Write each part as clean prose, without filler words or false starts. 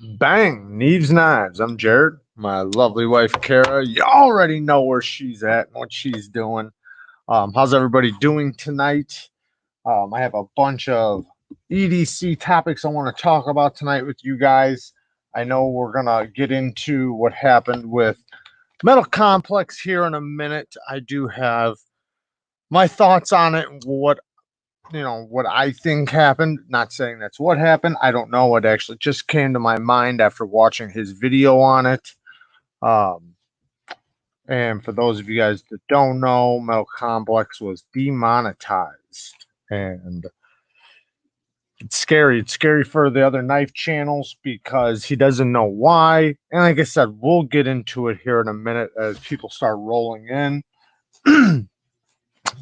Bang, Neevesknives. I'm Jared. My lovely wife, Kara. You already know where she's at and what she's doing. How's everybody doing tonight? I have a bunch of EDC topics I want to talk about tonight with you guys. I know we're going to get into what happened with Metal Complex here in a minute. I do have my thoughts on it, what I think happened. Not saying that's what happened. I don't know. It actually just came to my mind after watching his video on it. Um, and for those of you guys that don't know, Metal Complex was demonetized, and it's scary. It's scary for the other knife channels because he doesn't know why. And like I said, we'll get into it here in a minute as people start rolling in.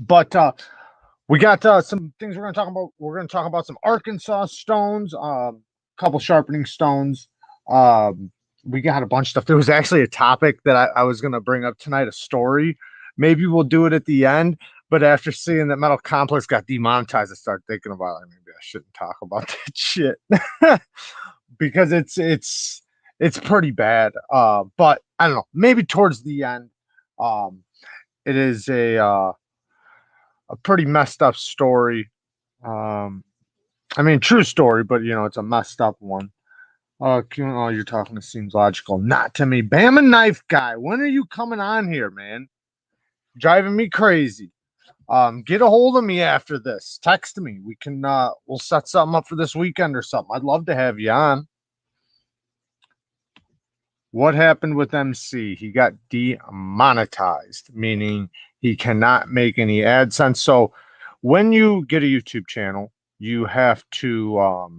But we got some things we're going to talk about. We're going to talk about some Arkansas stones, a couple sharpening stones. We got a bunch of stuff. There was actually a topic that I was going to bring up tonight, a story. Maybe we'll do it at the end. But after seeing that Metal Complex got demonetized, I started thinking about it. Maybe I shouldn't talk about that shit because it's pretty bad. But I don't know. Maybe towards the end, it is a pretty messed up story. I mean, true story, but it's a messed up one. Oh, you're talking. It seems logical. Not to me. Bam and Knife Guy. When are you coming on here, man? Driving me crazy. Get a hold of me after this. Text me. We can we'll set something up for this weekend or something. I'd love to have you on. What happened with MC? He got demonetized, meaning he cannot make any AdSense. So when you get a YouTube channel, you have to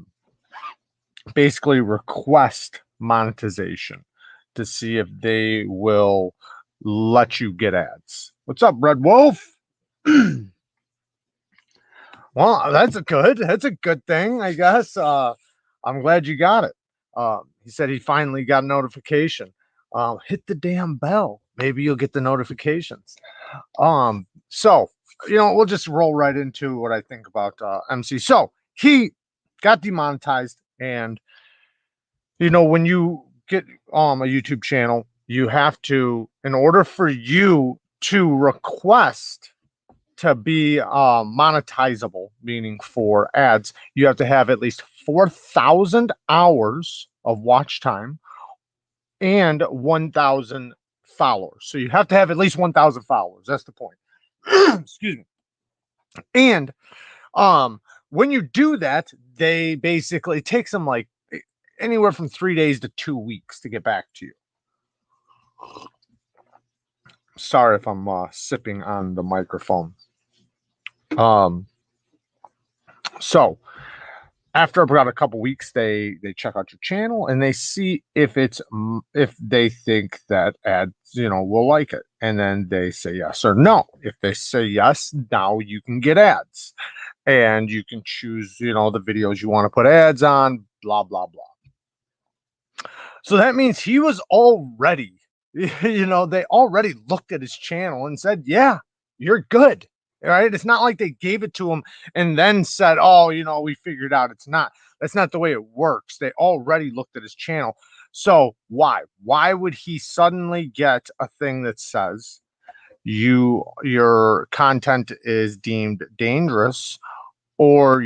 basically request monetization to see if they will let you get ads. What's up, Red Wolf? Well, that's a good thing, I guess. I'm glad you got it. He said he finally got a notification. Hit the damn bell. Maybe you'll get the notifications. So we'll just roll right into what I think about MC. So he got demonetized, and when you get a YouTube channel, you have to, in order for you to request to be monetizable, meaning for ads, you have to have at least 4,000 hours of watch time and 1,000 followers. So you have to have at least 1,000 followers. That's the point. Excuse me. And when you do that, they basically, it takes them like anywhere from 3 days to 2 weeks to get back to you. Sorry if I'm sipping on the microphone. So after about a couple weeks, they check out your channel and they see if they think that ads will like it, and then they say yes or no. If they say yes, now you can get ads, and you can choose the videos you want to put ads on, blah blah blah. So that means he was already they already looked at his channel and said, yeah, you're good. Right? It's not like they gave it to him and then said, oh, we figured out it's not. That's not the way it works. They already looked at his channel. So why would he suddenly get a thing that says your content is deemed dangerous, or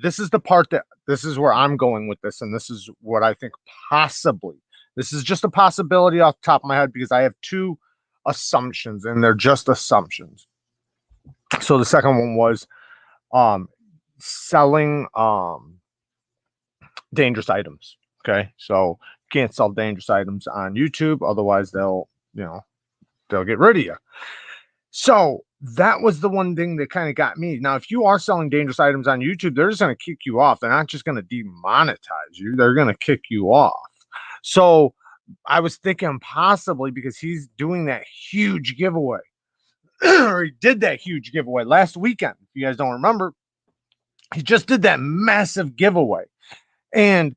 this is the part this is where I'm going with this, and this is what I think possibly, this is just a possibility off the top of my head because I have two assumptions and they're just assumptions. So the second one was selling dangerous items. Okay, so you can't sell dangerous items on YouTube, otherwise they'll get rid of you. So that was the one thing that kind of got me. Now, if you are selling dangerous items on YouTube, they're just going to kick you off. They're not just going to demonetize you. They're going to kick you off. So I was thinking possibly because he's doing that huge giveaway. Or he did that huge giveaway last weekend. If you guys don't remember, he just did that massive giveaway. And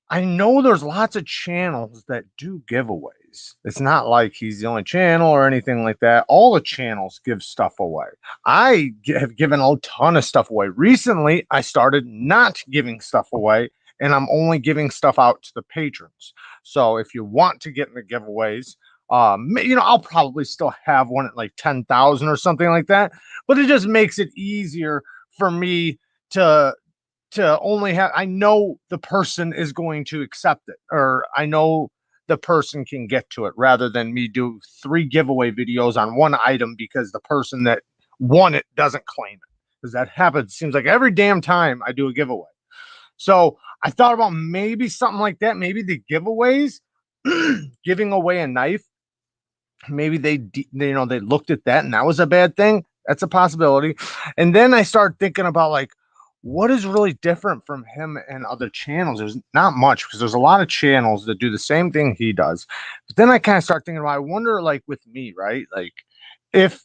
I know there's lots of channels that do giveaways. It's not like he's the only channel or anything like that. All the channels give stuff away. I have given a ton of stuff away. Recently, I started not giving stuff away, and I'm only giving stuff out to the patrons. So if you want to get in the giveaways, I'll probably still have one at like 10,000 or something like that, but it just makes it easier for me to only have, I know the person is going to accept it, or I know the person can get to it, rather than me do 3 giveaway videos on one item because the person that won it doesn't claim it. Because that happens, seems like every damn time I do a giveaway. So I thought about maybe something like that. Maybe the giveaways, giving away a knife, maybe they looked at that and that was a bad thing. That's a possibility. And then I start thinking about, like, what is really different from him and other channels. There's not much, because there's a lot of channels that do the same thing he does. But then I kind of start thinking about, I wonder, like, with me, right, like, if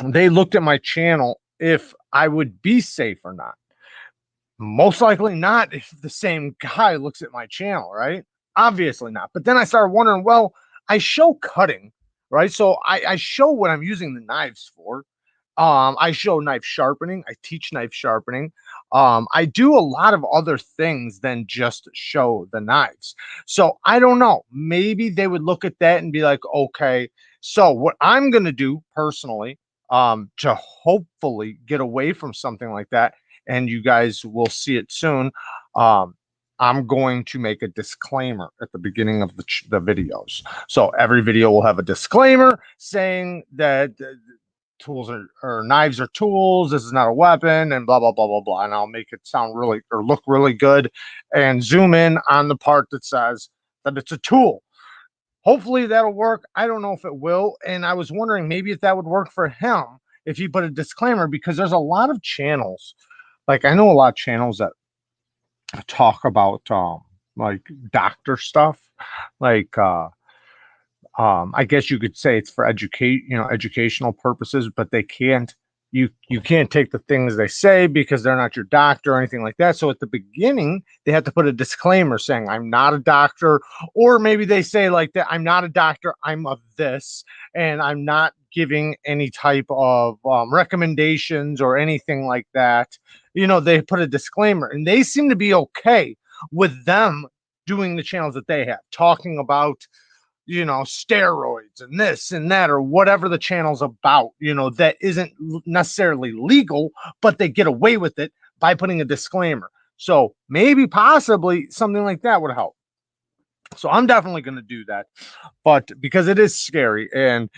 they looked at my channel, if I would be safe or not. Most likely not, if the same guy looks at my channel, right? Obviously not. But then I started wondering, well, I show cutting, right? So I show what I'm using the knives for. I show knife sharpening. I teach knife sharpening. I do a lot of other things than just show the knives. So I don't know. Maybe they would look at that and be like, okay, so what I'm gonna do personally, to hopefully get away from something like that, and you guys will see it soon. Um, I'm going to make a disclaimer at the beginning of the videos. So every video will have a disclaimer saying that tools or knives are tools. This is not a weapon, and blah blah blah blah blah. And I'll make it sound really, or look really good, and zoom in on the part that says that it's a tool. Hopefully that'll work. I don't know if it will. And I was wondering maybe if that would work for him if he put a disclaimer, because there's a lot of channels. Like, I know a lot of channels that talk about like doctor stuff, like I guess you could say it's for educational purposes, but they can't, you can't take the things they say because they're not your doctor or anything like that. So at the beginning, they have to put a disclaimer saying, I'm not a doctor, or maybe they say like that, I'm not a doctor, I'm of this, and I'm not giving any type of recommendations or anything like that. They put a disclaimer, and they seem to be okay with them doing the channels that they have, talking about steroids and this and that, or whatever the channel's about, that isn't necessarily legal, but they get away with it by putting a disclaimer. So maybe possibly something like that would help. So I'm definitely going to do that, but because it is scary, and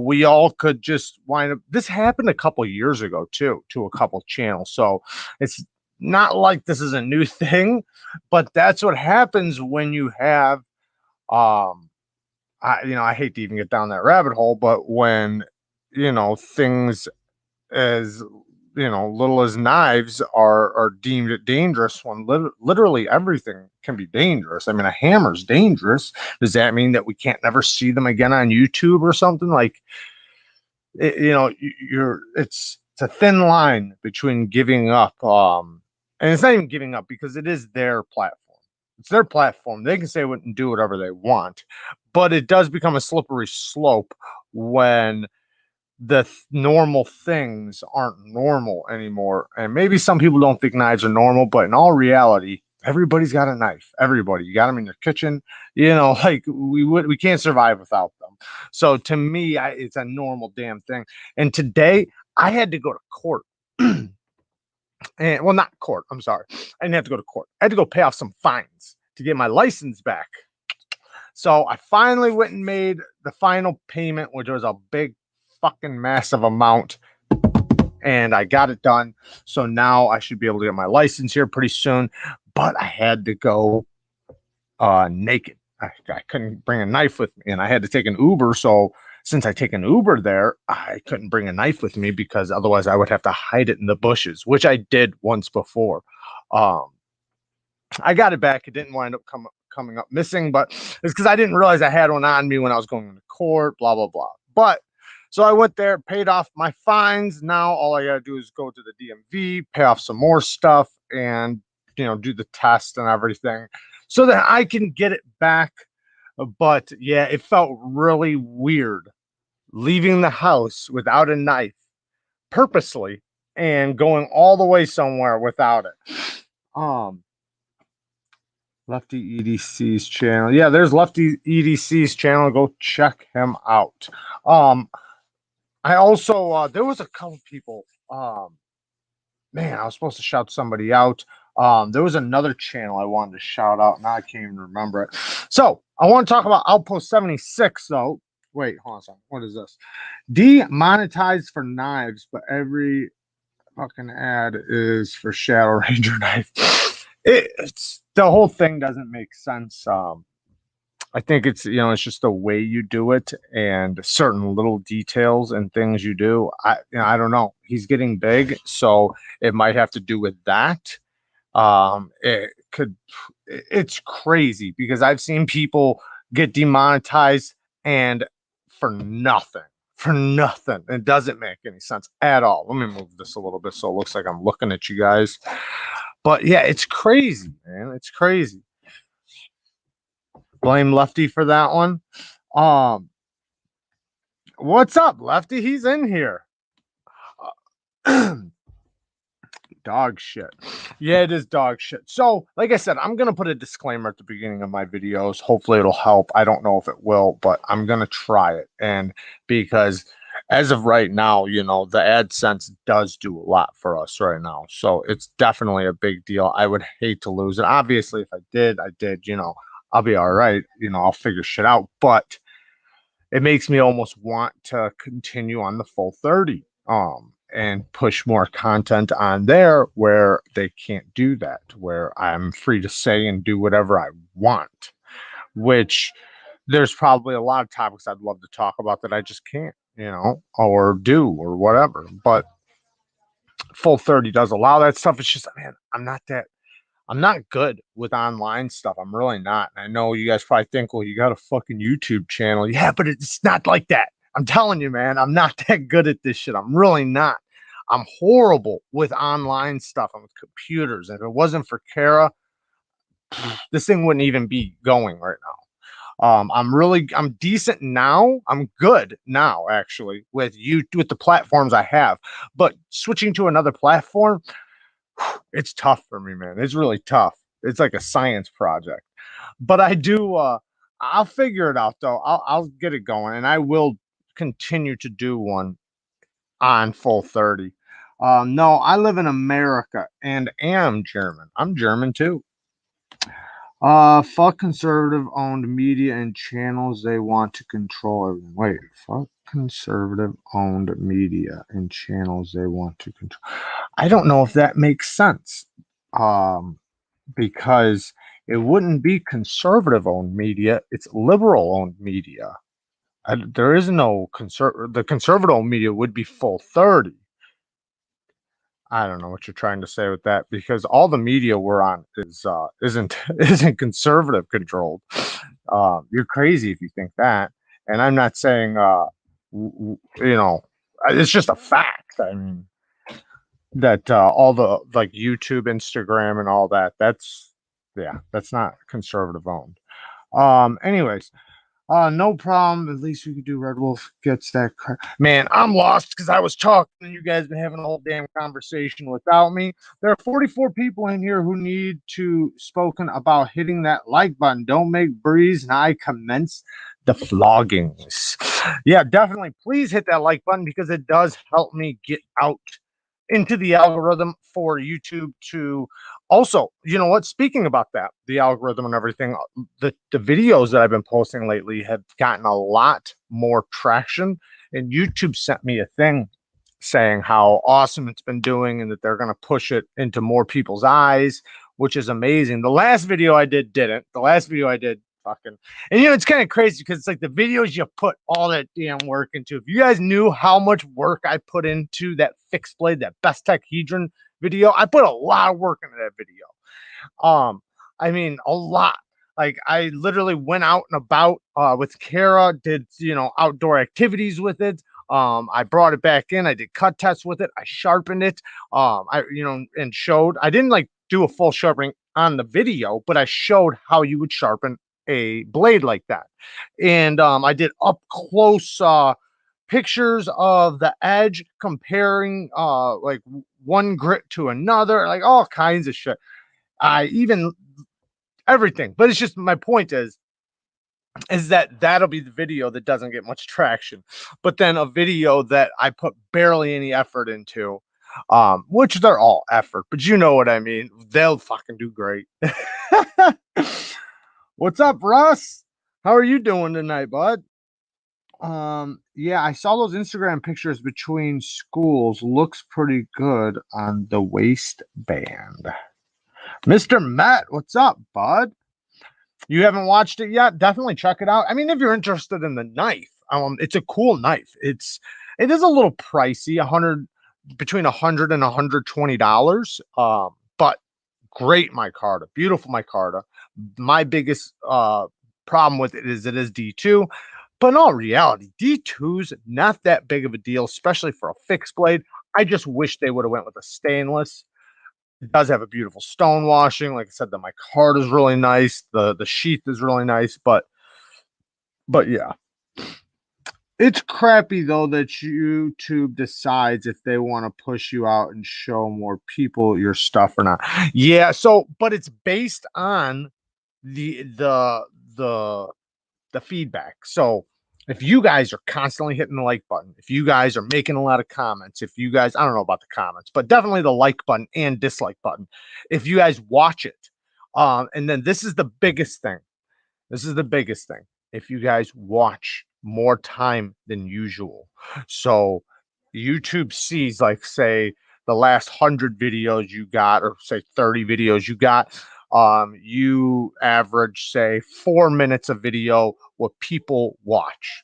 we all could just wind up. This happened a couple years ago too, to a couple channels. So it's not like this is a new thing, but that's what happens when you have I hate to even get down that rabbit hole, but when things as little as knives are deemed dangerous, when literally everything can be dangerous. I mean, a hammer's dangerous. Does that mean that we can't never see them again on YouTube or something? Like, it's a thin line between giving up, and it's not even giving up, because it is their platform. It's their platform. They can say what and do whatever they want, but it does become a slippery slope when the normal things aren't normal anymore. And maybe some people don't think knives are normal, but in all reality, everybody's got a knife. Everybody, you got them in your kitchen. Like, we can't survive without them. So to me, it's a normal damn thing. And today I had to go to court. And, well, not court. I'm sorry. I didn't have to go to court. I had to go pay off some fines to get my license back. So I finally went and made the final payment, which was a big fucking massive amount, and I got it done. So now I should be able to get my license here pretty soon. But I had to go naked. I couldn't bring a knife with me, and I had to take an Uber. So since I take an Uber there, I couldn't bring a knife with me, because otherwise I would have to hide it in the bushes, which I did once before. I got it back. It didn't wind up coming up missing, but it's because I didn't realize I had one on me when I was going to court, blah, blah, blah. But so I went there, paid off my fines. Now all I got to do is go to the DMV, pay off some more stuff, and, do the test and everything so that I can get it back. But yeah, it felt really weird leaving the house without a knife purposely and going all the way somewhere without it. Lefty EDC's channel. Yeah, there's Lefty EDC's channel. Go check him out. I also there was a couple people. Man, I was supposed to shout somebody out. There was another channel I wanted to shout out. Now I can't even remember it. So I want to talk about Outpost 76 though. Wait, hold on a second. What is this? Demonetized for knives, but every fucking ad is for Shadow Ranger knife. It's the whole thing doesn't make sense. I think it's it's just the way you do it and certain little details and things you do. I don't know. He's getting big, so it might have to do with that. It could. It's crazy because I've seen people get demonetized and for nothing. For nothing. It doesn't make any sense at all. Let me move this a little bit so it looks like I'm looking at you guys. But yeah, it's crazy, man. It's crazy. Blame Lefty for that one. Um, what's up, Lefty? He's in here. Dog shit. Yeah, it is dog shit. So, like I said, I'm gonna put a disclaimer at the beginning of my videos. Hopefully, it'll help. I don't know if it will, but I'm gonna try it. And because as of right now, the AdSense does do a lot for us right now. So it's definitely a big deal. I would hate to lose it. Obviously, if I did, I did. I'll be all right. I'll figure shit out. But it makes me almost want to continue on the full 30 and push more content on there where they can't do that, where I'm free to say and do whatever I want, which there's probably a lot of topics I'd love to talk about that I just can't, or do or whatever. But full 30 does allow that stuff. It's just, man, I'm not good with online stuff. I'm really not. And I know you guys probably think, well, you got a fucking YouTube channel. Yeah, but it's not like that. I'm telling you, man, I'm not that good at this shit. I'm really not. I'm horrible with online stuff and with computers. And if it wasn't for Kara, this thing wouldn't even be going right now. I'm decent now. I'm good now, actually, with the platforms I have. But switching to another platform, it's tough for me, man. It's really tough. It's like a science project. But I'll figure it out though. I'll get it going and I will continue to do one on full 30. No, I live in America and am German. I'm German too. Fuck conservative owned media and channels. They want to control everything. Wait, fuck conservative owned media and channels they want to control. I don't know if that makes sense. Because it wouldn't be conservative owned media, it's liberal owned media. There is no the conservative media would be full 30. I don't know what you're trying to say with that because all the media we're on isn't isn't conservative controlled. You're crazy if you think that. And I'm not saying it's just a fact. I mean that all the like YouTube, Instagram, and all that. That's not conservative owned. Anyways, no problem. At least we could do Red Wolf gets that. Man, I'm lost because I was talking and you guys been having a whole damn conversation without me. There are 44 people in here who need to spoken about hitting that like button. Don't make Breeze and I commence the floggings. Yeah, definitely. Please hit that like button because it does help me get out into the algorithm for YouTube to also, you know what? Speaking about that, the algorithm and everything, the videos that I've been posting lately have gotten a lot more traction. And YouTube sent me a thing saying how awesome it's been doing and that they're going to push it into more people's eyes, which is amazing. The last video I did didn't. The last video I did fucking, and it's kind of crazy because it's like the videos you put all that damn work into. If you guys knew how much work I put into that fixed blade, that best tech hedron video, I put a lot of work into that video. I mean, a lot. Like I literally went out and about with Kara, did outdoor activities with it. I brought it back in. I did cut tests with it. I sharpened it. And showed. I didn't like do a full sharpening on the video, but I showed how you would sharpen a blade like that. And I did up close pictures of the edge comparing like one grit to another, like all kinds of shit. I even everything. But it's just my point is that that'll be the video that doesn't get much traction. But then a video that I put barely any effort into, which they're all effort, but you know what I mean, they'll fucking do great. What's up, Russ? How are you doing tonight, bud? Yeah, I saw those Instagram pictures between schools. Looks pretty good on the waistband. Mr. Matt, what's up, bud? You haven't watched it yet? Definitely check it out. I mean, if you're interested in the knife, it's a cool knife. It is a little pricey, between $100 and $120. But great micarta, beautiful micarta. My biggest problem with it is D2. But in all reality, D2's not that big of a deal, especially for a fixed blade. I just wish they would have went with a stainless. It does have a beautiful stone washing. Like I said, the micarta is really nice. The sheath is really nice, but yeah. It's crappy though that YouTube decides if they want to push you out and show more people your stuff or not. Yeah, so but it's based on the the the the feedback. So if you guys are constantly hitting the like button, if you guys are making a lot of comments, if you guys, I don't know about the comments, but definitely the like button and dislike button, if you guys watch it, and then this is the biggest thing. This is the biggest thing. If you guys watch more time than usual, so YouTube sees, like, say, the last 100 videos you got, or say 30 videos you got, you average, say, 4 minutes of video what people watch,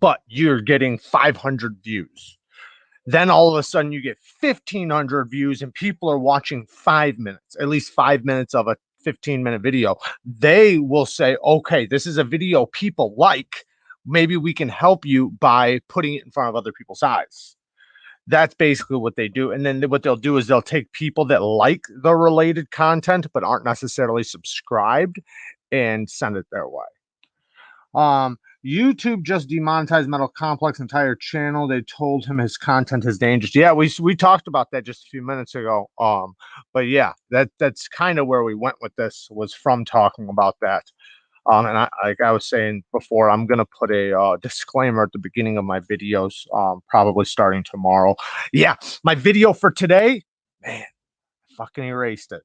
but you're getting 500 views. Then all of a sudden you get 1,500 views and people are watching 5 minutes, at least 5 minutes of a 15-minute video. They will say, okay, this is a video people like. Maybe we can help you by putting it in front of other people's eyes. That's basically what they do. And then what they'll do is they'll take people that like the related content but aren't necessarily subscribed and send it their way. YouTube just demonetized Metal Complex entire channel. They told him his content is dangerous. Yeah, we talked about that just a few minutes ago. But yeah, that's kind of where we went with this, was from talking about that. And like I was saying before, I'm gonna put a disclaimer at the beginning of my videos, probably starting tomorrow. Yeah, my video for today, man, I fucking erased it.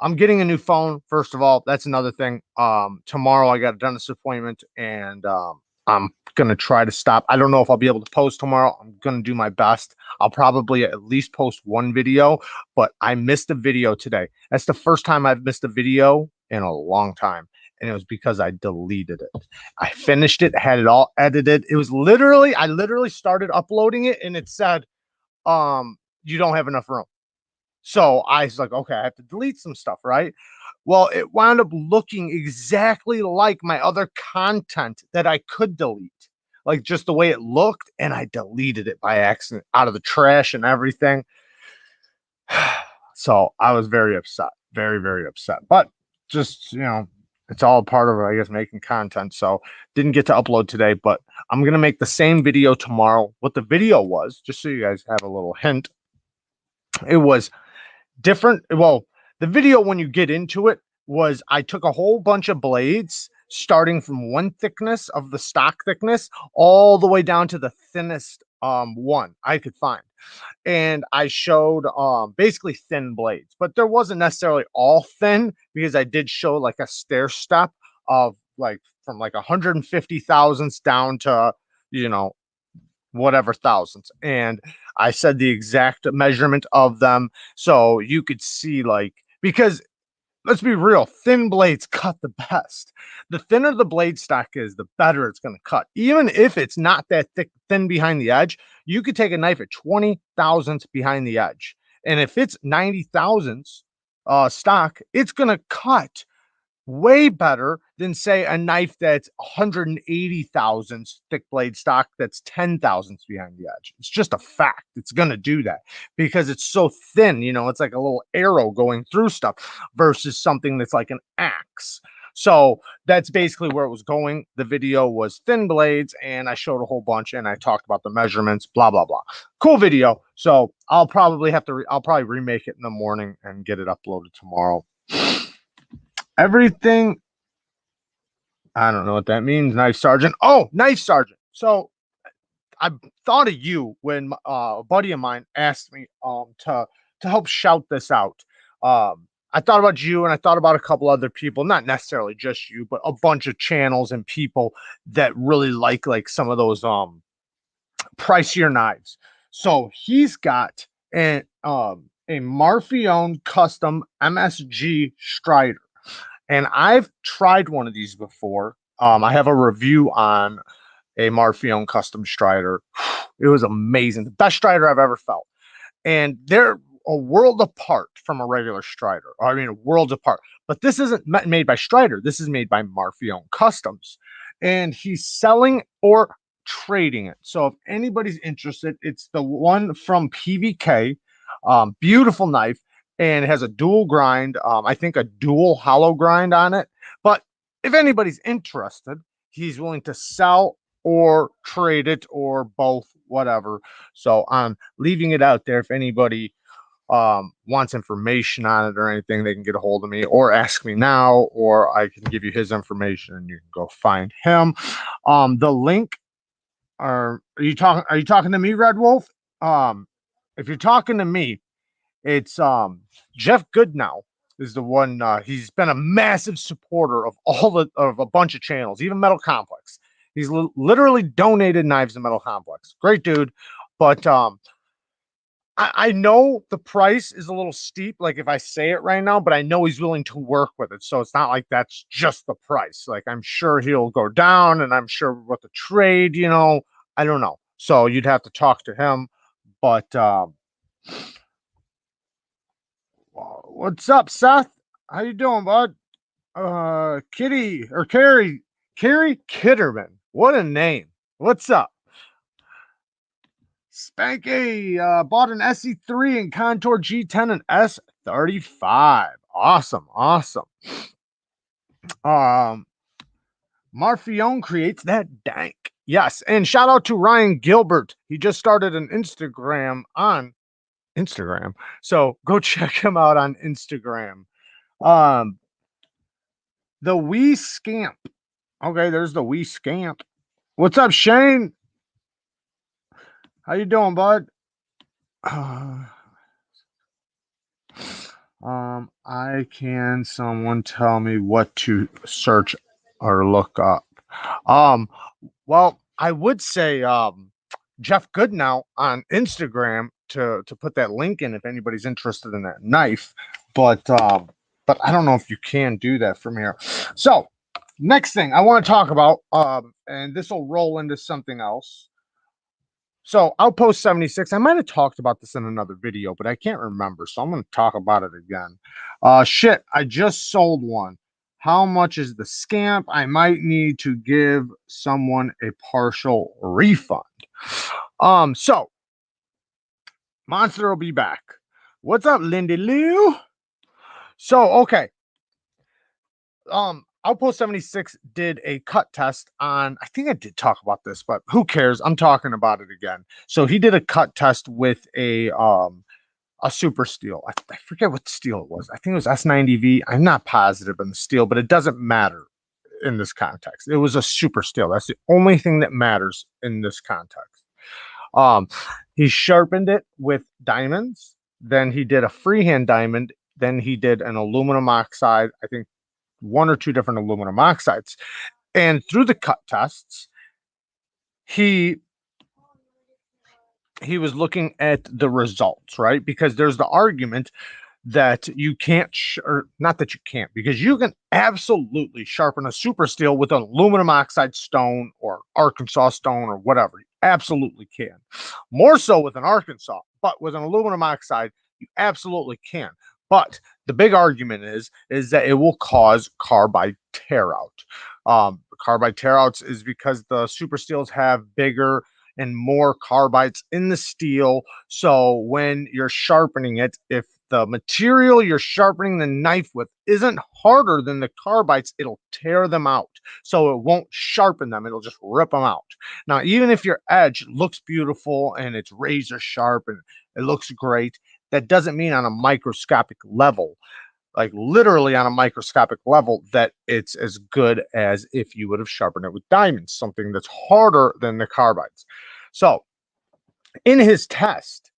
I'm getting a new phone. First of all, that's another thing. Tomorrow I got a dentist appointment, and I'm gonna try to stop. I don't know if I'll be able to post tomorrow. I'm gonna do my best. I'll probably at least post one video, but I missed a video today. That's the first time I've missed a video in a long time, and it was because I deleted it. I finished it, had it all edited. It was literally, I literally started uploading it, and it said, you don't have enough room. So I was like, okay, I have to delete some stuff, right? Well, it wound up looking exactly like my other content that I could delete, like just the way it looked, and I deleted it by accident out of the trash and everything. So I was very upset, very, very upset. But just, it's all part of, I guess, making content. So didn't get to upload today, but I'm gonna make the same video tomorrow. What the video was, just so you guys have a little hint, it was different. Well, the video, when you get into it, was I took a whole bunch of blades starting from one thickness of the stock thickness all the way down to the thinnest one I could find, and I showed basically thin blades, but there wasn't necessarily all thin, because I did show like a stair step of, like, from like 150 thousandths down to, you know whatever thousands, and I said the exact measurement of them, so you could see, like, because let's be real, thin blades cut the best. The thinner the blade stock is, the better it's going to cut. Even if it's not that thin behind the edge, you could take a knife at 20 thousandths behind the edge, and if it's 90 thousandths stock, it's going to cut way better than, say, a knife that's 180 thousandths thick blade stock that's 10 thousandths behind the edge. It's just a fact. It's going to do that because it's so thin. It's like a little arrow going through stuff versus something that's like an axe. So that's basically where it was going. The video was thin blades, and I showed a whole bunch, and I talked about the measurements, blah blah blah. Cool video. So I'll probably have to. I'll probably remake it in the morning and get it uploaded tomorrow. Everything. I don't know what that means. Knife sergeant. Oh, knife sergeant. So I thought of you when a buddy of mine asked me to help shout this out. I thought about you, and I thought about a couple other people, not necessarily just you, but a bunch of channels and people that really like some of those pricier knives. So he's got a Marfione custom MSG Strider, and I've tried one of these before. I have a review on a Marfione custom Strider. It was amazing, the best Strider I've ever felt, and they're a world apart from a regular Strider. I mean, a world apart. But this isn't made by Strider. This is made by Marfione Customs, and he's selling or trading it. So if anybody's interested, it's the one from PVK. Beautiful knife, and it has a dual grind. I think a dual hollow grind on it. But if anybody's interested, he's willing to sell or trade it or both, whatever. So I'm leaving it out there. If anybody wants information on it or anything, they can get a hold of me or ask me now, or I can give you his information and you can go find him. The link are you talking to me, Red Wolf? If you're talking to me, it's Jeff Goodnow is the one. He's been a massive supporter of of a bunch of channels, even Metal Complex. He's literally donated knives to Metal Complex. Great dude, but I know the price is a little steep, like if I say it right now, but I know he's willing to work with it. So it's not like that's just the price. Like I'm sure he'll go down, and I'm sure with the trade, I don't know. So you'd have to talk to him. But what's up, Seth? How you doing, bud? Kitty or Carrie Kitterman. What a name. What's up? Spanky bought an SE3 and Contour G10 and S35. Awesome. Marfione creates that dank. Yes, and shout out to Ryan Gilbert. He just started an Instagram on Instagram. So go check him out on Instagram. The Wee Scamp. Okay, there's the Wee Scamp. What's up, Shane? How you doing, bud? I can someone tell me what to search or look up? Well, I would say Jeff Goodnow on Instagram to put that link in if anybody's interested in that knife, but I don't know if you can do that from here. So next thing I want to talk about, and this will roll into something else. So Outpost 76, I might have talked about this in another video, but I can't remember. So I'm going to talk about it again. Shit, I just sold one. How much is the scamp? I might need to give someone a partial refund. So Monster will be back. What's up, Lindy Lou? So, okay. Outpost 76 did a cut test on, I think I did talk about this, but who cares? I'm talking about it again. So he did a cut test with a super steel. I forget what steel it was. I think it was S90V. I'm not positive on the steel, but it doesn't matter in this context. It was a super steel. That's the only thing that matters in this context. He sharpened it with diamonds. Then he did a freehand diamond. Then he did an aluminum oxide. I think one or two different aluminum oxides. And through the cut tests, he was looking at the results, right? Because there's the argument that you can't, or not that you can't, because you can absolutely sharpen a super steel with an aluminum oxide stone or Arkansas stone or whatever. You absolutely can. More so with an Arkansas, but with an aluminum oxide, you absolutely can. But the big argument is that it will cause carbide tear out. Carbide tear outs is because the super steels have bigger and more carbides in the steel. So when you're sharpening it, if the material you're sharpening the knife with isn't harder than the carbides, it'll tear them out. So it won't sharpen them, it'll just rip them out. Now, even if your edge looks beautiful and it's razor sharp and it looks great, that doesn't mean on a microscopic level, like literally on a microscopic level, that it's as good as if you would have sharpened it with diamonds, something that's harder than the carbides. So in his test,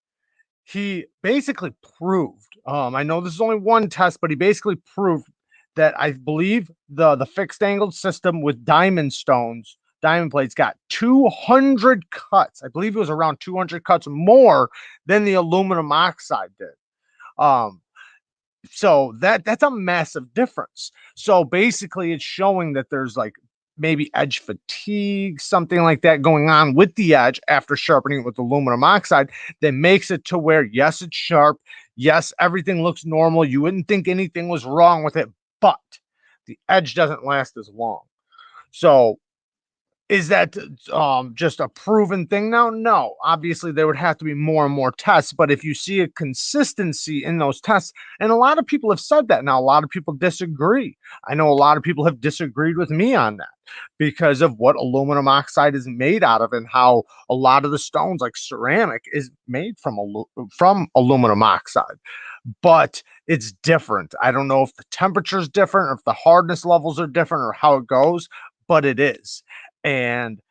he basically proved, I know this is only one test, but he basically proved that I believe the fixed angled system with diamond stones, diamond plates, got 200 cuts. I believe it was around 200 cuts more than the aluminum oxide did. Um, so that's a massive difference. So basically it's showing that there's like maybe edge fatigue, something like that going on with the edge after sharpening it with aluminum oxide, that makes it to where, yes, it's sharp, yes, everything looks normal, you wouldn't think anything was wrong with it, but the edge doesn't last as long. So is that just a proven thing now? No. Obviously, there would have to be more and more tests. But if you see a consistency in those tests, and a lot of people have said that now, a lot of people disagree. I know a lot of people have disagreed with me on that because of what aluminum oxide is made out of and how a lot of the stones, like ceramic, is made from aluminum oxide. But it's different. I don't know if the temperature is different, or if the hardness levels are different, or how it goes, but it is. And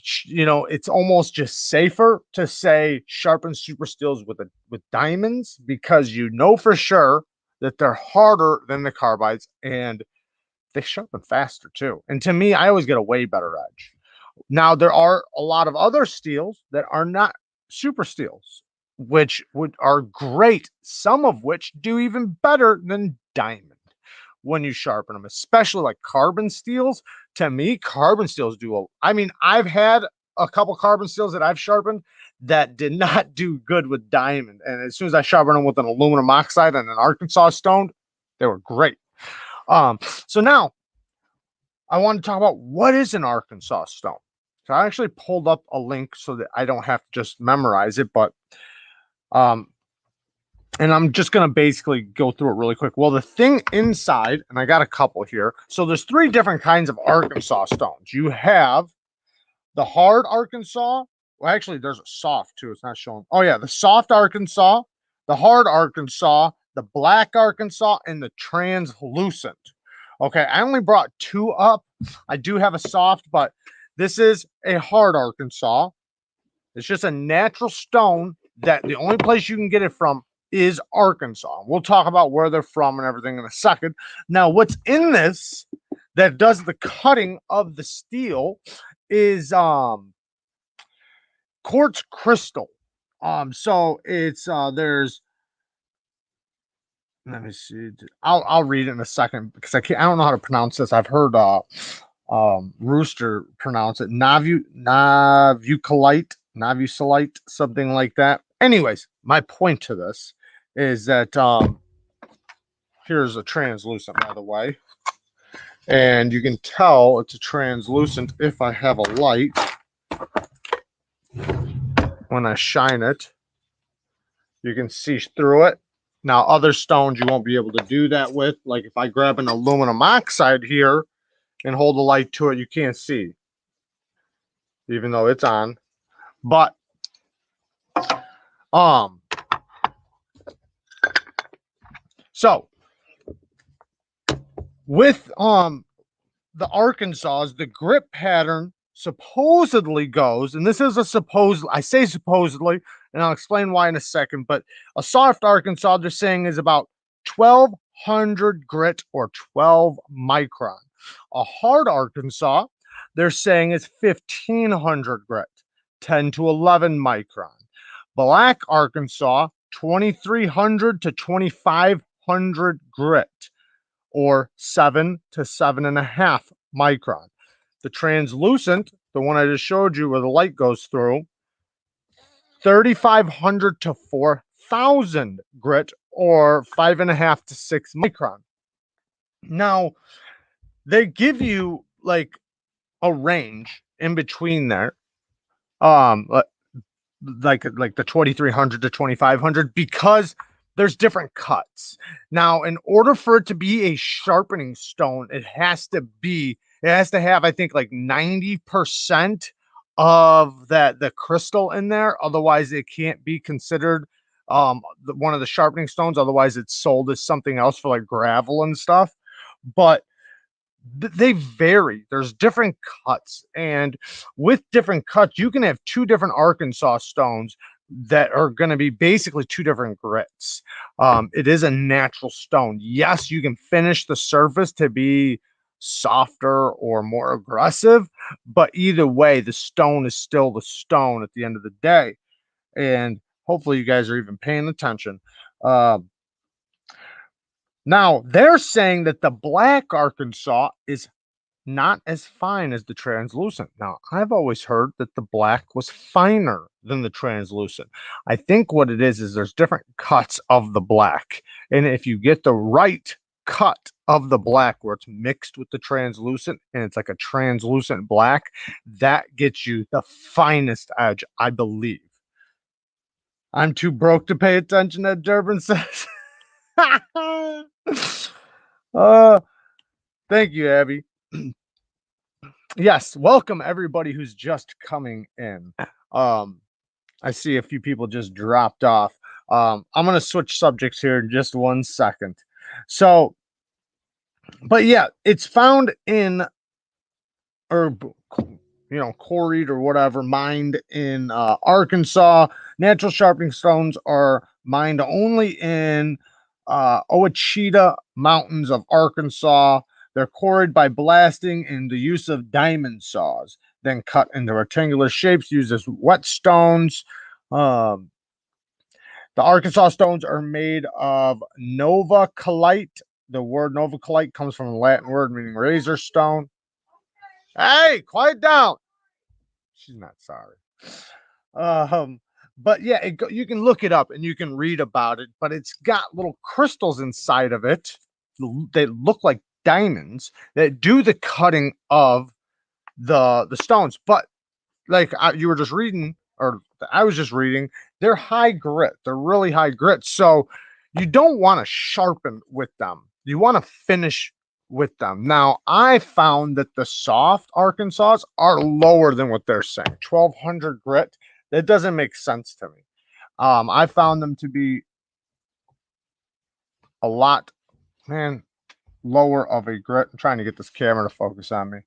it's almost just safer to say sharpen super steels with diamonds, because for sure that they're harder than the carbides and they sharpen faster too. And to me, I always get a way better edge. Now, there are a lot of other steels that are not super steels, which are great, some of which do even better than diamond when you sharpen them, especially like carbon steels. To me, carbon steels I mean, I've had a couple carbon steels that I've sharpened that did not do good with diamond. And as soon as I sharpened them with an aluminum oxide and an Arkansas stone, they were great. So now I want to talk about what is an Arkansas stone. So I actually pulled up a link so that I don't have to just memorize it, but and I'm just going to basically go through it really quick. Well, the thing inside, and I got a couple here. So there's 3 different kinds of Arkansas stones. You have the hard Arkansas. Well, actually, there's a soft too. It's not showing. Oh, yeah. The soft Arkansas, the hard Arkansas, the black Arkansas, and the translucent. Okay. I only brought 2 up. I do have a soft, but this is a hard Arkansas. It's just a natural stone that the only place you can get it from is Arkansas. We'll talk about where they're from and everything in a second. Now, what's in this that does the cutting of the steel is quartz crystal. So it's there's let me see. I'll read it in a second because I don't know how to pronounce this. I've heard Rooster pronounce it navuculite, something like that. Anyways, my point to this is that here's a translucent, by the way, and you can tell it's a translucent if I have a light. When I shine it, you can see through it. Now, other stones you won't be able to do that with. Like if I grab an aluminum oxide here and hold the light to it, you can't see, even though it's on. But so with the Arkansas, the grip pattern supposedly goes, and this is I say supposedly, and I'll explain why in a second, but a soft Arkansas they're saying is about 1200 grit or 12 micron. A hard Arkansas they're saying is 1500 grit, 10 to 11 micron. Black Arkansas 2300 to 2500 grit, or 7 to 7.5 micron. The translucent, the one I just showed you where the light goes through, 3,500 to 4,000 grit, or 5.5 to 6 micron. Now, they give you like a range in between there, like the 2,300 to 2,500, because there's different cuts. Now, in order for it to be a sharpening stone, it has to have, I think, like 90% of the crystal in there. Otherwise, it can't be considered one of the sharpening stones. Otherwise, it's sold as something else for like gravel and stuff. But they vary. There's different cuts, and with different cuts, you can have two different Arkansas stones that are going to be basically two different grits. It is a natural stone. Yes, you can finish the surface to be softer or more aggressive, but either way, the stone is still the stone at the end of the day. And hopefully, you guys are even paying attention. Uh, Now, they're saying that the black Arkansas is not as fine as the translucent. Now, I've always heard that the black was finer than the translucent. I think what it is there's different cuts of the black. And if you get the right cut of the black where it's mixed with the translucent and it's like a translucent black, that gets you the finest edge, I believe. I'm too broke to pay attention, Ed Durbin says. uh, Thank you, Abby. Yes, welcome everybody who's just coming in. I see a few people just dropped off. I'm gonna switch subjects here in just 1 second. So, but yeah, it's found in or quarried or whatever, mined in Arkansas. Natural sharpening stones are mined only in Ouachita Mountains of Arkansas. They're quarried by blasting and the use of diamond saws, then cut into rectangular shapes used as whetstones. Um, the Arkansas stones are made of novaculite. The word novaculite comes from a Latin word meaning razor stone. Hey, quiet down. She's not sorry. Um, but yeah, you can look it up and you can read about it, but it's got little crystals inside of it. They look like diamonds that do the cutting of the stones. But like you were just reading, or I was just reading, they're high grit. They're really high grit. So you don't want to sharpen with them. You want to finish with them. Now, I found that the soft Arkansas are lower than what they're saying. 1200 grit. That doesn't make sense to me. I found them to be a lot, man, lower of a grit. I'm trying to get this camera to focus on me.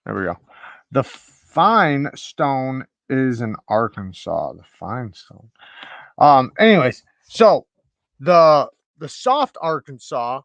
There we go. The fine stone is in Arkansas. The fine stone. Anyways, so the soft Arkansas,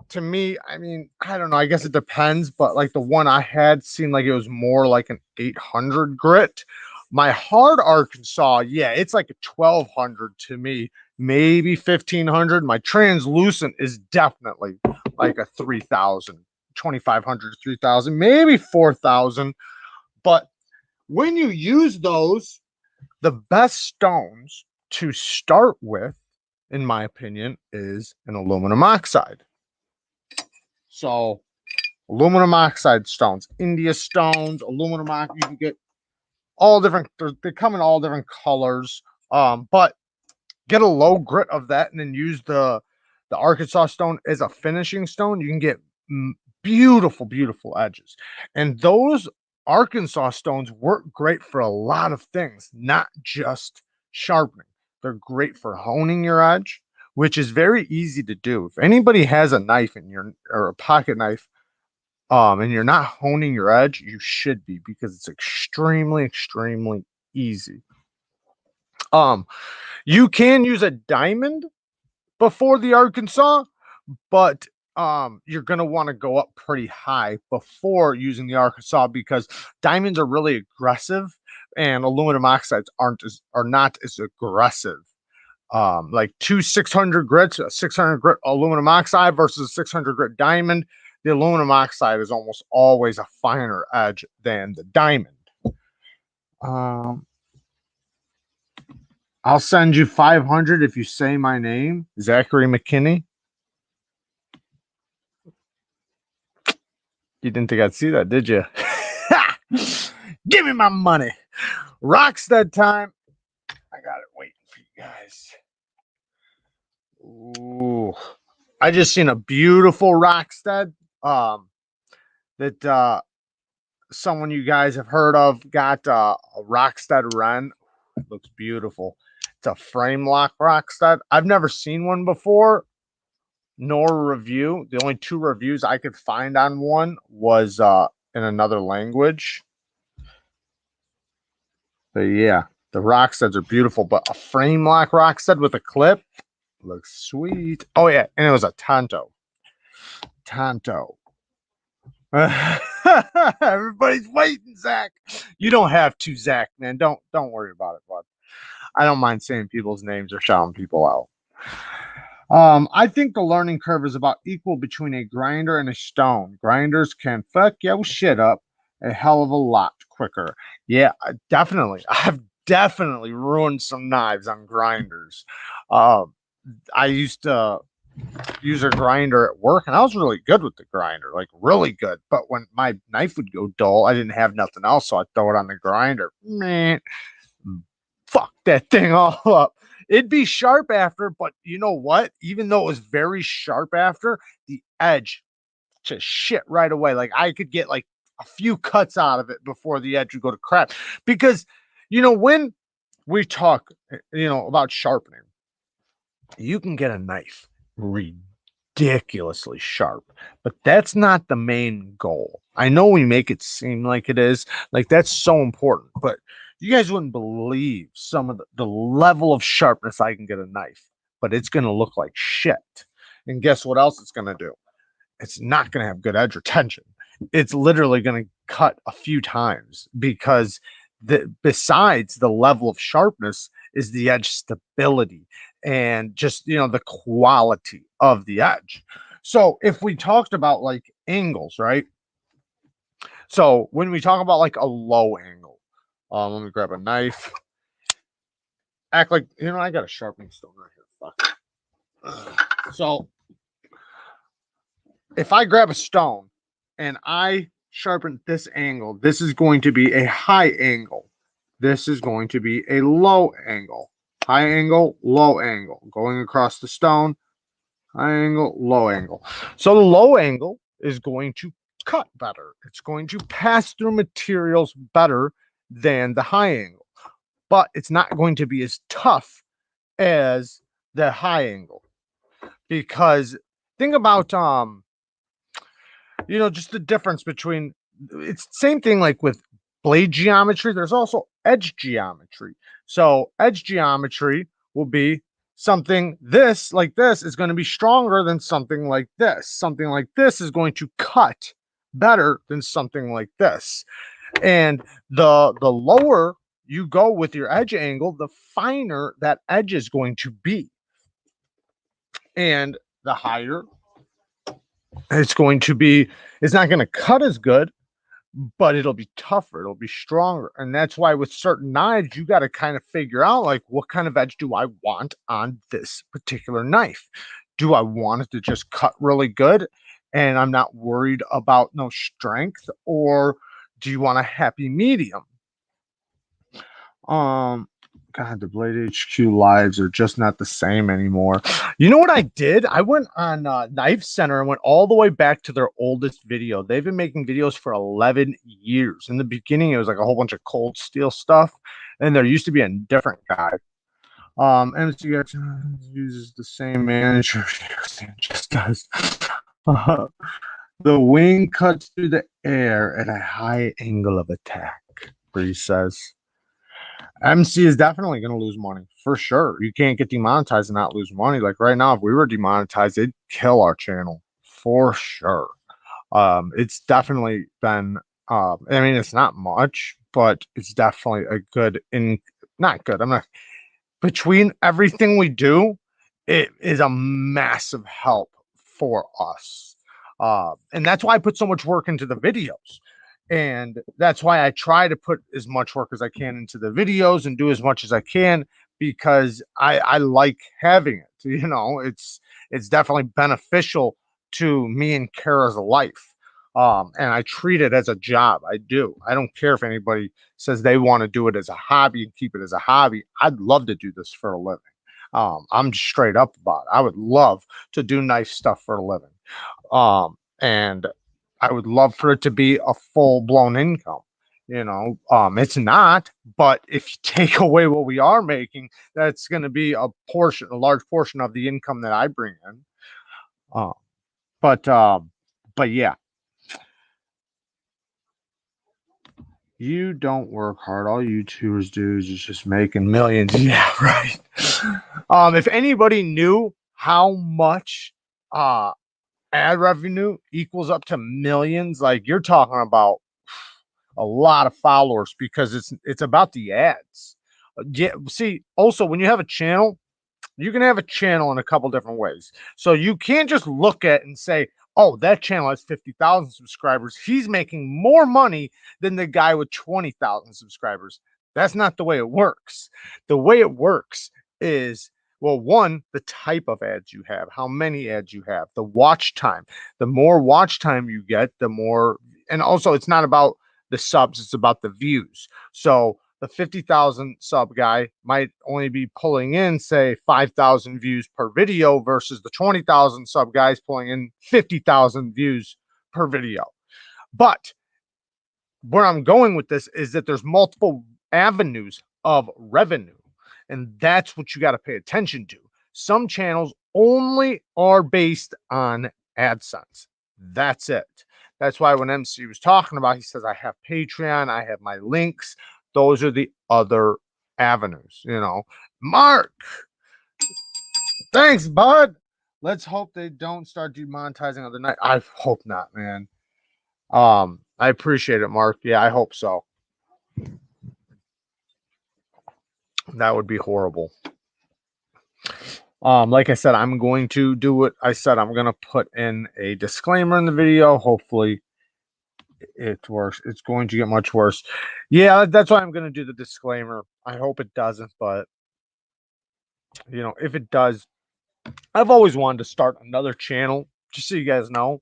to me, I mean, I don't know. I guess it depends, but like the one I had seemed like it was more like an 800 grit. My hard Arkansas, yeah, it's like a 1200 to me, maybe 1500. My translucent is definitely like a 3000, 2500, 3000, maybe 4000. But when you use those, the best stones to start with, in my opinion, is an aluminum oxide. So aluminum oxide stones, India stones, aluminum oxide, you can get all different, they come in all different colors. But get a low grit of that and then use the Arkansas stone as a finishing stone. You can get beautiful, beautiful edges. And those Arkansas stones work great for a lot of things, not just sharpening. They're great for honing your edge, which is very easy to do. If anybody has a knife in your or a pocket knife, and you're not honing your edge, you should be, because it's extremely, extremely easy. You can use a diamond before the Arkansas, but you're going to want to go up pretty high before using the Arkansas, because diamonds are really aggressive and aluminum oxides are not as aggressive. Like two 600 grits, a 600 grit aluminum oxide versus a 600 grit diamond, the aluminum oxide is almost always a finer edge than the diamond. I'll send you 500 if you say my name, Zachary McKinney. You didn't think I'd see that, did you? Give me my money. Rockstead time. guys. Ooh, I just seen a beautiful rockstead. That someone you guys have heard of got a rockstead wren. It looks beautiful. It's a frame lock rockstead. I've never seen one before, nor a review. The only two reviews I could find on one was in another language. But yeah, the rocksteads are beautiful, but a frame lock rockstead with a clip looks sweet. Oh yeah, and it was a Tonto. Tonto. Everybody's waiting, Zach. You don't have to, Zach, man. Don't worry about it, bud. I don't mind saying people's names or shouting people out. I think the learning curve is about equal between a grinder and a stone. Grinders can fuck your shit up a hell of a lot quicker. Yeah, definitely. I've definitely ruined some knives on grinders. Uh, I used to use a grinder at work, and I was really good with the grinder, like really good. But when my knife would go dull, I didn't have nothing else, so I'd throw it on the grinder. Man, fuck that thing all up. It'd be sharp after, but you know what? Even though it was very sharp after, the edge just shit right away. Like I could get like a few cuts out of it before the edge would go to crap. Because when we talk, about sharpening, you can get a knife ridiculously sharp, but that's not the main goal. I know we make it seem like it is, like that's so important, but you guys wouldn't believe some of the level of sharpness I can get a knife, but it's going to look like shit. And guess what else it's going to do? It's not going to have good edge retention. It's literally going to cut a few times because besides the level of sharpness is the edge stability and just the quality of the edge. So if we talked about like angles, right? So when we talk about like a low angle, let me grab a knife. Act like I got a sharpening stone right here. Fuck. So if I grab a stone and I sharpen this angle, this is going to be a high angle. This is going to be a low angle. High angle, low angle. Going across the stone, high angle, low angle. So the low angle is going to cut better. It's going to pass through materials better than the high angle. But it's not going to be as tough as the high angle. Because think about just the difference between it's same thing like with blade geometry. There's also edge geometry. So edge geometry will be something this is going to be stronger than something like this. Something like this is going to cut better than something like this. And the lower you go with your edge angle, the finer that edge is going to be. And the higher it's going to be, it's not going to cut as good, but it'll be tougher, it'll be stronger. And that's why with certain knives, you got to kind of figure out like what kind of edge do I want on this particular knife? Do I want it to just cut really good and I'm not worried about no strength, or do you want a happy medium? God, the Blade HQ lives are just not the same anymore. You know what I did? I went on Knife Center and went all the way back to their oldest video. They've been making videos for 11 years. In the beginning, it was like a whole bunch of cold steel stuff, and there used to be a different guy. MCX uses the same manager just does. The wing cuts through the air at a high angle of attack, Bree says. MC is definitely going to lose money for sure. You can't get demonetized and not lose money. Like right now, if we were demonetized, it'd kill our channel for sure. It's definitely been, I mean, it's not much, but it's definitely a good not good. I'm not between everything we do, it is a massive help for us. And that's why I put so much work into the videos. And that's why I try to put as much work as I can into the videos and do as much as I can, because I like having it. It's definitely beneficial to me and Kara's life. And I treat it as a job. I do. I don't care if anybody says they want to do it as a hobby and keep it as a hobby. I'd love to do this for a living. I'm straight up about it. I would love to do nice stuff for a living. And I would love for it to be a full blown income. It's not, but if you take away what we are making, that's going to be a large portion of the income that I bring in. Uh, but, um, but yeah, you don't work hard. All YouTubers do is just making millions. Yeah, right. If anybody knew how much uh ad revenue equals up to millions, like you're talking about a lot of followers because it's about the ads. Yeah, see, also when you have a channel, you can have a channel in a couple different ways. So you can't just look at and say, oh, that channel has 50,000 subscribers. He's making more money than the guy with 20,000 subscribers. That's not the way it works. The way it works is, well, one, the type of ads you have, how many ads you have, the watch time. The more watch time you get, the more, and also it's not about the subs, it's about the views. So the 50,000 sub guy might only be pulling in, say, 5,000 views per video versus the 20,000 sub guys pulling in 50,000 views per video. But where I'm going with this is that there's multiple avenues of revenue, and that's what you got to pay attention to. Some channels only are based on AdSense. That's it. That's why when MC was talking about, he says, I have Patreon, I have my links. Those are the other avenues, Mark, thanks, bud. Let's hope they don't start demonetizing other night. I hope not, man. I appreciate it, Mark. Yeah, I hope so. That would be horrible. Like I said, I'm going to do what I said. I'm going to put in a disclaimer in the video. Hopefully it works. It's going to get much worse. Yeah, that's why I'm going to do the disclaimer. I hope it doesn't, but if it does, I've always wanted to start another channel, just so you guys know.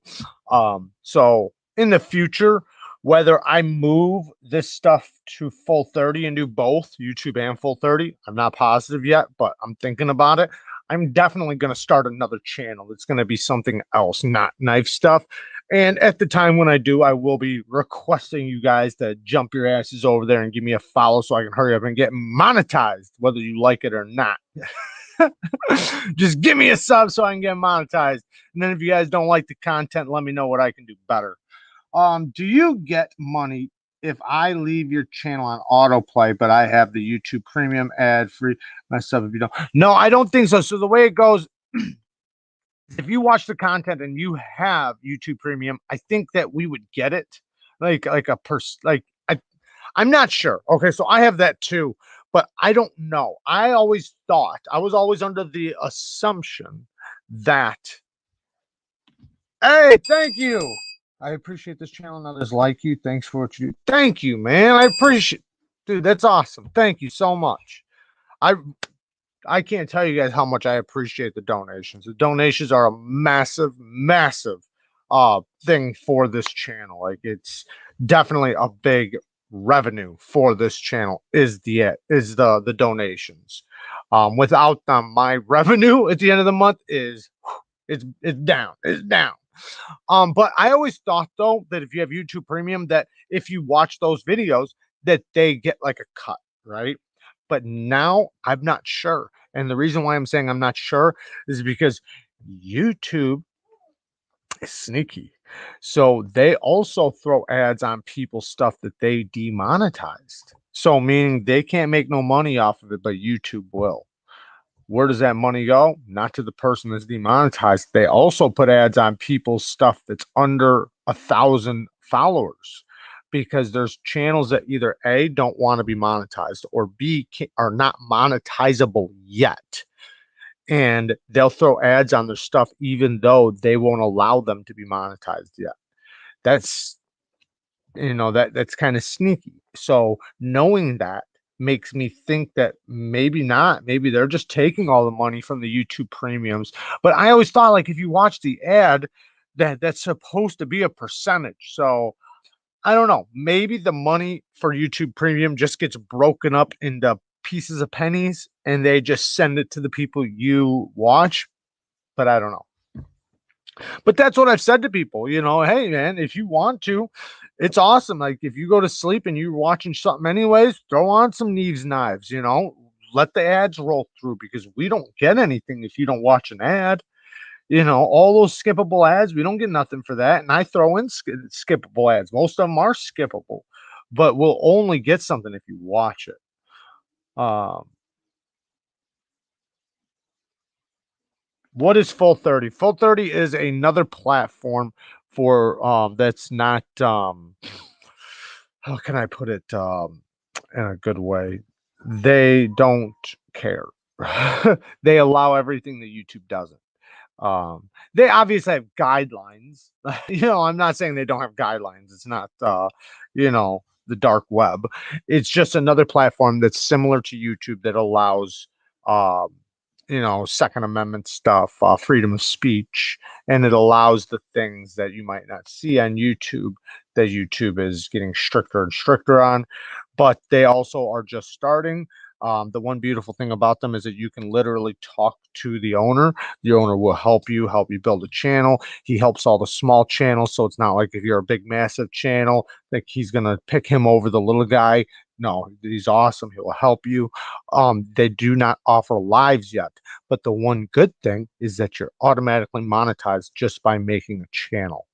So in the future, whether I move this stuff to full 30 and do both YouTube and full 30, I'm not positive yet, but I'm thinking about it. I'm definitely going to start another channel. It's going to be something else, not knife stuff. And at the time when I do, I will be requesting you guys to jump your asses over there and give me a follow so I can hurry up and get monetized, whether you like it or not. Just give me a sub so I can get monetized. And then if you guys don't like the content, let me know what I can do better. Do you get money if I leave your channel on autoplay, but I have the YouTube premium ad free? My sub, if you don't. No, I don't think so. So the way it goes, if you watch the content and you have YouTube premium, I think that we would get it like a person. I'm not sure. Okay, so I have that too, but I don't know. I was always under the assumption that, hey, thank you. I appreciate this channel and others like you. Thanks for what you do. Thank you, man. I appreciate, dude. That's awesome. Thank you so much. I can't tell you guys how much I appreciate the donations. The donations are a massive, massive thing for this channel. Like, it's definitely a big revenue for this channel is the donations. Without them, my revenue at the end of the month is it's down. It's down. But I always thought though that if you have YouTube Premium, that if you watch those videos, that they get like a cut, right? But now I'm not sure. And the reason why I'm saying I'm not sure is because YouTube is sneaky. So they also throw ads on people's stuff that they demonetized. So meaning they can't make no money off of it, but YouTube will. Where does that money go? Not to the person that's demonetized. They also put ads on people's stuff that's under 1,000 followers, because there's channels that either A, don't want to be monetized, or B, are not monetizable yet. And they'll throw ads on their stuff even though they won't allow them to be monetized yet. That's that's kind of sneaky. So knowing that makes me think that maybe not. Maybe they're just taking all the money from the YouTube premiums. But I always thought, like, if you watch the ad, that's supposed to be a percentage. So I don't know. Maybe the money for YouTube Premium just gets broken up into pieces of pennies and they just send it to the people you watch. But I don't know. But that's what I've said to people, hey man, if you want to, it's awesome. Like if you go to sleep and you're watching something anyways, throw on some Neevesknives, let the ads roll through because we don't get anything if you don't watch an ad. All those skippable ads, we don't get nothing for that. And I throw in skippable ads. Most of them are skippable, but we'll only get something if you watch it. What is Full 30? Full 30 is another platform for that's not how can I put it in a good way? They don't care. They allow everything that YouTube doesn't. They obviously have guidelines. I'm not saying they don't have guidelines. It's not the dark web. It's just another platform that's similar to YouTube that allows um Second Amendment stuff, freedom of speech, and it allows the things that you might not see on YouTube that YouTube is getting stricter and stricter on. But they also are just starting. The one beautiful thing about them is that you can literally talk to the owner. The owner will help you build a channel. He helps all the small channels. So it's not like if you're a big, massive channel, like he's going to pick him over the little guy. No, he's awesome. He will help you. They do not offer lives yet. But the one good thing is that you're automatically monetized just by making a channel.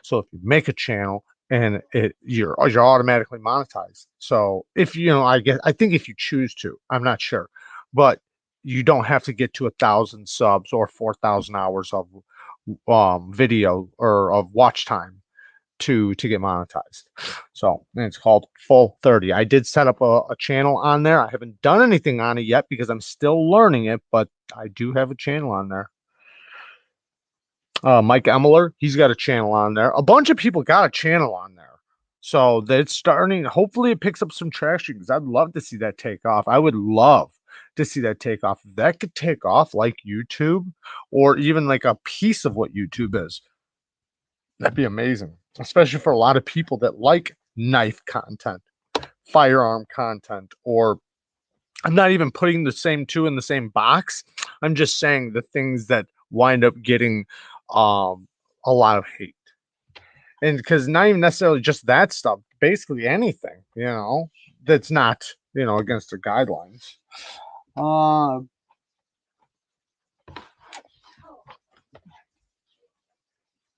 So if you make a channel and you're automatically monetized. So if I think if you choose to, I'm not sure, but you don't have to get to 1,000 subs or 4,000 hours of video or of watch time to get monetized. So it's called Full 30. I did set up a channel on there. I haven't done anything on it yet because I'm still learning it, but I do have a channel on there. Mike Emler, he's got a channel on there. A bunch of people got a channel on there. So that's starting. Hopefully, it picks up some traction because I'd love to see that take off. I would love to see that take off. If that could take off like YouTube or even like a piece of what YouTube is, that'd be amazing, especially for a lot of people that like knife content, firearm content, or I'm not even putting the same two in the same box. I'm just saying the things that wind up getting a lot of hate. And because not even necessarily just that stuff, basically anything, that's not, against the guidelines. Uh,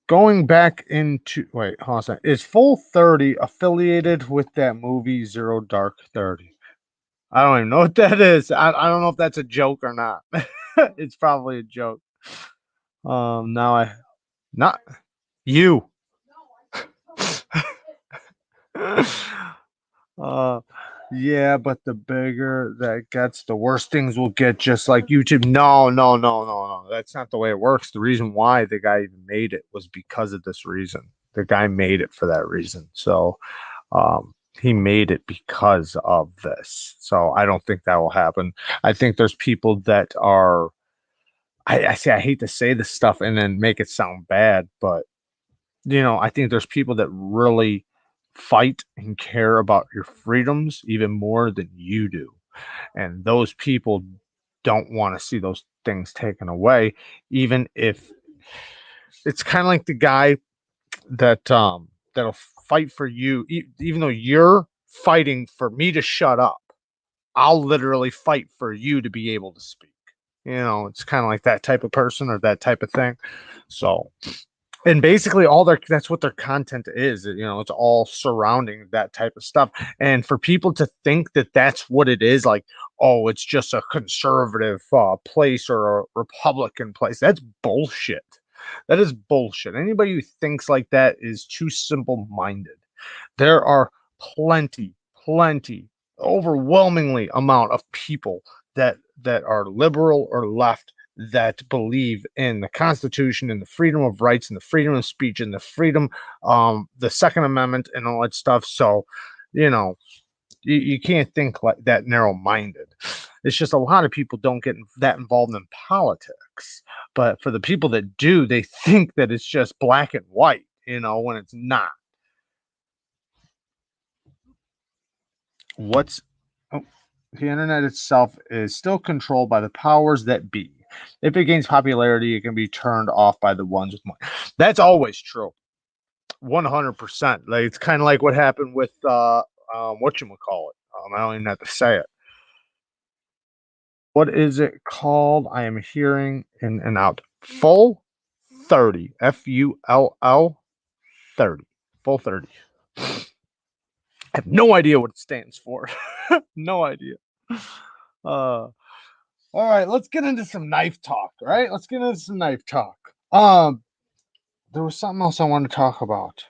Going back into wait, hold on a second. Is Full 30 affiliated with that movie Zero Dark 30? I don't even know what that is. I don't know if that's a joke or not. It's probably a joke. Now I not you. uh yeah, but the bigger that gets, the worse things will get, just like YouTube. No, no, no, no, no. That's not the way it works. The reason why the guy even made it was because of this reason. The guy made it for that reason. So he made it because of this. So I don't think that will happen. I think there's people that are I say I hate to say this stuff and then make it sound bad, but I think there's people that really fight and care about your freedoms even more than you do. And those people don't want to see those things taken away, even if it's kind of like the guy that'll fight for you, even though you're fighting for me to shut up. I'll literally fight for you to be able to speak. It's kind of like that type of person or that type of thing. So and basically all that's what their content is, it's all surrounding that type of stuff. And for people to think that that's what it is, like, oh, it's just a conservative place or a Republican place, that's bullshit. That is bullshit. Anybody who thinks like that is too simple minded. There are plenty, overwhelmingly amount of people that are liberal or left that believe in the Constitution and the freedom of rights and the freedom of speech and the freedom, the Second Amendment and all that stuff. So, you can't think like that narrow minded. It's just a lot of people don't get that involved in politics. But for the people that do, they think that it's just black and white, when it's not. What's oh, the internet itself is still controlled by the powers that be. If it gains popularity, it can be turned off by the ones with money. That's always true. 100%. Like it's kind of like what happened with whatchamacallit. I don't even have to say it. What is it called? I am hearing in and out. Full 30. FULL 30. Full 30. I have no idea what it stands for. No idea. All right, let's get into some knife talk, right? Let's get into some knife talk. There was something else I wanted to talk about.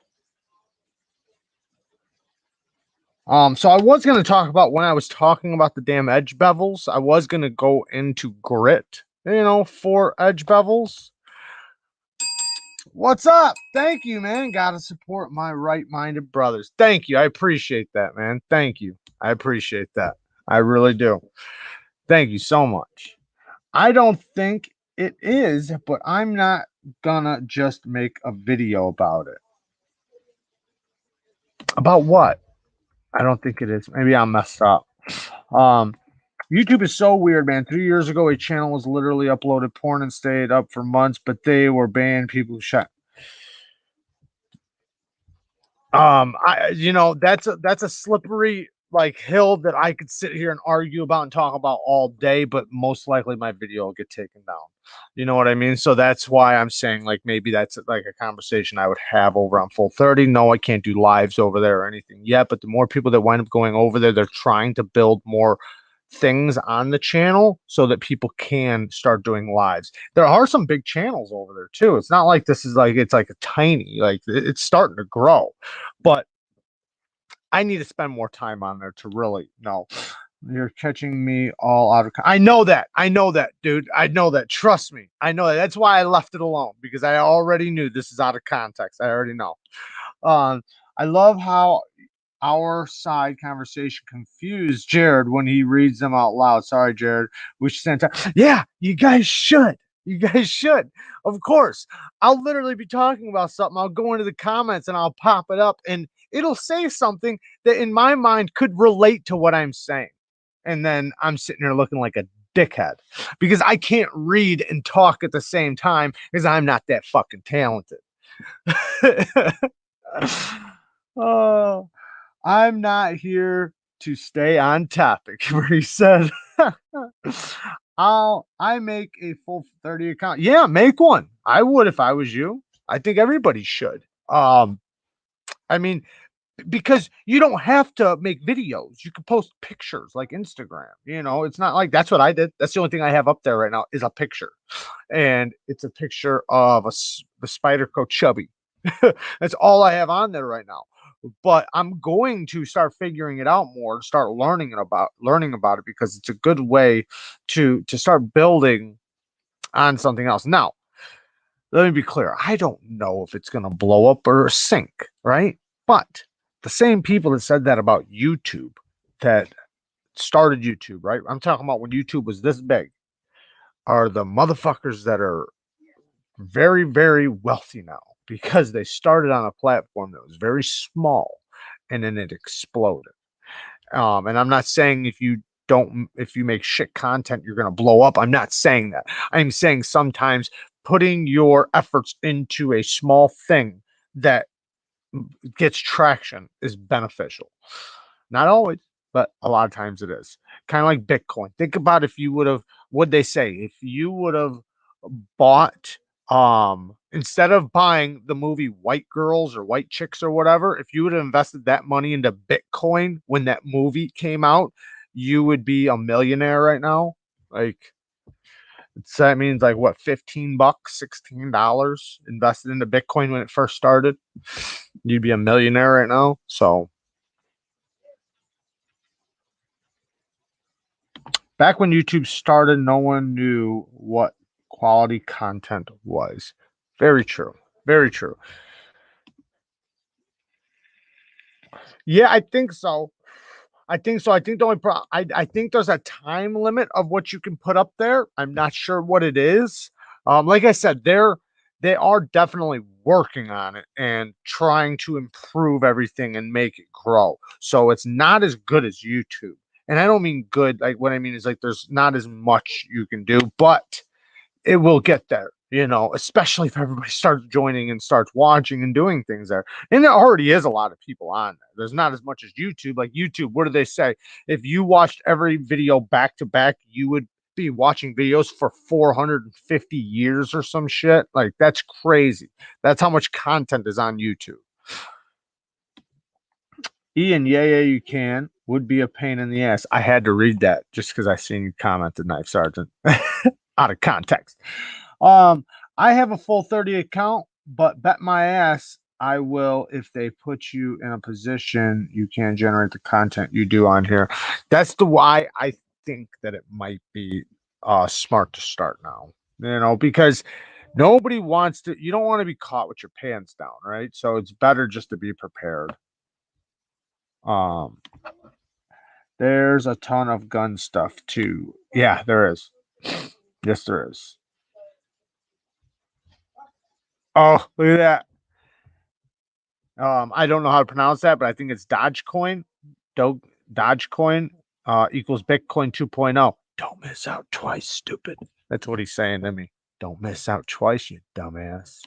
So I was going to talk about when I was talking about the damn edge bevels, I was going to go into grit, for edge bevels. What's up? Thank you, man. Got to support my right-minded brothers. Thank you. I appreciate that, man. Thank you. I appreciate that. I really do. Thank you so much. I don't think it is, but I'm not gonna just make a video about it. About what? I don't think it is. Maybe I'm messed up. Um, YouTube is so weird, man. 3 years ago, a channel was literally uploaded porn and stayed up for months, but they were banned. People shot. That's a slippery like hill that I could sit here and argue about and talk about all day, but most likely my video will get taken down. You know what I mean? So that's why I'm saying like maybe that's like a conversation I would have over on Full 30. No, I can't do lives over there or anything yet, but the more people that wind up going over there, they're trying to build more things on the channel so that people can start doing lives. There are some big channels over there too. It's not like this is like it's like a tiny, like it's starting to grow. But I need to spend more time on there to really know. You're catching me all out of. I know that. I know that, dude. I know that. Trust me. I know that. That's why I left it alone because I already knew this is out of context. I already know. Um, I love how our side conversation confused Jared when he reads them out loud. Sorry, Jared. We should send time. Yeah, you guys should. You guys should. Of course. I'll literally be talking about something. I'll go into the comments and I'll pop it up and it'll say something that in my mind could relate to what I'm saying. And then I'm sitting there looking like a dickhead because I can't read and talk at the same time because I'm not that fucking talented. Oh, I'm not here to stay on topic, where he said, I make a full 30 account. Yeah, make one. I would if I was you. I think everybody should. I mean, because you don't have to make videos. You can post pictures like Instagram. It's not like that's what I did. That's the only thing I have up there right now is a picture. And it's a picture of the spider coat chubby. That's all I have on there right now. But I'm going to start figuring it out more, start learning about it because it's a good way to start building on something else. Now, let me be clear. I don't know if it's going to blow up or sink, right? But the same people that said that about YouTube, that started YouTube, right? I'm talking about when YouTube was this big, are the motherfuckers that are very, very wealthy now because they started on a platform that was very small and then it exploded. And I'm not saying if you make shit content, you're going to blow up. I'm not saying that. I'm saying sometimes putting your efforts into a small thing that gets traction is beneficial. Not always, but a lot of times it is. Kind of like Bitcoin. Think about if you would have, what they say, if you would have bought, instead of buying the movie White Girls or White Chicks or whatever, if you would have invested that money into Bitcoin when that movie came out, you would be a millionaire right now. Like, that means like what, $15, $16 invested into Bitcoin when it first started. You'd be a millionaire right now. So back when YouTube started, no one knew what quality content was. Very true. Very true. Yeah, I think so. I think so. I think the only I think there's a time limit of what you can put up there. I'm not sure what it is. Like I said, they are definitely working on it and trying to improve everything and make it grow. So it's not as good as YouTube. And I don't mean good, like what I mean is like there's not as much you can do, but it will get there, especially if everybody starts joining and starts watching and doing things there. And there already is a lot of people on there. There's not as much as YouTube. Like YouTube, what do they say? If you watched every video back to back, you would be watching videos for 450 years or some shit. Like that's crazy. That's how much content is on YouTube. Ian, yeah, you can. Would be a pain in the ass. I had to read that just because I seen you commented, Knife Sergeant, out of context. Um, I have a full 30 account, but bet my ass I will if they put you in a position you can generate the content you do on here. That's the why I think that it might be smart to start now. Because nobody wants to, you don't want to be caught with your pants down, right? So it's better just to be prepared. Um, there's a ton of gun stuff too. Yeah, there is. Yes, there is. Oh, look at that. I don't know how to pronounce that, but I think it's Dogecoin. Dogecoin equals Bitcoin 2.0. Don't miss out twice, stupid. That's what he's saying to me. Don't miss out twice, you dumbass.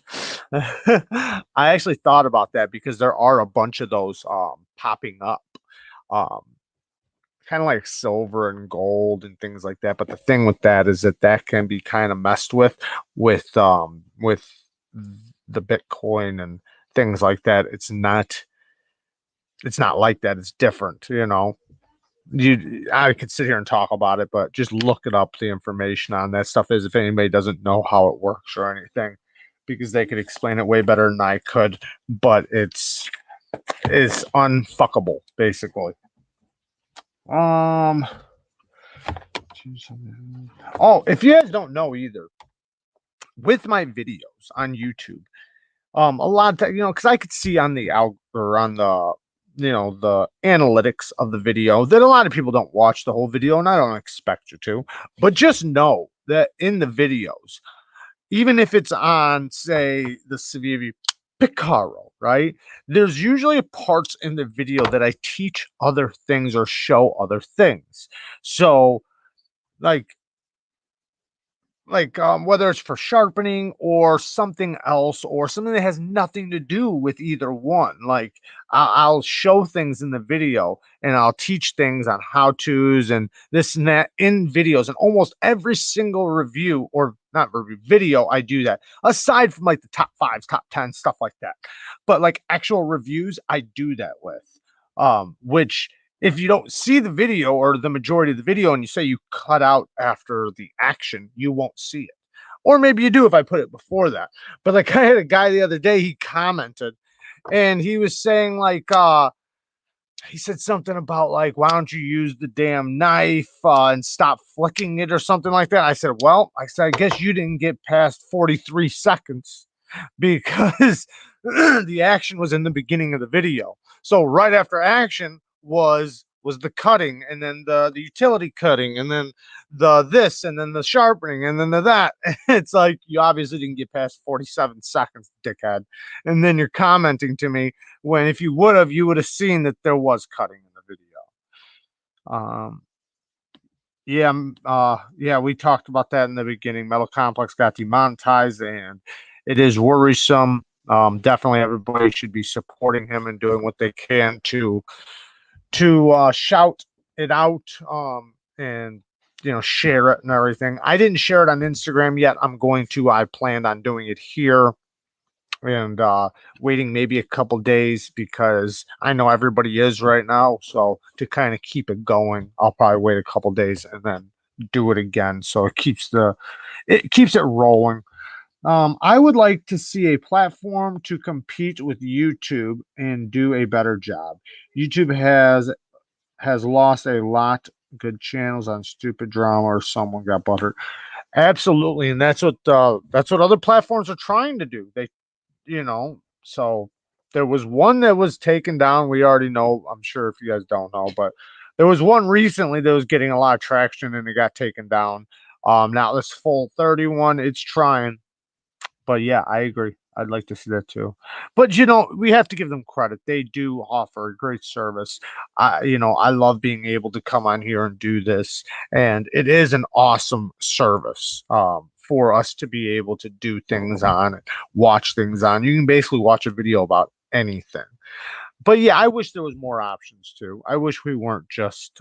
I actually thought about that because there are a bunch of those popping up. Um, Kind of like silver and gold and things like that. But the thing with that is that can be kind of messed with the Bitcoin and things like that. It's not like that. It's different, I could sit here and talk about it, but just look it up. The information on that stuff is if anybody doesn't know how it works or anything, because they could explain it way better than I could. But it's unfuckable, basically. Um. Oh, if you guys don't know either, with my videos on YouTube, a lot of time, because I could see on the out or on the analytics of the video that a lot of people don't watch the whole video, and I don't expect you to, but just know that in the videos, even if it's on, say, the Civivi Picaro, right? There's usually parts in the video that I teach other things or show other things. So, like whether it's for sharpening or something else or something that has nothing to do with either one. Like I'll show things in the video and I'll teach things on how to's and this and that in videos, and almost every single review or not review video I do that, aside from like the top fives, top 10 stuff like that. But like actual reviews I do that with, which if you don't see the video or the majority of the video and you say you cut out after the action, you won't see it. Or maybe you do if I put it before that. But like I had a guy the other day, he commented and he was saying he said something about like, why don't you use the damn knife and stop flicking it or something like that. I said, I guess you didn't get past 43 seconds because the action was in the beginning of the video. So right after action was the cutting, and then the utility cutting, and then the this, and then the sharpening, and then the that. It's like you obviously didn't get past 47 seconds, dickhead. And then you're commenting to me when if you would have, you would have seen that there was cutting in the video. Yeah, we talked about that in the beginning. Metal Complex got demonetized, and it is worrisome. Definitely, everybody should be supporting him and doing what they can to shout it out, and share it and everything. I didn't share it on Instagram yet. I'm going to. I planned on doing it here and waiting maybe a couple days because I know everybody is right now. So to kind of keep it going, I'll probably wait a couple days and then do it again. So it keeps it rolling. I would like to see a platform to compete with YouTube and do a better job. YouTube has lost a lot good channels on stupid drama or someone got buttered. Absolutely, and that's what other platforms are trying to do. So there was one that was taken down. We already know. I'm sure if you guys don't know, but There was one recently that was getting a lot of traction and it got taken down. Now this full 31, it's trying. But yeah, I agree. I'd like to see that too. But we have to give them credit. They do offer a great service. I love being able to come on here and do this, and it is an awesome service for us to be able to do things on and watch things on. You can basically watch a video about anything. But yeah, I wish there was more options too. I wish we weren't just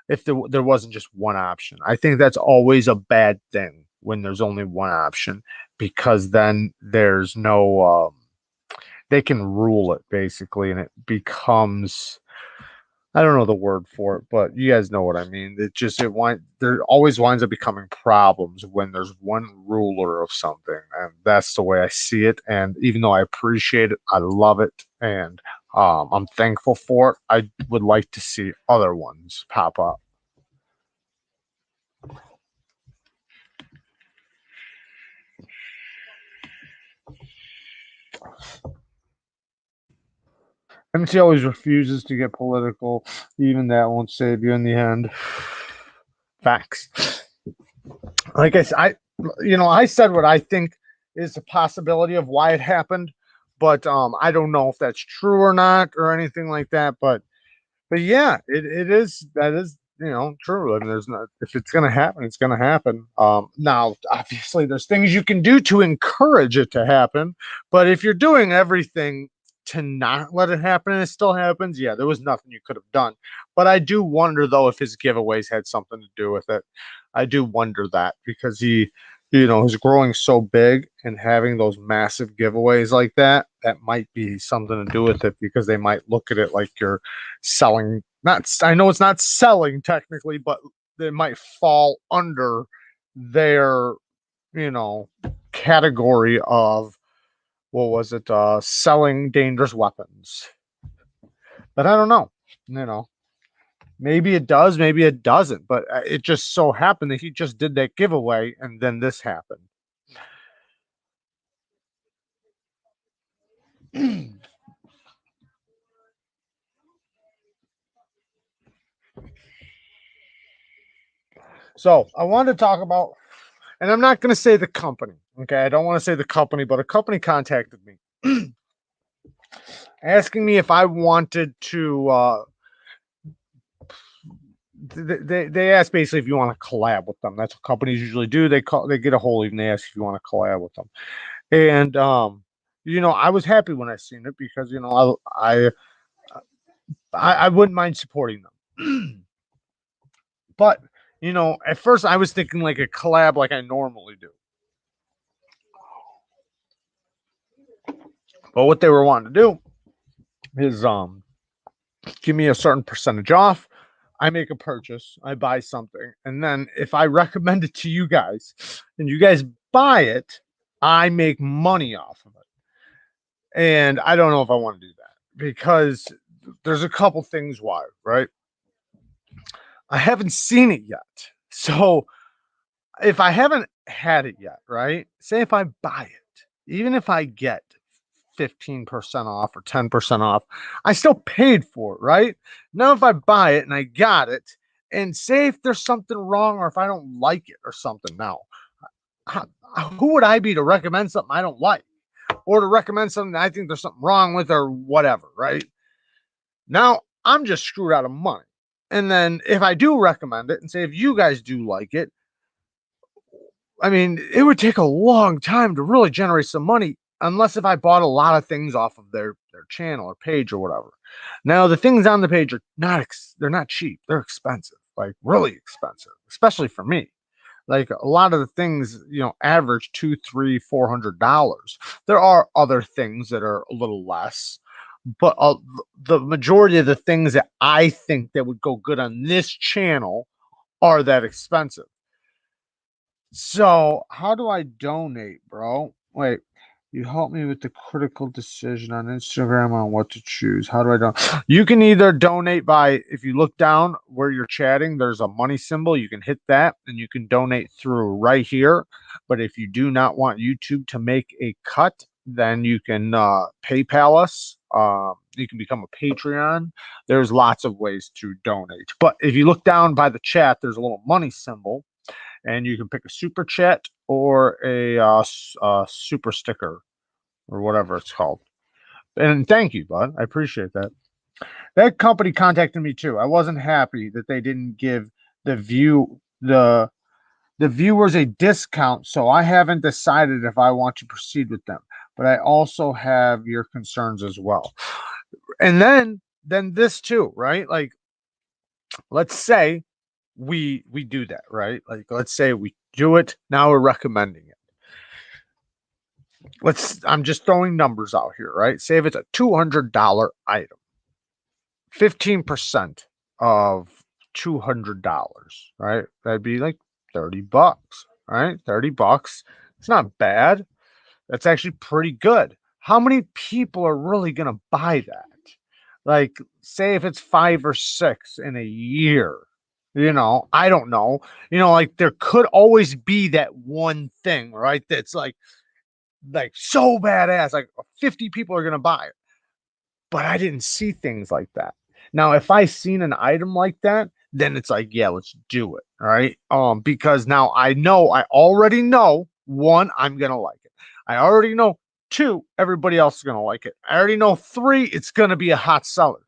if there wasn't just one option. I think that's always a bad thing when there's only one option because then there's no they can rule it basically and it becomes I don't know the word for it, but you guys know what I mean. There always winds up becoming problems when there's one ruler of something, and that's the way I see it. And even though I appreciate it, I love it, and I'm thankful for it. I would like to see other ones pop up. MC always refuses to get political. Even that won't save you in the end. Facts. Like I said what I think is a possibility of why it happened, but I don't know if that's true or not or anything like that. But yeah, it is that is true. And there's not if it's gonna happen, it's gonna happen. Now obviously there's things you can do to encourage it to happen, but if you're doing everything to not let it happen and it still happens, yeah, there was nothing you could have done. But I do wonder though if his giveaways had something to do with it. I do wonder that because he's growing so big and having those massive giveaways like that, that might be something to do with it because they might look at it like you're selling. Not, I know it's not selling technically, but it might fall under their, category of what was it? Selling dangerous weapons. But I don't know. Maybe it does, maybe it doesn't. But it just so happened that he just did that giveaway, and then this happened. So I wanted to talk about, and I'm not going to say the company. Okay, I don't want to say the company, but a company contacted me asking me if I wanted to. They ask basically if you want to collab with them. That's what companies usually do. They get a hold of you and they ask if you want to collab with them. And I was happy when I seen it because I wouldn't mind supporting them. But at first I was thinking like a collab like I normally do. But what they were wanting to do is give me a certain percentage off. I make a purchase, I buy something, and then if I recommend it to you guys and you guys buy it, I make money off of it. And I don't know if I want to do that because there's a couple things why, right? I haven't seen it yet. So if I haven't had it yet, right? Say if I buy it, even if I get 15% off or 10% off, I still paid for it, right? Now, if I buy it and I got it, and say if there's something wrong or if I don't like it or something, now, who would I be to recommend something I don't like or to recommend something that I think there's something wrong with or whatever, right? Now, I'm just screwed out of money. And then if I do recommend it and say if you guys do like it, I mean, it would take a long time to really generate some money unless if I bought a lot of things off of their channel or page or whatever. Now, the things on the page are they're not cheap. They're expensive, like really expensive, especially for me. Like a lot of the things, average $200, $300, $400. There are other things that are a little less, but the majority of the things that I think that would go good on this channel are that expensive. So, how do I donate, bro? Wait, you help me with the critical decision on Instagram on what to choose. How do I donate? You can either donate by, if you look down where you're chatting, there's a money symbol. You can hit that and you can donate through right here. But if you do not want YouTube to make a cut, then you can PayPal us. You can become a Patreon. There's lots of ways to donate. But if you look down by the chat, there's a little money symbol, and you can pick a super chat or a super sticker or whatever it's called. And thank you, bud. I appreciate that. That company contacted me too. I wasn't happy that they didn't give the viewers a discount, so I haven't decided if I want to proceed with them. But I also have your concerns as well. And then this too, right? Like, let's say we do that, right? Like, let's say we do it. Now we're recommending it. I'm just throwing numbers out here, right? Say if it's a $200 item, 15% of $200, right? That'd be like $30, right? $30. It's not bad. That's actually pretty good. How many people are really going to buy that? Like, say if it's 5 or 6 in a year, I don't know. Like there could always be that one thing, right? That's like so badass, like 50 people are going to buy it. But I didn't see things like that. Now, if I seen an item like that, then it's like, yeah, let's do it. All right. Because now I already know, one, I'm gonna like it. I already know, two, everybody else is gonna like it. I already know, three, it's gonna be a hot seller.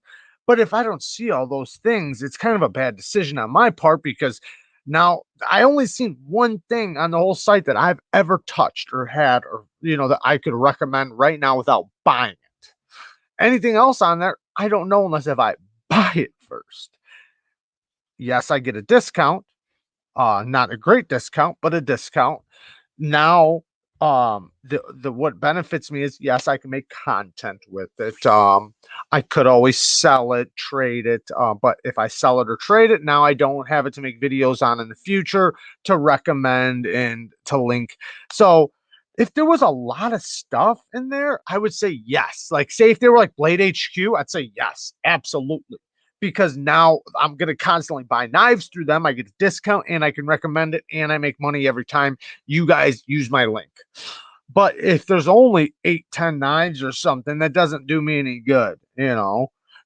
But if I don't see all those things, it's kind of a bad decision on my part, because now I only seen one thing on the whole site that I've ever touched or had, or that I could recommend right now without buying it. Anything else on there, I don't know unless if I buy it first. Yes, I get a discount. Not a great discount, but a discount. Now, the what benefits me is, yes, I can make content with it. I could always sell it, trade it. But if I sell it or trade it, now I don't have it to make videos on in the future, to recommend and to link. So if there was a lot of stuff in there, I would say yes. Like, say if they were like Blade HQ, I'd say yes, absolutely. Because now I'm going to constantly buy knives through them. I get a discount and I can recommend it, and I make money every time you guys use my link. But if there's only 8, 10 knives or something, that doesn't do me any good,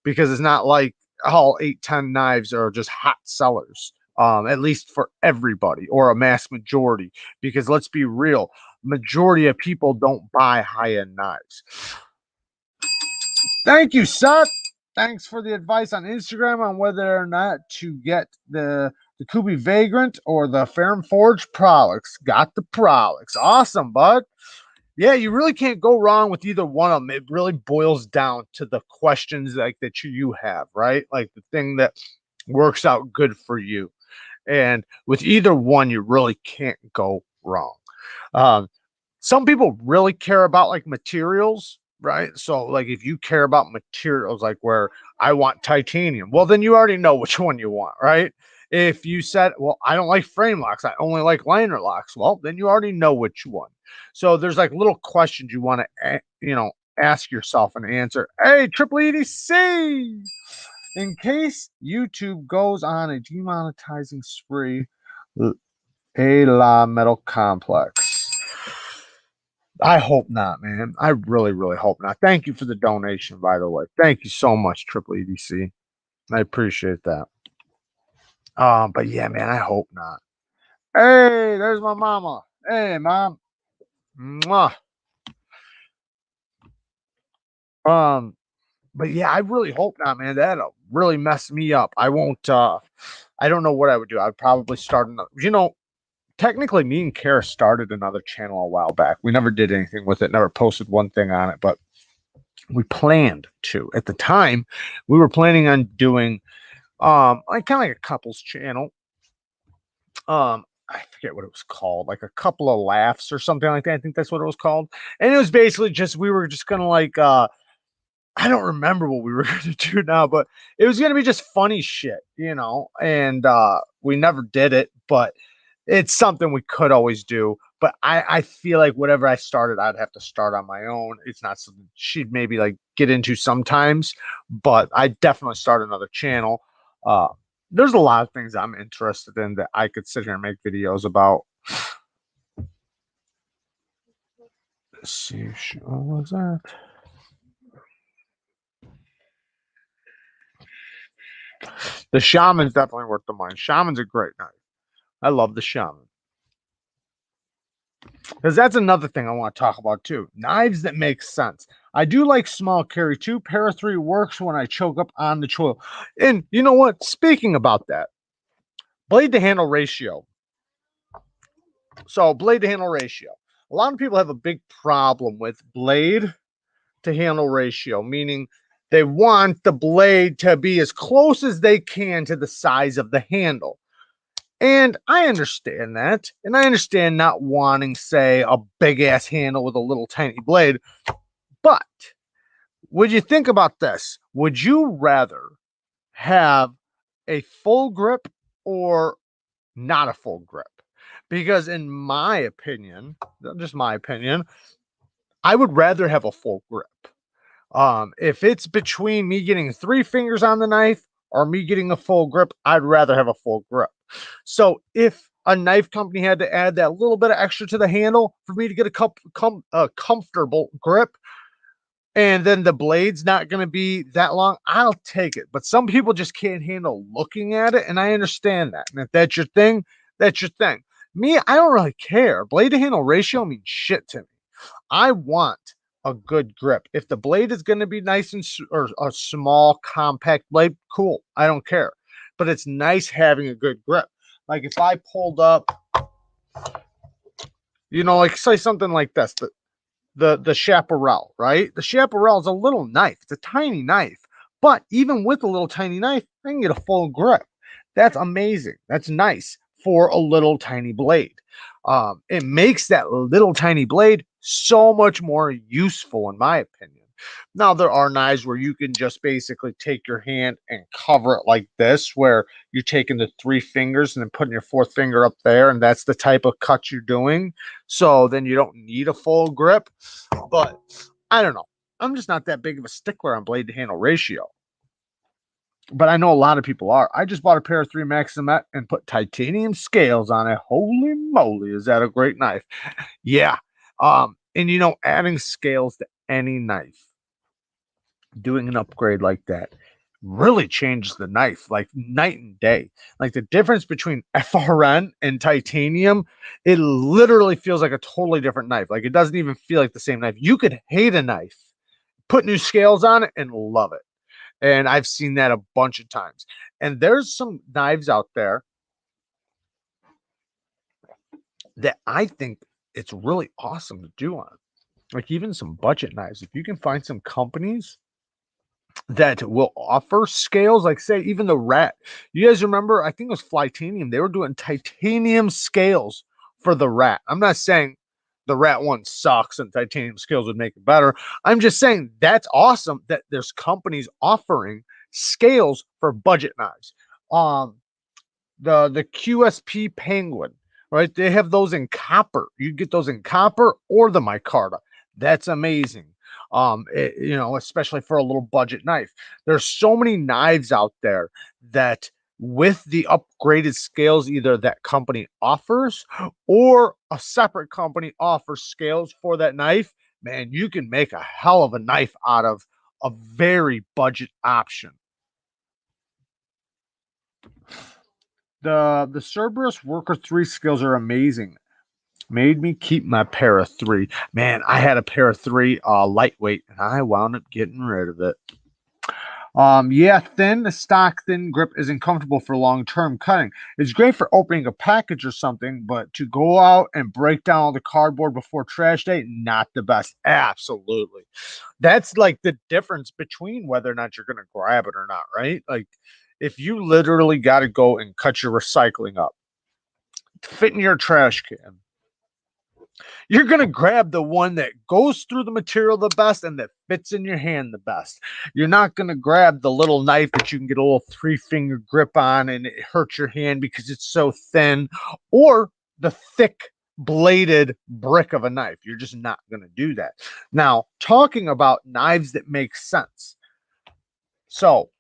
because it's not like all 8, 10 knives are just hot sellers. At least for everybody, or a mass majority, because let's be real, majority of people don't buy high-end knives. Thank you, Seth. Thanks for the advice on Instagram on whether or not to get the Kubi Vagrant or the Ferrum Forge Prolix. Got the Prolix. Awesome, bud. Yeah, you really can't go wrong with either one of them. It really boils down to the questions like that you have, right? Like the thing that works out good for you. And with either one, you really can't go wrong. Um, some people really care about like materials, right? So like if you care about materials, like where I want titanium, well, then you already know which one you want, right? If you said, well, I don't like frame locks, I only like liner locks, well, then you already know which one. So there's like little questions you want to ask yourself and answer. Hey, triple EDC, in case YouTube goes on a demonetizing spree, a la metal complex. I hope not, man. I really, really hope not. Thank you for the donation, by the way. Thank you so much, Triple EDC. I appreciate that. But yeah, man, I hope not. Hey, there's my mama. Hey, mom. Mwah. But yeah, I really hope not, man. That'll really mess me up. I won't I don't know what I would do. I'd probably start another, technically me and Kara started another channel a while back. We never did anything with it, never posted one thing on it, but we planned to. At the time, we were planning on doing like kind of like a couples channel. I forget what it was called, like a couple of laughs or something like that. I think that's what it was called. And it was basically just, we were just gonna like I don't remember what we were gonna do now, but it was gonna be just funny shit, and we never did it, but it's something we could always do. But I feel like whatever I started, I'd have to start on my own. It's not something she'd maybe like get into sometimes, but I definitely start another channel. There's a lot of things I'm interested in that I could sit here and make videos about. Let's see, what was that? The Shaman's definitely worth the money. Shaman's a great knife. I love the Shaman. Because that's another thing I want to talk about too. Knives that make sense. I do like small carry too. Para 3 works when I choke up on the choil. And you know what? Speaking about that, blade to handle ratio. So, blade to handle ratio. A lot of people have a big problem with blade to handle ratio, meaning they want the blade to be as close as they can to the size of the handle. And I understand that. And I understand not wanting, say, a big ass handle with a little tiny blade. But would you think about this? Would you rather have a full grip or not a full grip? Because, in my opinion, just my opinion, I would rather have a full grip. If it's between me getting 3 fingers on the knife or me getting a full grip, I'd rather have a full grip. So if a knife company had to add that little bit of extra to the handle for me to get a comfortable grip, and then the blade's not going to be that long, I'll take it. But some people just can't handle looking at it, and I understand that. And if that's your thing, that's your thing. Me, I don't really care. Blade to handle ratio means shit to me. I want a good grip. If the blade is going to be nice and or a small, compact blade, cool. I don't care. But it's nice having a good grip. Like if I pulled up, like say something like this, the chaparral, right? The chaparral is a little knife. It's a tiny knife. But even with a little tiny knife, I can get a full grip. That's amazing. That's nice for a little tiny blade. It makes that little tiny blade so much more useful, in my opinion. Now, there are knives where you can just basically take your hand and cover it like this, where you're taking the 3 fingers and then putting your 4th finger up there, and that's the type of cut you're doing. So then you don't need a full grip. But I don't know. I'm just not that big of a stickler on blade to handle ratio. But I know a lot of people are. I just bought a pair of 3 Maximet and put titanium scales on it. Holy moly, is that a great knife? Yeah. And adding scales to any knife, doing an upgrade like that, really changes the knife like night and day. Like the difference between FRN and titanium, it literally feels like a totally different knife. Like it doesn't even feel like the same knife. You could hate a knife, put new scales on it, and love it. And I've seen that a bunch of times. And there's some knives out there that I think it's really awesome to do on. Like even some budget knives. If you can find some companies that will offer scales, like say even the Rat. You guys remember? I think it was Flytanium. They were doing titanium scales for the Rat. I'm not saying the Rat one sucks and titanium scales would make it better. I'm just saying that's awesome that there's companies offering scales for budget knives. Um, the QSP Penguin, right? They have those in copper. You get those in copper or the micarta. That's amazing. Especially for a little budget knife. There's so many knives out there that with the upgraded scales, either that company offers or a separate company offers scales for that knife, man, you can make a hell of a knife out of a very budget option. The Cerberus Worker 3 skills are amazing. Made me keep my para 3. Man, I had a para 3 lightweight and I wound up getting rid of it. Yeah, thin stock thin grip isn't comfortable for long-term cutting. It's great for opening a package or something, but to go out and break down all the cardboard before trash day, not the best. Absolutely. That's like the difference between whether or not you're going to grab it or not, right? Like if you literally got to go and cut your recycling up to fit in your trash can, you're going to grab the one that goes through the material the best and that fits in your hand the best. You're not going to grab the little knife that you can get a little 3-finger grip on and it hurts your hand because it's so thin, or the thick bladed brick of a knife. You're just not going to do that. Now, talking about knives that make sense. So,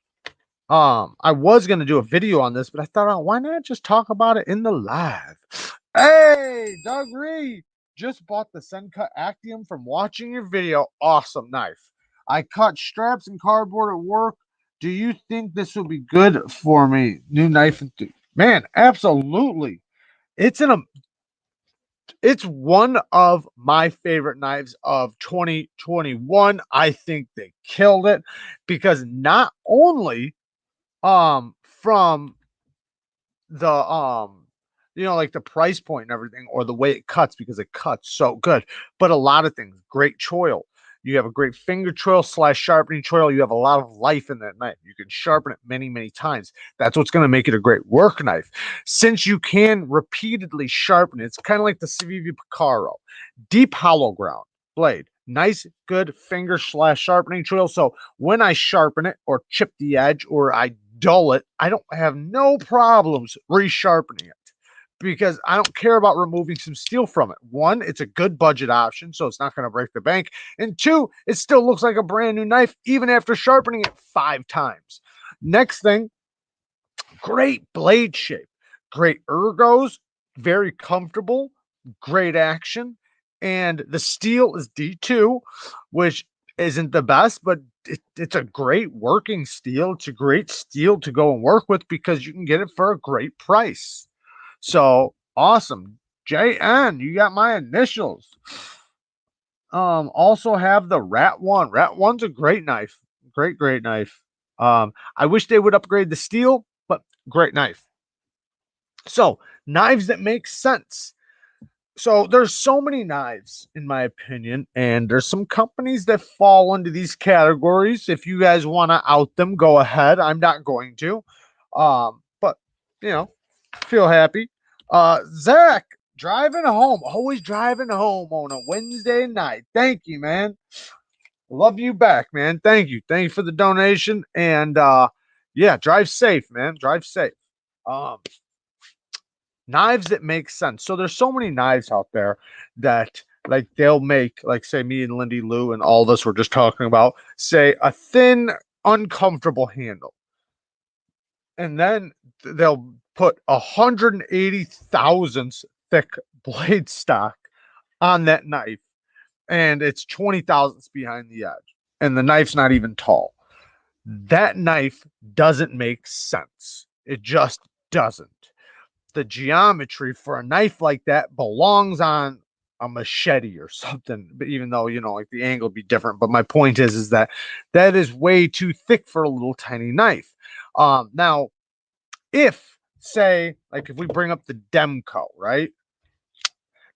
I was going to do a video on this, but I thought, oh, why not just talk about it in the live? Hey, Doug Reed, just bought the Sencut Actium from watching your video. Awesome knife. I cut straps and cardboard at work. Do you think this will be good for me? New knife and man, absolutely. It's an it's one of my favorite knives of 2021. I think they killed it because not only from the like the price point and everything, or the way it cuts, because it cuts so good, but a lot of things. Great choil. You have a great finger choil slash sharpening choil. You have a lot of life in that knife. You can sharpen it many times. That's what's going to make it a great work knife, since you can repeatedly sharpen it. It's kind of like the Civivi Picaro. Deep hollow ground blade, nice good finger slash sharpening choil. So when I sharpen it or chip the edge or I dull it, I don't have no problems resharpening it, because I don't care about removing some steel from it. One, it's a good budget option, so it's not going to break the bank. And two, it still looks like a brand new knife, even after sharpening it 5 times. Next thing, great blade shape, great ergos, very comfortable, great action. And the steel is D2, which isn't the best, but it's a great working steel. It's a great steel to go and work with because you can get it for a great price. So awesome. JN, you got my initials. Also have the Rat One. Rat One's a great knife. Great knife. I wish they would upgrade the steel, but great knife. So, knives that make sense. So there's so many knives, in my opinion, and there's some companies that fall into these categories. If you guys want to out them, go ahead. I'm not going to. But you know, feel happy. Zach, driving home, always driving home on a Wednesday night. Thank you, man. Love you back, man. Thank you. Thank you for the donation. And yeah, drive safe, man. Drive safe. Um, Knives that make sense. So there's so many knives out there that, like, they'll make, like, say me and Lindy Lou and all of us were just talking about, say a thin, uncomfortable handle. And then they'll put 180 thousandths thick blade stock on that knife, and it's 20 thousandths behind the edge. And the knife's not even tall. That knife doesn't make sense. It just doesn't. The geometry for a knife like that belongs on a machete or something. But even though, like, the angle would be different, but my point is that that is way too thick for a little tiny knife. Now, if, say, like, if we bring up the Demco, right?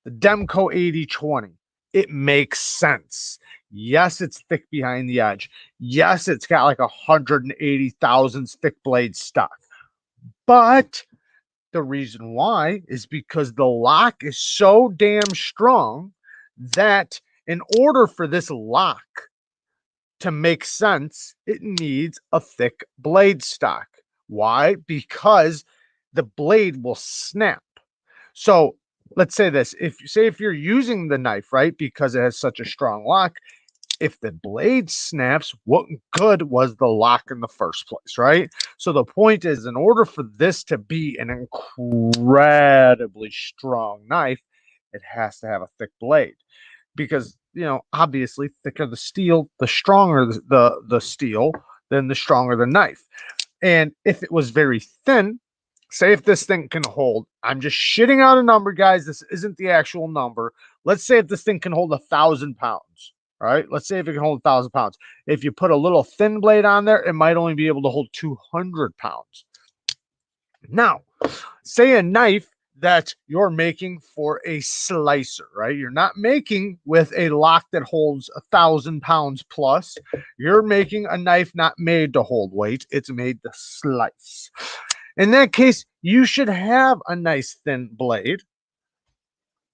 The Demco 8020, it makes sense. Yes, it's thick behind the edge. Yes, it's got like 180 thousandths thick blade stock. But the reason why is because the lock is so damn strong that in order for this lock to make sense, it needs a thick blade stock. Why? Because the blade will snap. So let's say this: if you're using the knife, right, because it has such a strong lock, if the blade snaps, what good was the lock in the first place, right? So the point is, in order for this to be an incredibly strong knife, it has to have a thick blade, because, obviously, thicker the steel, the stronger the steel, then the stronger the knife. And if it was very thin, say if this thing can hold, I'm just shitting out a number, guys. This isn't the actual number. Let's say if this thing can hold 1,000 pounds. All right. Let's say if it can hold 1,000 pounds. If you put a little thin blade on there, it might only be able to hold 200 pounds. Now, say a knife that you're making for a slicer, right? You're not making with a lock that holds 1,000 pounds plus. You're making a knife not made to hold weight, it's made to slice. In that case, you should have a nice thin blade,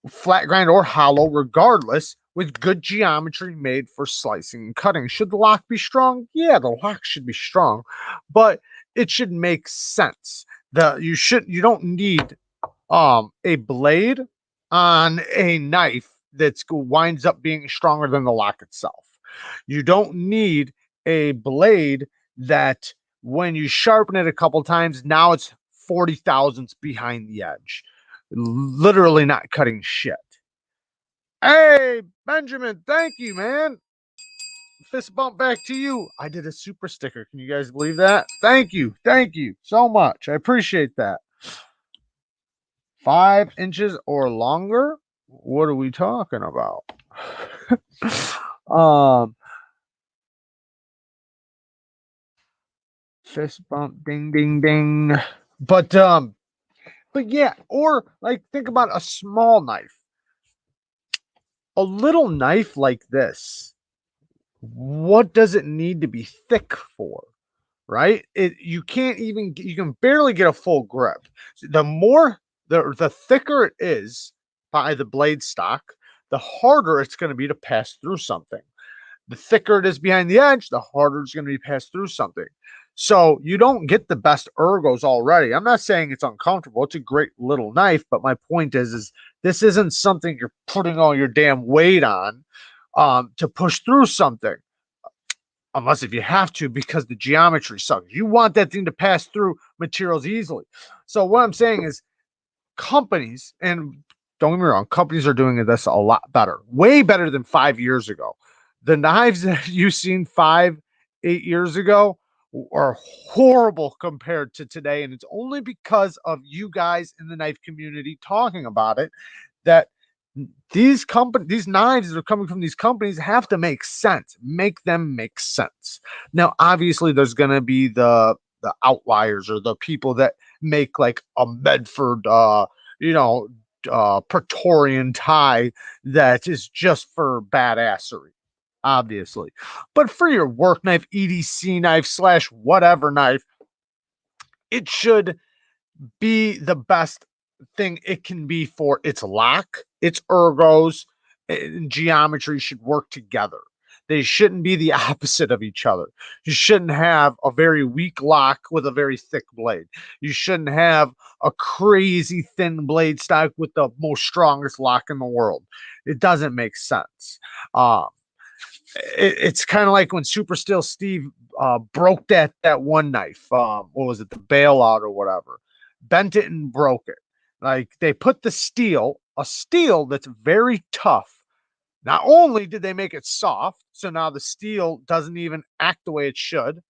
flat grind or hollow, regardless, with good geometry made for slicing and cutting. Should the lock be strong? Yeah, the lock should be strong, but it should make sense. You don't need a blade on a knife that's winds up being stronger than the lock itself. You don't need a blade that, when you sharpen it a couple times, now it's 40 thousandths behind the edge, literally not cutting shit. Hey, Benjamin, thank you, man. Fist bump back to you. I did a super sticker. Can you guys believe that? Thank you. Thank you so much. I appreciate that. 5 inches or longer? What are we talking about? um, Fist bump, ding, ding, ding. But yeah, or like think about a small knife. A little knife like this. What does it need to be thick for? Right? You can't even you can barely get a full grip. The more the thicker it is by the blade stock, the harder it's going to be to pass through something. The thicker it is behind the edge, the harder it's going to be passed through something. So you don't get the best ergos already. I'm not saying it's uncomfortable. It's a great little knife, but my point is this isn't something you're putting all your damn weight on to push through something unless if you have to because the geometry sucks. You want that thing to pass through materials easily. So what I'm saying is companies, and don't get me wrong, companies are doing this a lot better, way better than 5 years ago. The knives that you've seen 8 years ago are horrible compared to today. And it's only because of you guys in the knife community talking about it that these knives that are coming from these companies have to make sense. Make them make sense. Now, obviously, there's gonna be the outliers or the people that make like a Medford you know Praetorian tie that is just for badassery, obviously. But for your work knife, EDC knife slash whatever knife, it should be the best thing it can be for its lock, its ergos, and geometry should work together. They shouldn't be the opposite of each other. You shouldn't have a very weak lock with a very thick blade. You shouldn't have a crazy thin blade stock with the most strongest lock in the world. It doesn't make sense. Um, it's kind of like when Super Steel Steve broke that one knife. What was it, the bailout or whatever? Bent it and broke it. Like they put a steel that's very tough. Not only did they make it soft, so now the steel doesn't even act the way it should.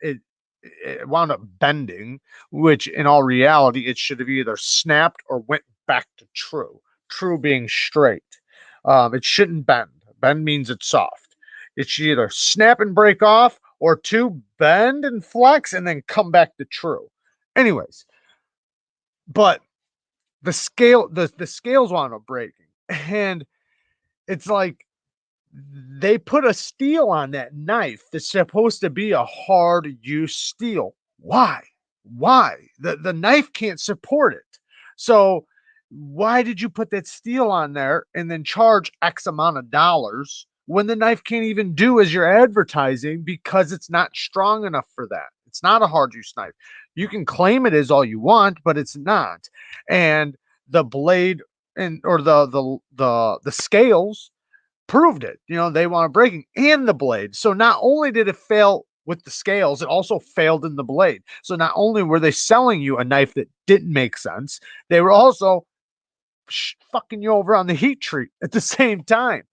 It wound up bending, which in all reality it should have either snapped or went back to true. True being straight. It shouldn't bend. Bend means it's soft. It should either snap and break off, or two, bend and flex and then come back to true. Anyways, but the scales wound up breaking. And it's like they put a steel on that knife that's supposed to be a hard use steel. Why? Why? The knife can't support it. So why did you put that steel on there and then charge X amount of dollars when the knife can't even do as you're advertising because it's not strong enough for that? It's not a hard use knife. You can claim it is all you want, but it's not. And the blade and or the scales proved it. They want breaking and the blade. So not only did it fail with the scales, it also failed in the blade. So not only were they selling you a knife that didn't make sense, they were also fucking you over on the heat treat at the same time.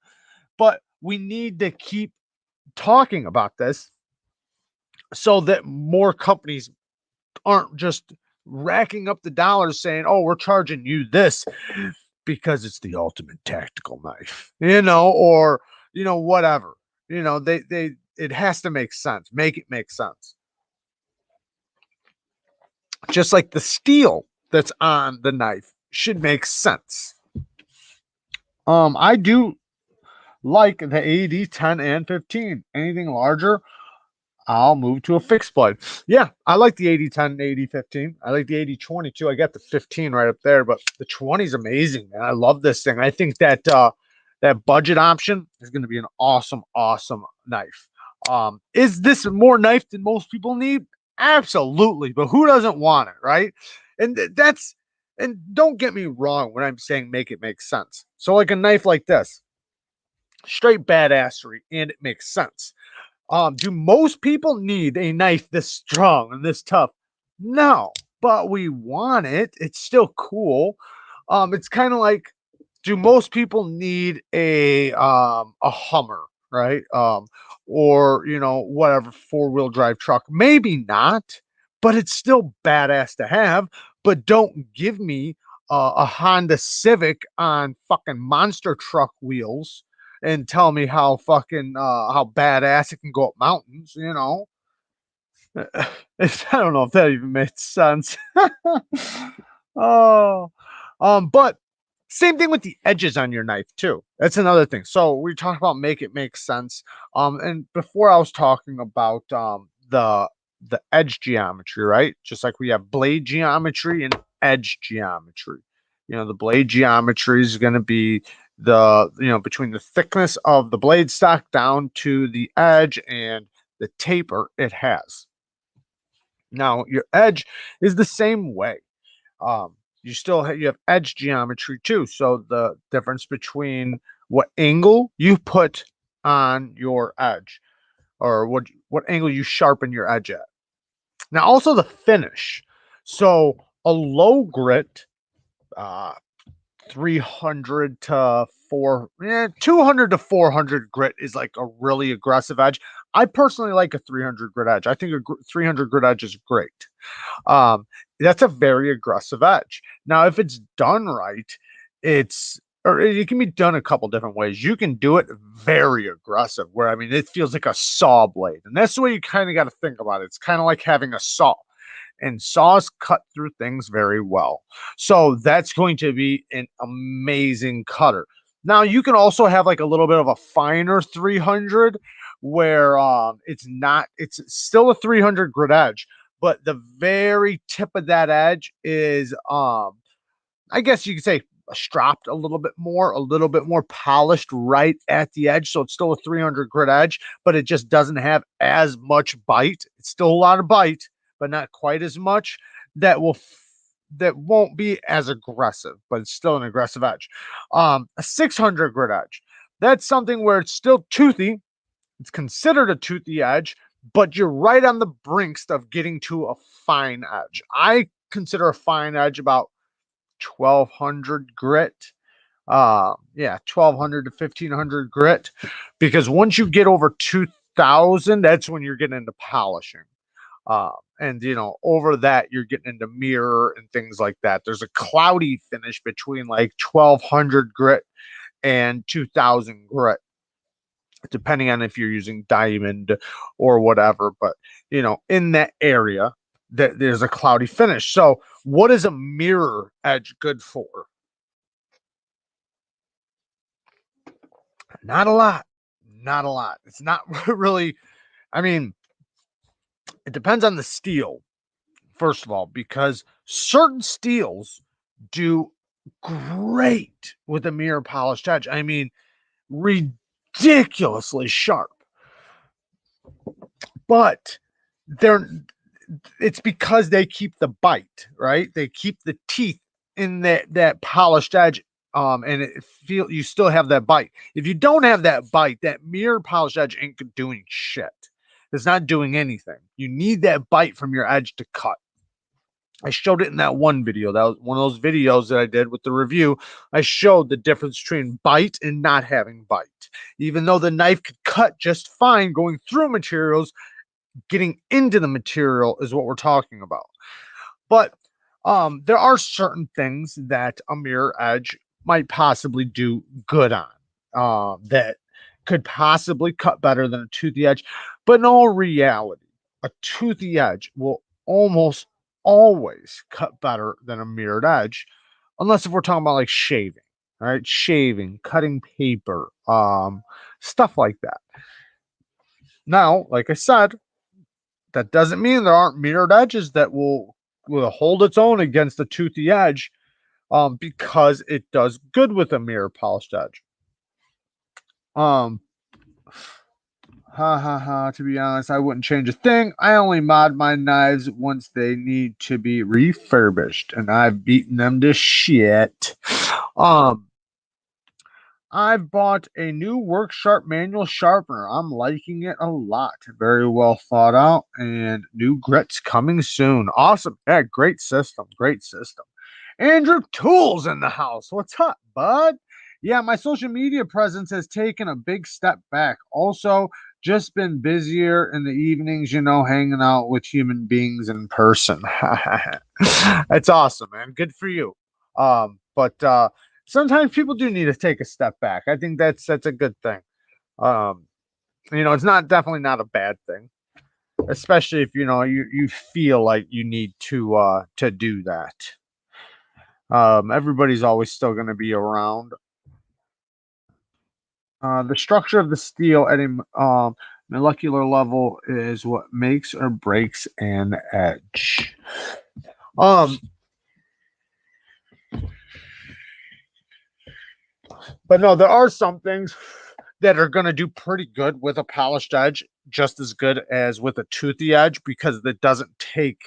But we need to keep talking about this so that more companies aren't just racking up the dollars saying, oh, we're charging you this because it's the ultimate tactical knife, or whatever. They it has to make sense. Make it make sense. Just like the steel that's on the knife should make sense. I do like the AD 10 and 15. Anything larger, I'll move to a fixed blade. Yeah, I like the 8010 and 8015. I like the 8020 too. I got the 15 right up there, but the 20 is amazing, man. I love this thing. I think that budget option is going to be an awesome, awesome knife. Is this more knife than most people need? Absolutely, but who doesn't want it, right? And and don't get me wrong when I'm saying make it make sense. So like a knife like this, straight badassery, and it makes sense. Do most people need a knife this strong and this tough? No, but we want it. It's still cool. It's kind of like, do most people need a Hummer? right? Or whatever, four-wheel drive truck. Maybe not, but it's still badass to have. But don't give me a Honda Civic on fucking monster truck wheels and tell me how fucking how badass it can go up mountains. I don't know if that even made sense. Oh, but same thing with the edges on your knife too. That's another thing. So we talked about make it make sense. And before I was talking about the edge geometry, right? Just like we have blade geometry and edge geometry. The blade geometry is going to be between the thickness of the blade stock down to the edge and the taper it has. Now, your edge is the same way. You have edge geometry too. So the difference between what angle you put on your edge, or what angle you sharpen your edge at. Now, also the finish. So a low grit, uh, 300 to 200 to 400 grit is like a really aggressive edge. I personally like a 300 grit edge. I think a 300 grit edge is great. Um, that's a very aggressive edge. Now, if it's done right, or it can be done a couple different ways. You can do it very aggressive, where I mean, it feels like a saw blade, and that's the way you kind of got to think about it. It's kind of like having a saw, and saws cut through things very well. So that's going to be an amazing cutter. Now, you can also have like a little bit of a finer 300 where it's still a 300 grit edge, but the very tip of that edge is I guess you could say stropped a little bit more polished right at the edge. So it's still a 300 grit edge, but it just doesn't have as much bite. It's still a lot of bite, but not quite as much. That won't be as aggressive, but it's still an aggressive edge. A 600 grit edge. That's something where it's still toothy. It's considered a toothy edge, but you're right on the brinks of getting to a fine edge. I consider a fine edge about 1200 grit. Yeah, 1200 to 1500 grit, because once you get over 2000, that's when you're getting into polishing. And over that, you're getting into mirror and things like that. There's a cloudy finish between like 1200 grit and 2000 grit, depending on if you're using diamond or whatever. But in that area, there's a cloudy finish. So what is a mirror edge good for? Not a lot. Not a lot. It's not really, I mean, it depends on the steel, first of all, because certain steels do great with a mirror polished edge. I mean, ridiculously sharp. But they're it's because they keep the bite, right? They keep the teeth in that polished edge. And you still have that bite. If you don't have that bite, that mirror polished edge ain't doing shit. It's not doing anything. You need that bite from your edge to cut. I showed it in that one video. That was one of those videos that I did with the review. I showed the difference between bite and not having bite. Even though the knife could cut just fine going through materials, getting into the material is what we're talking about. But there are certain things that a mirror edge might possibly do good on, that could possibly cut better than a toothy edge. But in all reality, a toothy edge will almost always cut better than a mirrored edge, unless if we're talking about like shaving, all right? Shaving, cutting paper, stuff like that. Now, like I said, that doesn't mean there aren't mirrored edges that will hold its own against a toothy edge, because it does good with a mirror polished edge. Um, ha ha ha. To be honest, I wouldn't change a thing. I only mod my knives once they need to be refurbished, and I've beaten them to shit. Um, I bought a new Work Sharp manual sharpener. I'm liking it a lot. Very well thought out, and new grits coming soon. Awesome. Yeah, great system. Great system. Andrew Tools in the house. What's up, bud? Yeah, my social media presence has taken a big step back. Also, just been busier in the evenings, hanging out with human beings in person. That's awesome, man. Good for you. But sometimes people do need to take a step back. I think that's a good thing. Um, it's not definitely not a bad thing, especially if you feel like you need to do that. Everybody's always still going to be around. The structure of the steel at a molecular level is what makes or breaks an edge. Um, but no, there are some things that are going to do pretty good with a polished edge, just as good as with a toothy edge, because it doesn't take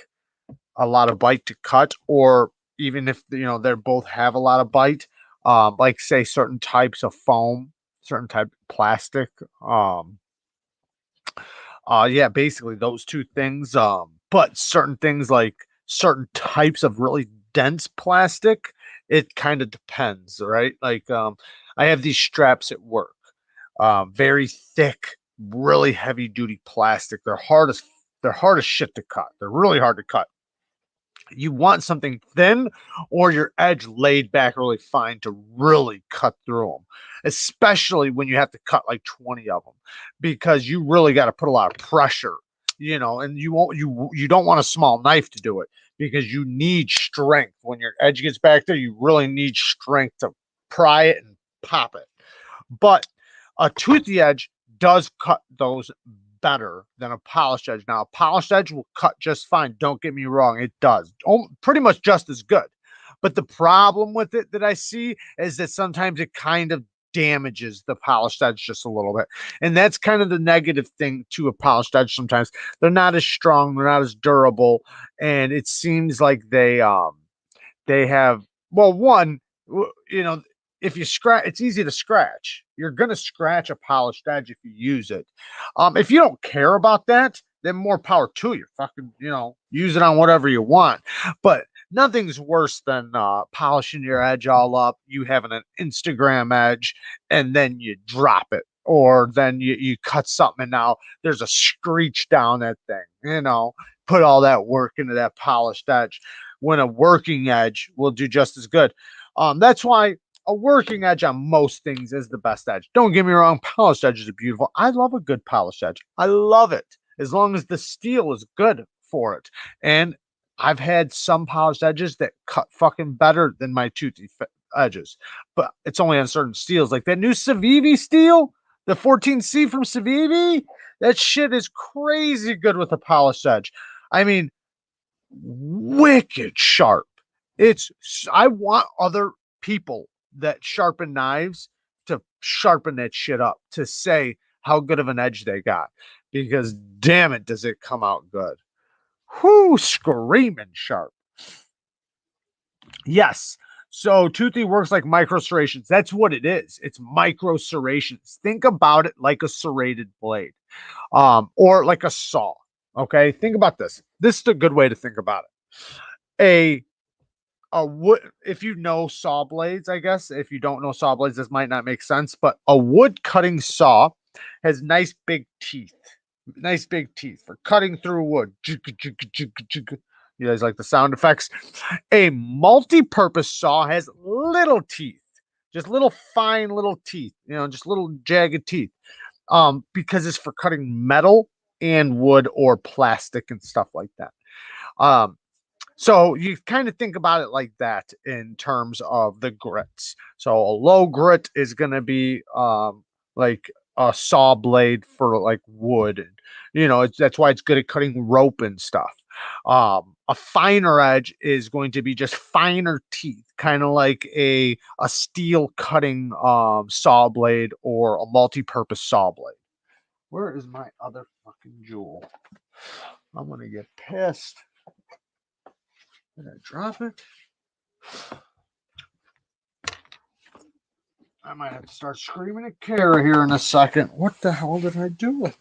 a lot of bite to cut, or even if they both have a lot of bite, like say certain types of foam, certain type of plastic. Yeah, basically those two things. But certain things like certain types of really dense plastic, it kind of depends, right? Like I have these straps at work, very thick, really heavy duty plastic. They're hard as shit to cut. They're really hard to cut. You want something thin or your edge laid back really fine to really cut through them, especially when you have to cut like 20 of them, because you really got to put a lot of pressure, and you don't want a small knife to do it, because you need strength. When your edge gets back there, you really need strength to pry it and pop it. But a toothy edge does cut those better than a polished edge. Now, a polished edge will cut just fine. Don't get me wrong, it does. Pretty much just as good. But the problem with it that I see is that sometimes it kind of damages the polished edge just a little bit. And that's kind of the negative thing to a polished edge sometimes. They're not as strong, they're not as durable, and it seems like they have, well, one, if you scratch, it's easy to scratch. You're gonna scratch a polished edge if you use it. If you don't care about that, then more power to you. Fucking, use it on whatever you want. But nothing's worse than polishing your edge all up, you having an Instagram edge, and then you drop it. Or then you cut something and now there's a screech down that thing, put all that work into that polished edge, when a working edge will do just as good. That's why a working edge on most things is the best edge. Don't get me wrong, polished edges are beautiful. I love a good polished edge. I love it as long as the steel is good for it. And I've had some polished edges that cut fucking better than my toothy edges, but it's only on certain steels, like that new Civivi steel, the 14C from Civivi. That shit is crazy good with a polished edge. I mean, wicked sharp. It's I want other people that sharpen knives to sharpen that shit up, to say how good of an edge they got, because damn it, does it come out good. Whoo, screaming sharp. Yes. So toothy works like micro serrations. That's what it is. It's micro serrations. Think about it like a serrated blade, or like a saw. Okay. Think about this. This is a good way to think about it. A wood, if you know saw blades, I guess if you don't know saw blades, this might not make sense, but a wood cutting saw has nice big teeth for cutting through wood. You guys like the sound effects? A multi-purpose saw has little teeth, just little fine little teeth, just little jagged teeth, because it's for cutting metal and wood or plastic and stuff like that. um so you kind of think about it like that in terms of the grits. So a low grit is going to be like a saw blade for like wood. That's why it's good at cutting rope and stuff. A finer edge is going to be just finer teeth, kind of like a steel cutting saw blade or a multi-purpose saw blade. Where is my other fucking jewel? I'm gonna get pissed. Did I drop it? I might have to start screaming at Kara here in a second. What the hell did I do with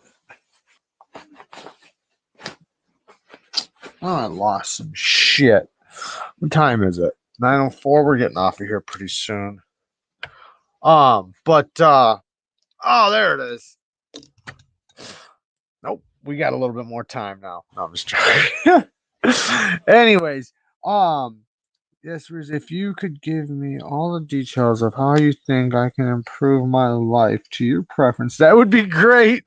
it? Oh, I lost some shit. What time is it? 9:04. We're getting off of here pretty soon. Oh, there it is. Nope, we got a little bit more time now. No, I'm just trying. Anyways, yes, Riz, if you could give me all the details of how you think I can improve my life to your preference, that would be great.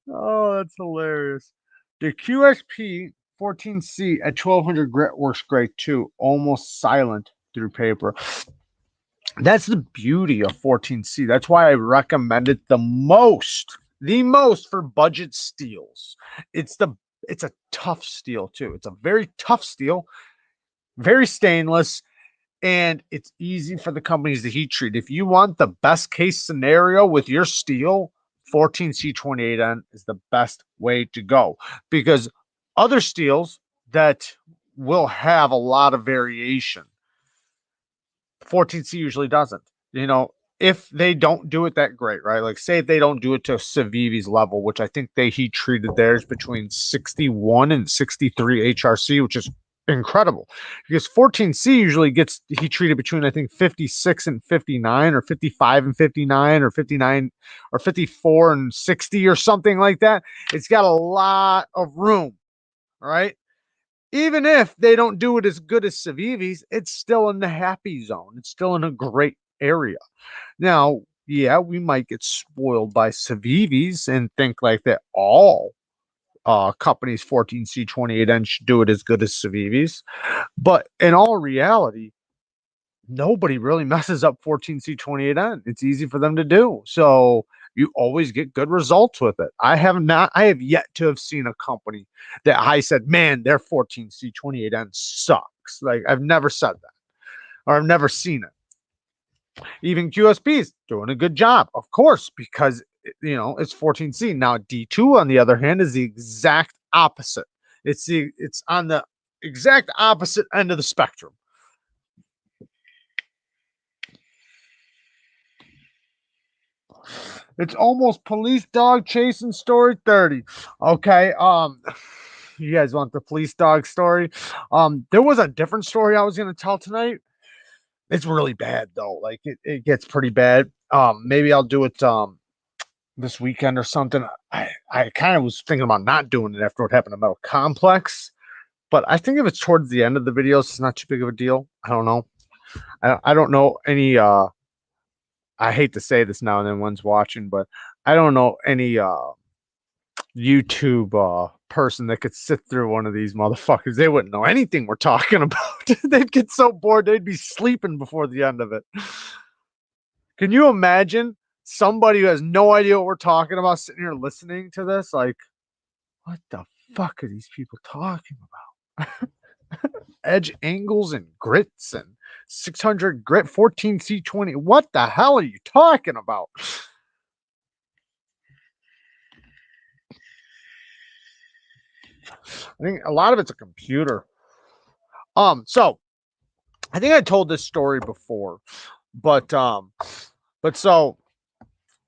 Oh, that's hilarious. The QSP 14C at 1200 grit works great too, almost silent through paper. That's the beauty of 14C. That's why I recommend it the most for budget steels. It's a tough steel too. It's a very tough steel, very stainless, and it's easy for the companies to heat treat. If you want the best case scenario with your steel, 14C28N is the best way to go, because other steels that will have a lot of variation, 14C usually doesn't. If they don't do it that great, right? Like, say if they don't do it to Civivi's level, which I think they heat treated theirs between 61 and 63 HRC, which is incredible, because 14C usually gets heat treated between, I think, 56 and 59, or 55 and 59, or 59 or 54 and 60, or something like that. It's got a lot of room, right? Even if they don't do it as good as Civivi's, it's still in the happy zone. It's still in a great area. Now, yeah, we might get spoiled by Civivi's and think like that all companies 14C28N should do it as good as Civivi's. But in all reality, nobody really messes up 14C28N. It's easy for them to do. So you always get good results with it. I have yet to have seen a company that I said, man, their 14C28N sucks. Like, I've never said that, or I've never seen it. Even QSP's doing a good job, of course, because it's 14C. Now D2, on the other hand, is the exact opposite. It's on the exact opposite end of the spectrum. It's almost police dog chasing story 30. Okay. You guys want the police dog story? There was a different story I was gonna tell tonight. It's really bad though. Like, it gets pretty bad. Maybe I'll do it this weekend or something. I kind of was thinking about not doing it after what happened to Metal Complex, but I think if it's towards the end of the videos, it's not too big of a deal. I don't know. I don't know any I hate to say this now and then one's watching, but I don't know any YouTube person that could sit through one of these motherfuckers. They wouldn't know anything we're talking about. They'd get so bored they'd be sleeping before the end of it. Can you imagine somebody who has no idea what we're talking about sitting here listening to this? Like, what the fuck are these people talking about? Edge angles and grits and 600 grit 14C20. What the hell are you talking about? I think a lot of it's a computer. So I think I told this story before, but so,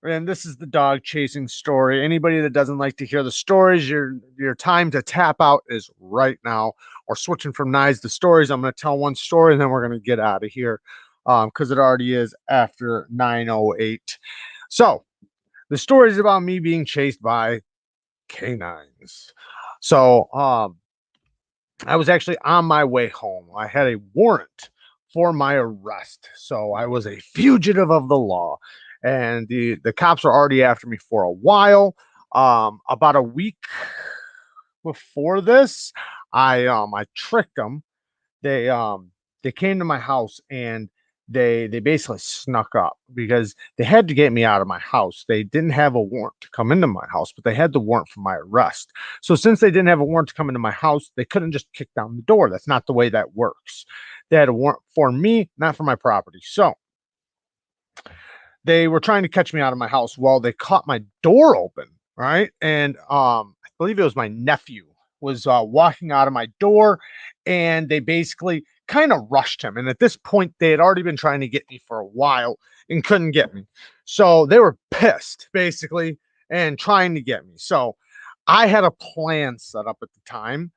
and this is the dog chasing story. Anybody that doesn't like to hear the stories, your time to tap out is right now. Or switching from knives to stories. I'm going to tell one story and then we're going to get out of here, because it already is after 9:08. So the story is about me being chased by canines. So I was actually on my way home. I had a warrant for my arrest. So I was a fugitive of the law. And the cops were already after me for a while. About a week before this, I tricked them. They came to my house and they basically snuck up because they had to get me out of my house. They didn't have a warrant to come into my house, but they had the warrant for my arrest. So since they didn't have a warrant to come into my house, they couldn't just kick down the door. That's not the way that works. They had a warrant for me, not for my property. So they were trying to catch me out of my house. Well, they caught my door open, right? And I believe it was my nephew was walking out of my door, and they basically kind of rushed him. And at this point, they had already been trying to get me for a while and couldn't get me. So they were pissed, basically, and trying to get me. So I had a plan set up at the time,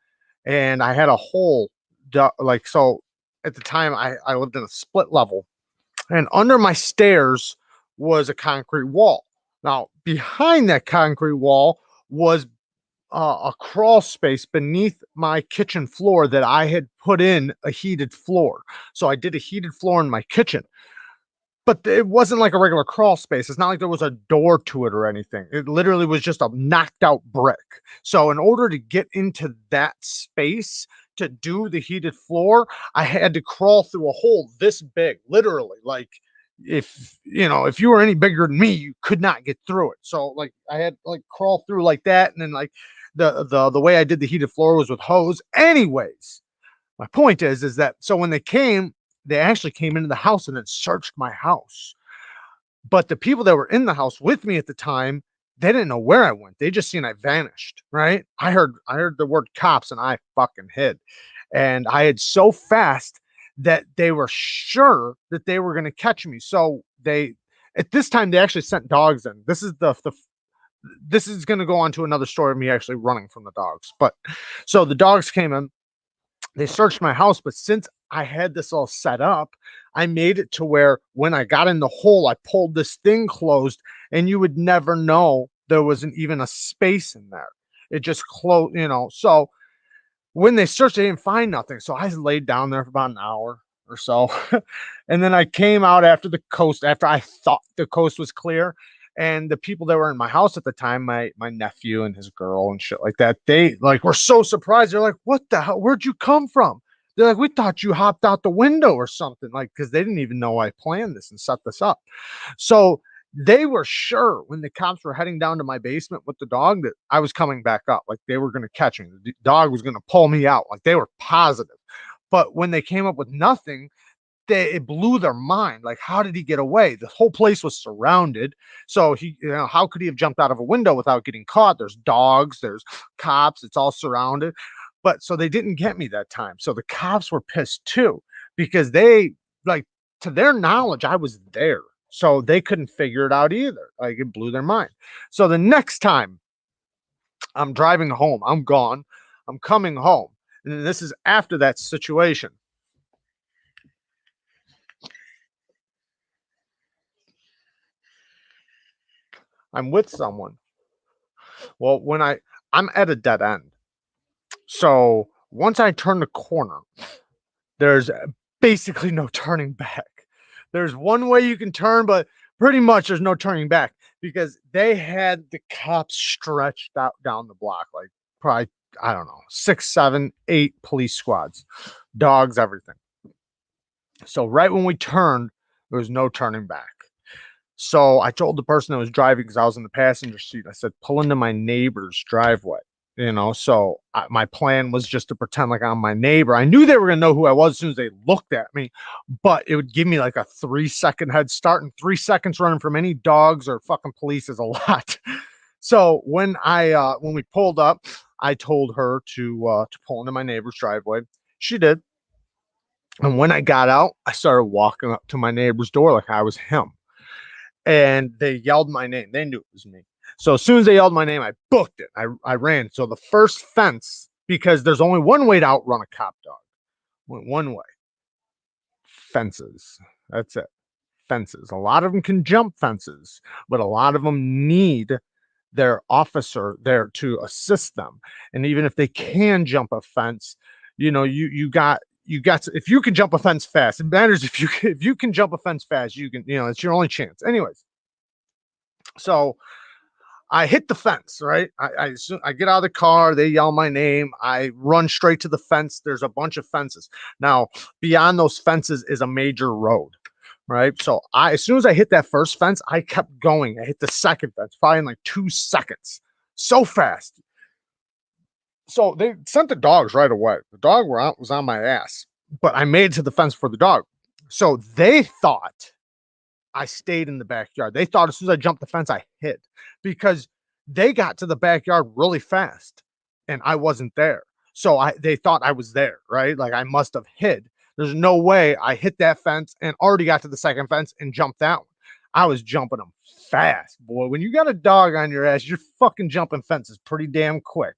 and I had a whole, like, so at the time I lived in a split level And under my stairs was a concrete wall. Now, behind that concrete wall was a crawl space beneath my kitchen floor that I had put in a heated floor. So I did a heated floor in my kitchen, but it wasn't like a regular crawl space. It's not like there was a door to it or anything. It literally was just a knocked out brick. So in order to get into that space to do the heated floor, I had to crawl through a hole this big, literally. Like if you were any bigger than me, you could not get through it. So like I had to, like, crawl through like that, and then like the way I did the heated floor was with hose. Anyways, my point is that so when they came, they actually came into the house and then searched my house. But the people that were in the house with me at the time, they didn't know where I went. They just seen I vanished, right? I heard the word cops and I fucking hid. And I had so fast that they were sure that they were going to catch me. So they at this time they actually sent dogs in. This is going to go on to another story of me actually running from the dogs. But so the dogs came in, they searched my house, but since I had this all set up, I made it to where when I got in the hole, I pulled this thing closed, and you would never know there wasn't even a space in there. It just closed, So when they searched, they didn't find nothing. So I laid down there for about an hour or so. And then I came out after I thought the coast was clear. And the people that were in my house at the time, my nephew and his girl and shit like that, they like were so surprised. They're like, "What the hell? Where'd you come from?" They're like, "We thought you hopped out the window or something," like because they didn't even know I planned this and set this up. So they were sure when the cops were heading down to my basement with the dog that I was coming back up. Like they were going to catch me. The dog was going to pull me out. Like they were positive. But when they came up with nothing, it blew their mind. Like, how did he get away? The whole place was surrounded. So how could he have jumped out of a window without getting caught? There's dogs, there's cops, it's all surrounded. But so they didn't get me that time. So the cops were pissed too, because they like to their knowledge, I was there. So they couldn't figure it out either. Like it blew their mind. So the next time I'm driving home, I'm gone, I'm coming home. And this is after that situation. I'm with someone. Well, I'm at a dead end. So once I turn the corner, there's basically no turning back. There's one way you can turn, but pretty much there's no turning back because they had the cops stretched out down the block, like probably, I don't know, 6, 7, 8 police squads, dogs, everything. So right when we turned, there was no turning back. So I told the person that was driving, because I was in the passenger seat, I said, pull into my neighbor's driveway. My plan was just to pretend like I'm my neighbor. I knew they were going to know who I was as soon as they looked at me, but it would give me like a 3-second head start, and 3 seconds running from any dogs or fucking police is a lot. So when we pulled up, I told her to pull into my neighbor's driveway. She did. And when I got out, I started walking up to my neighbor's door like I was him. And they yelled my name. They knew it was me. So as soon as they yelled my name, I booked it. I ran. So the first fence, because there's only one way to outrun a cop dog. One way. Fences. That's it. Fences. A lot of them can jump fences, but a lot of them need their officer there to assist them. And even if they can jump a fence, if you can jump a fence fast, it matters if you can jump a fence fast, you can, it's your only chance. Anyways, so I hit the fence, right? I get out of the car, they yell my name, I run straight to the fence. There's a bunch of fences. Now, beyond those fences is a major road, right? So as soon as I hit that first fence, I kept going. I hit the second fence, probably in like 2 seconds. So fast. So they sent the dogs right away. The dog was on my ass, but I made it to the fence for the dog. So they thought I stayed in the backyard. They thought as soon as I jumped the fence, I hid, because they got to the backyard really fast and I wasn't there. So they thought I was there, right? Like I must have hid. There's no way I hit that fence and already got to the second fence and jumped that one. I was jumping them fast, boy. When you got a dog on your ass, you're fucking jumping fences pretty damn quick.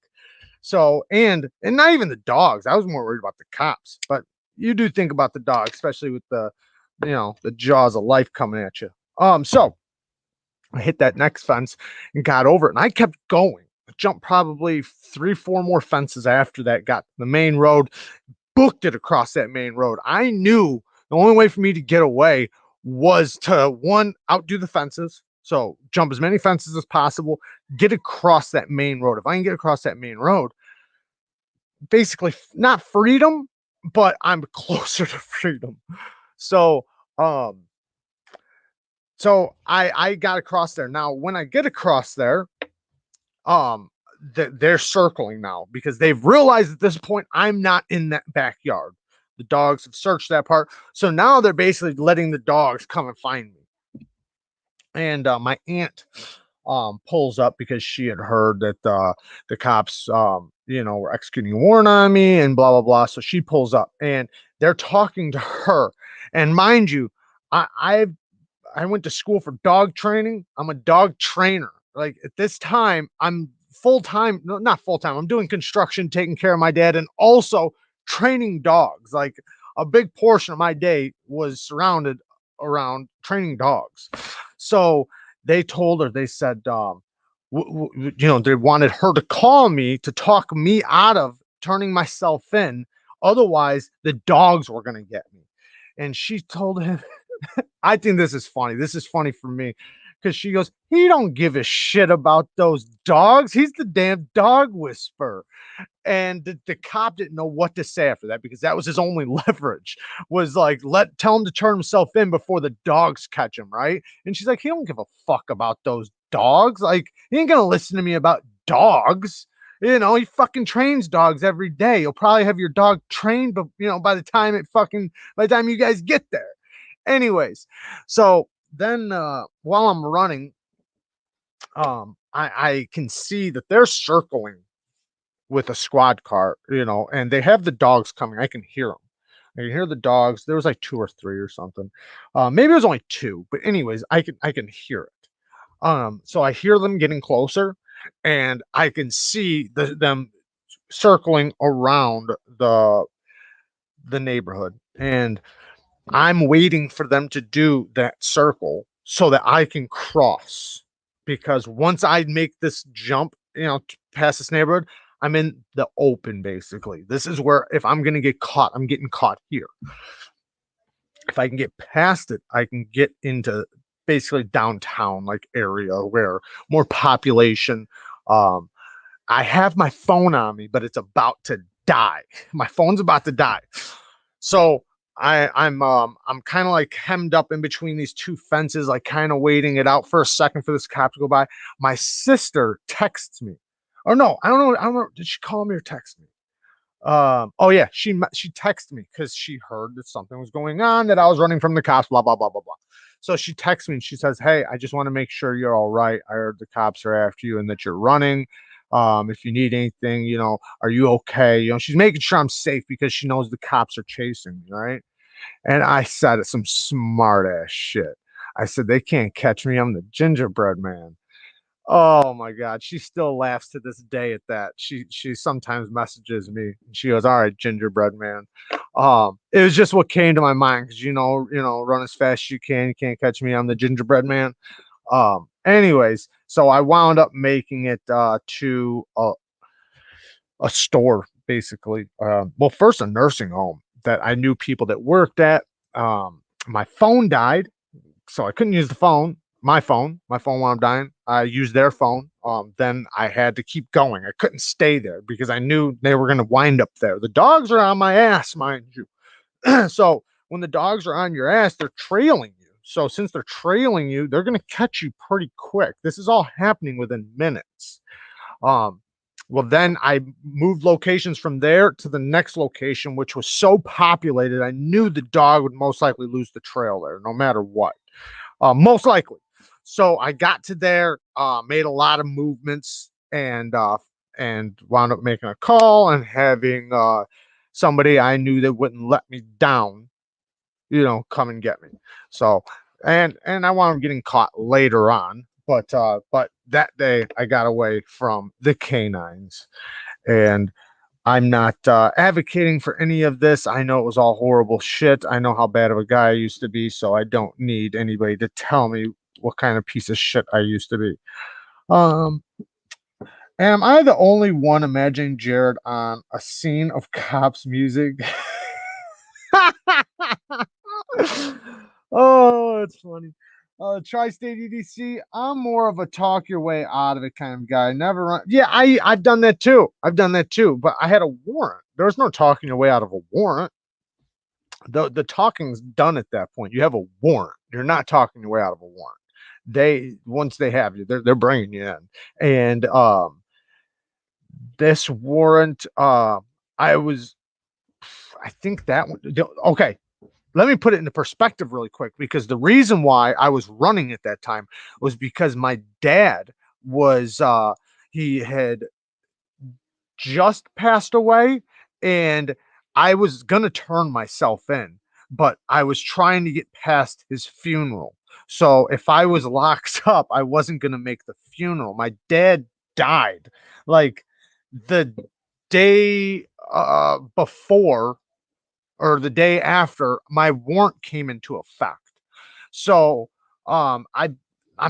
So, and not even the dogs. I was more worried about the cops, but you do think about the dogs, especially with the the jaws of life coming at you. So I hit that next fence and got over it, and I kept going. I jumped probably 3, 4 more fences after that, got the main road, booked it across that main road. I knew the only way for me to get away was to one, outdo the fences. So jump as many fences as possible, get across that main road. If I can get across that main road, basically not freedom, but I'm closer to freedom. So um I got across there. Now when I get across there, um they're circling now because they've realized at this point I'm not in that backyard. The dogs have searched that part, so now they're basically letting the dogs come and find me. And my aunt pulls up because she had heard that the cops were executing a warrant on me and blah blah blah. So she pulls up and they're talking to her. And mind you, I I went to school for dog training. I'm a dog trainer. Like at this time, I'm full time, no, not full time. I'm doing construction, taking care of my dad, and also training dogs. Like a big portion of my day was surrounded around training dogs. So they told her, they said, they wanted her to call me to talk me out of turning myself in. Otherwise, the dogs were going to get me. And she told him, I think this is funny. This is funny for me because she goes, he don't give a shit about those dogs. He's the damn dog whisperer. And the cop didn't know what to say after that because that was his only leverage, was like, tell him to turn himself in before the dogs catch him, right? And she's like, he don't give a fuck about those dogs. Like, he ain't gonna listen to me about dogs. He fucking trains dogs every day. You'll probably have your dog trained, but by the time you guys get there. Anyways, so then while I'm running, I can see that they're circling with a squad car, and they have the dogs coming. I can hear them. I can hear the dogs. There was like 2 or 3 or something. Maybe it was only 2, but anyways, I can hear it. So I hear them getting closer, and I can see them circling around the neighborhood, and I'm waiting for them to do that circle so that I can cross. Because once I make this jump, past this neighborhood, I'm in the open basically. This is where if I'm going to get caught, I'm getting caught here. If I can get past it, I can get into basically downtown like area where more population. Um, I have my phone on me, but it's about to die. My phone's about to die. So I'm kind of like hemmed up in between these 2 fences, like kind of waiting it out for a second for this cop to go by. My sister texts me. Or no, I don't know. I don't know. Did she call me or text me? Oh yeah, she texted me because she heard that something was going on, that I was running from the cops, blah blah blah blah blah. So she texts me and she says, "Hey, I just want to make sure you're all right. I heard the cops are after you and that you're running. If you need anything, are you okay? She's making sure I'm safe because she knows the cops are chasing me, right?" And I said some smart ass shit. I said, "They can't catch me. I'm the gingerbread man." Oh my God. She still laughs to this day at that. She sometimes messages me and she goes, "All right, gingerbread man." It was just what came to my mind because run as fast as you can. You can't catch me. I'm the gingerbread man. Anyways, so I wound up making it to a store, basically. Well, first a nursing home that I knew people that worked at. My phone died, so I couldn't use the phone. My phone while I'm dying. I used their phone. Then I had to keep going. I couldn't stay there because I knew they were going to wind up there. The dogs are on my ass, mind you. So when the dogs are on your ass, they're trailing you. So since they're trailing you, they're going to catch you pretty quick. This is all happening within minutes. Um, well, then I moved locations from there to the next location, which was so populated, I knew the dog would most likely lose the trail there, no matter what. Most likely. So I got to there, made a lot of movements, and wound up making a call and having somebody I knew that wouldn't let me down, come and get me. So and I wound up getting caught later on, but that day I got away from the canines, and I'm not advocating for any of this. I know it was all horrible shit. I know how bad of a guy I used to be, so I don't need anybody to tell me what kind of piece of shit I used to be. Um, am I the only one imagining Jared on a scene of cops music? Oh, it's funny. Tri-State EDC. I'm more of a talk your way out of it kind of guy. Never run. Yeah, I've done that too. I've done that too. But I had a warrant. There was no talking your way out of a warrant. The talking's done at that point. You have a warrant. You're not talking your way out of a warrant. They once they have you, they're bringing you in. And this warrant, I was, I think that one. Okay, let me put it into perspective really quick because the reason why I was running at that time was because my dad was he had just passed away and I was going to turn myself in, but I was trying to get past his funeral. So if I was locked up, I wasn't going to make the funeral. My dad died like the day before or the day after my warrant came into effect. So I'm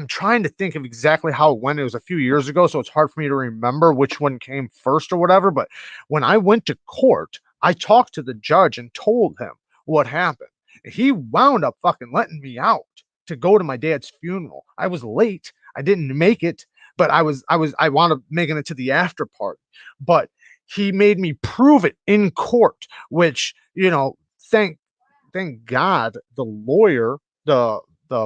trying to think of exactly how it went. It was a few years ago, so it's hard for me to remember which one came first or whatever. But when I went to court, I talked to the judge and told him what happened. He wound up fucking letting me out to go to my dad's funeral. I was late. I didn't make it, but I wound up making it to the after party. But he made me prove it in court, which, thank God the lawyer, the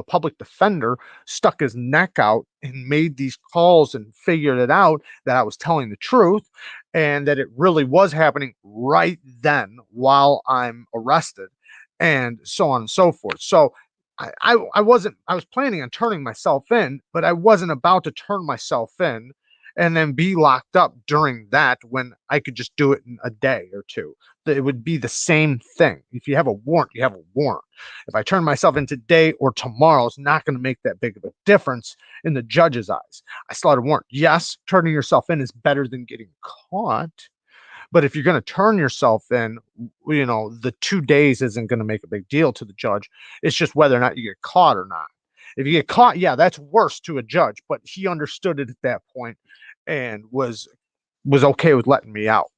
public defender stuck his neck out and made these calls and figured it out that I was telling the truth and that it really was happening right then while I'm arrested and so on and so forth. So I wasn't, I was planning on turning myself in, but I wasn't about to turn myself in and then be locked up during that when I could just do it in a day or two. It would be the same thing. If you have a warrant, you have a warrant. If I turn myself in today or tomorrow, it's not going to make that big of a difference in the judge's eyes. I still had a warrant. Yes, turning yourself in is better than getting caught. But if you're going to turn yourself in, the 2 days isn't going to make a big deal to the judge. It's just whether or not you get caught or not. If you get caught, yeah, that's worse to a judge, but he understood it at that point and was okay with letting me out.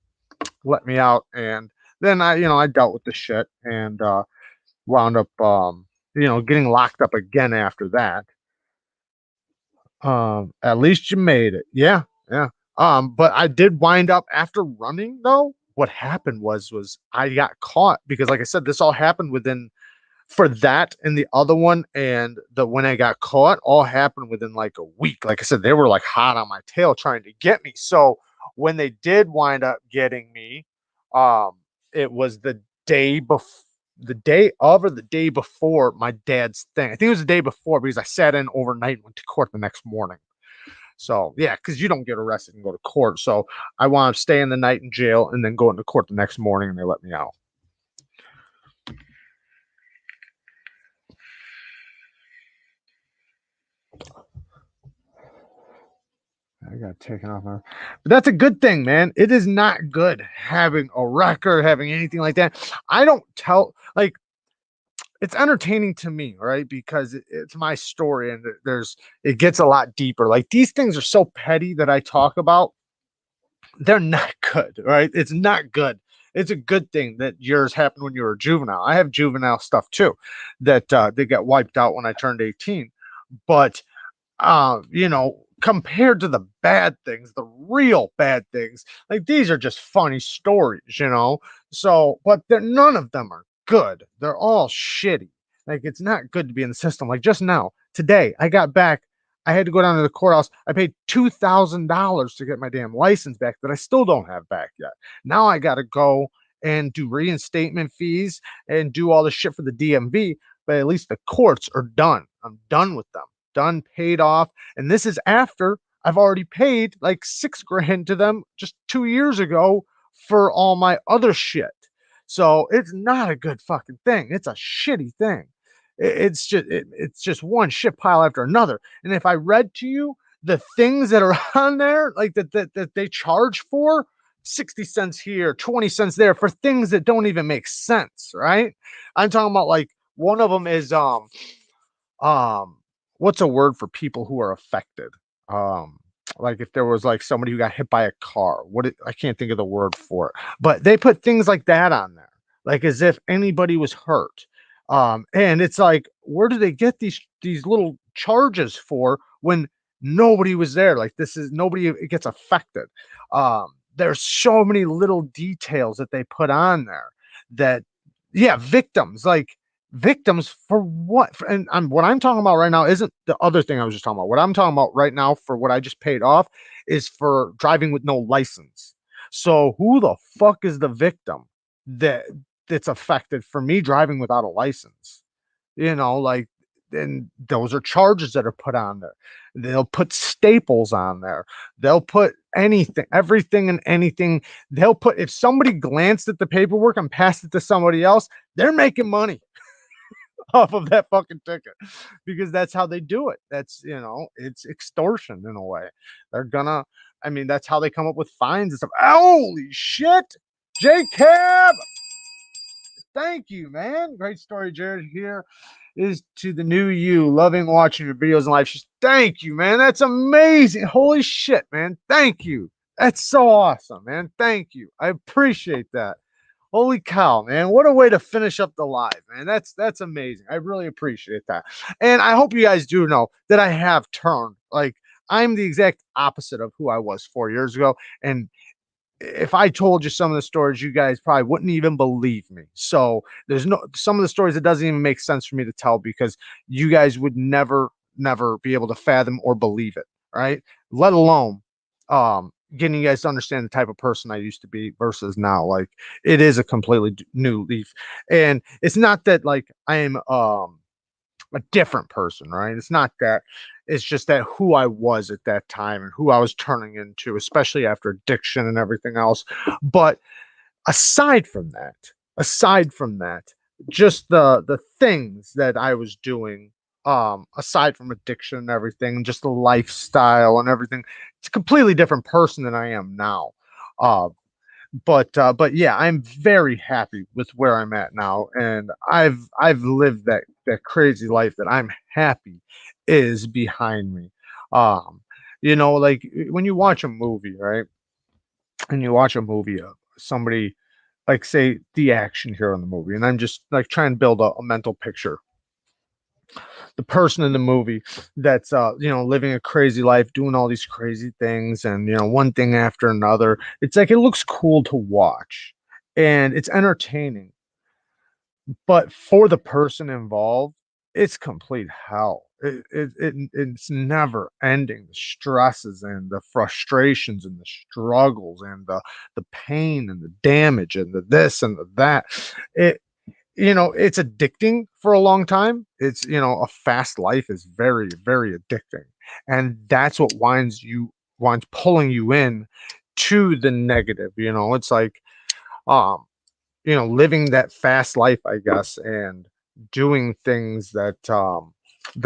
Let me out, and then I dealt with the shit and wound up getting locked up again after that. At least you made it. Yeah, yeah. But I did wind up after running though. What happened was I got caught because, like I said, this all happened within for that and the other one and the when I got caught all happened within like a week. Like I said, they were like hot on my tail trying to get me. So when they did wind up getting me, um, it was the day of or the day before my dad's thing. I think it was the day before because I sat in overnight and went to court the next morning. So yeah, because you don't get arrested and go to court. So I wound up staying the night in jail and then going to court the next morning and they let me out. I got taken off my. But that's a good thing, man. It is not good having a record, having anything like that. I don't tell like it's entertaining to me, right? Because it's my story and it gets a lot deeper. Like these things are so petty that I talk about. They're not good, right? It's not good. It's a good thing that yours happened when you were a juvenile. I have juvenile stuff too that they got wiped out when I turned 18. But compared to the bad things, the real bad things, like these are just funny stories. So, but none of them are good. They're all shitty. Like it's not good to be in the system. Like just now, today, I got back. I had to go down to the courthouse. I paid $2,000 to get my damn license back that I still don't have back yet. Now I got to go and do reinstatement fees and do all the shit for the DMV. But at least the courts are done. I'm done with them. Done, paid off. And this is after I've already paid like 6 grand to them just 2 years ago for all my other shit. So it's not a good fucking thing. It's a shitty thing. It's just one shit pile after another. And if I read to you the things that are on there, like that they charge for 60 cents here, 20 cents there for things that don't even make sense, right? I'm talking about like one of them is um what's a word for people who are affected? Um like if there was like somebody who got hit by a car, I can't think of the word for it, but they put things like that on there, like as if anybody was hurt. And it's like, where do they get these little charges for when nobody was there? Like this is nobody it gets affected. There's so many little details that they put on there that, yeah, victims, like victims for what? And what I'm talking about right now isn't the other thing I was just talking about. What I'm talking about right now for what I just paid off is for driving with no license. So who the fuck is the victim that that's affected for me driving without a license? Like, and those are charges that are put on there. They'll put staples on there. They'll put anything, everything and anything. They'll put, if somebody glanced at the paperwork and passed it to somebody else, they're making money off of that fucking ticket because that's how they do it. It's extortion in a way. They're gonna, I mean, that's how they come up with fines and stuff. Holy shit. J Cab, thank you, man. Great story, Jared. Here is to the new you, loving watching your videos and live. Thank you, man. That's amazing. Holy shit, man. Thank you. That's so awesome, man. Thank you. I appreciate that. Holy cow, man. What a way to finish up the live, man. That's amazing. I really appreciate that. And I hope you guys do know that I have turned. Like, I'm the exact opposite of who I was 4 years ago. And if I told you some of the stories, you guys probably wouldn't even believe me. So there's no some of the stories that doesn't even make sense for me to tell because you guys would never be able to fathom or believe it, right? Let alone getting you guys to understand the type of person I used to be versus now. Like it is a completely new leaf. And it's not that like I am a different person, right? It's not that. It's just that who I was at that time and who I was turning into, especially after addiction and everything else. But aside from that, aside from that, just the things that I was doing, aside from addiction and everything, just the lifestyle and everything, it's a completely different person than I am now. Uh, but yeah, I'm very happy with where I'm at now, and I've lived that crazy life that I'm happy is behind me. Um, like when you watch a movie, right? And you watch a movie of somebody, like say the action hero in the movie, and I'm just like trying to build a mental picture. The person in the movie that's living a crazy life, doing all these crazy things, and one thing after another. It's like it looks cool to watch and it's entertaining, but for the person involved, it's complete hell. It's never ending. The stresses and the frustrations and the struggles and the pain and the damage and the this and the that. It it's addicting for a long time. It's, a fast life is very, very addicting. And that's what winds pulling you in to the negative. It's like, um, living that fast life, I guess, and doing things that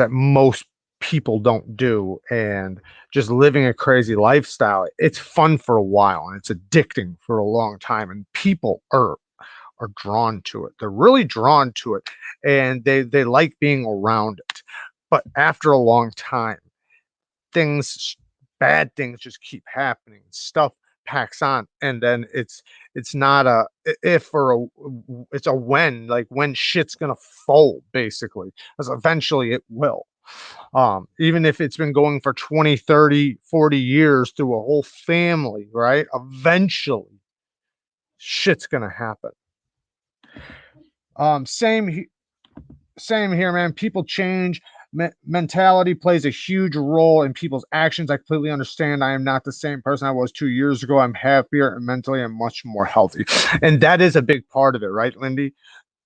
most people don't do and just living a crazy lifestyle. It's fun for a while and it's addicting for a long time. And people are drawn to it. They're really drawn to it, and they like being around it. But after a long time, things bad things just keep happening. Stuff packs on, and then it's not a if or a it's a when, like when shit's gonna fold, basically, because eventually it will. Even if it's been going for 20, 30, 40 years through a whole family, right? Eventually shit's gonna happen. Um, same he- Same here, man. People change. Mentality plays a huge role in people's actions. I completely understand. I am not the same person I was 2 years ago. I'm happier and mentally I'm much more healthy. And that is a big part of it, right, Lindy?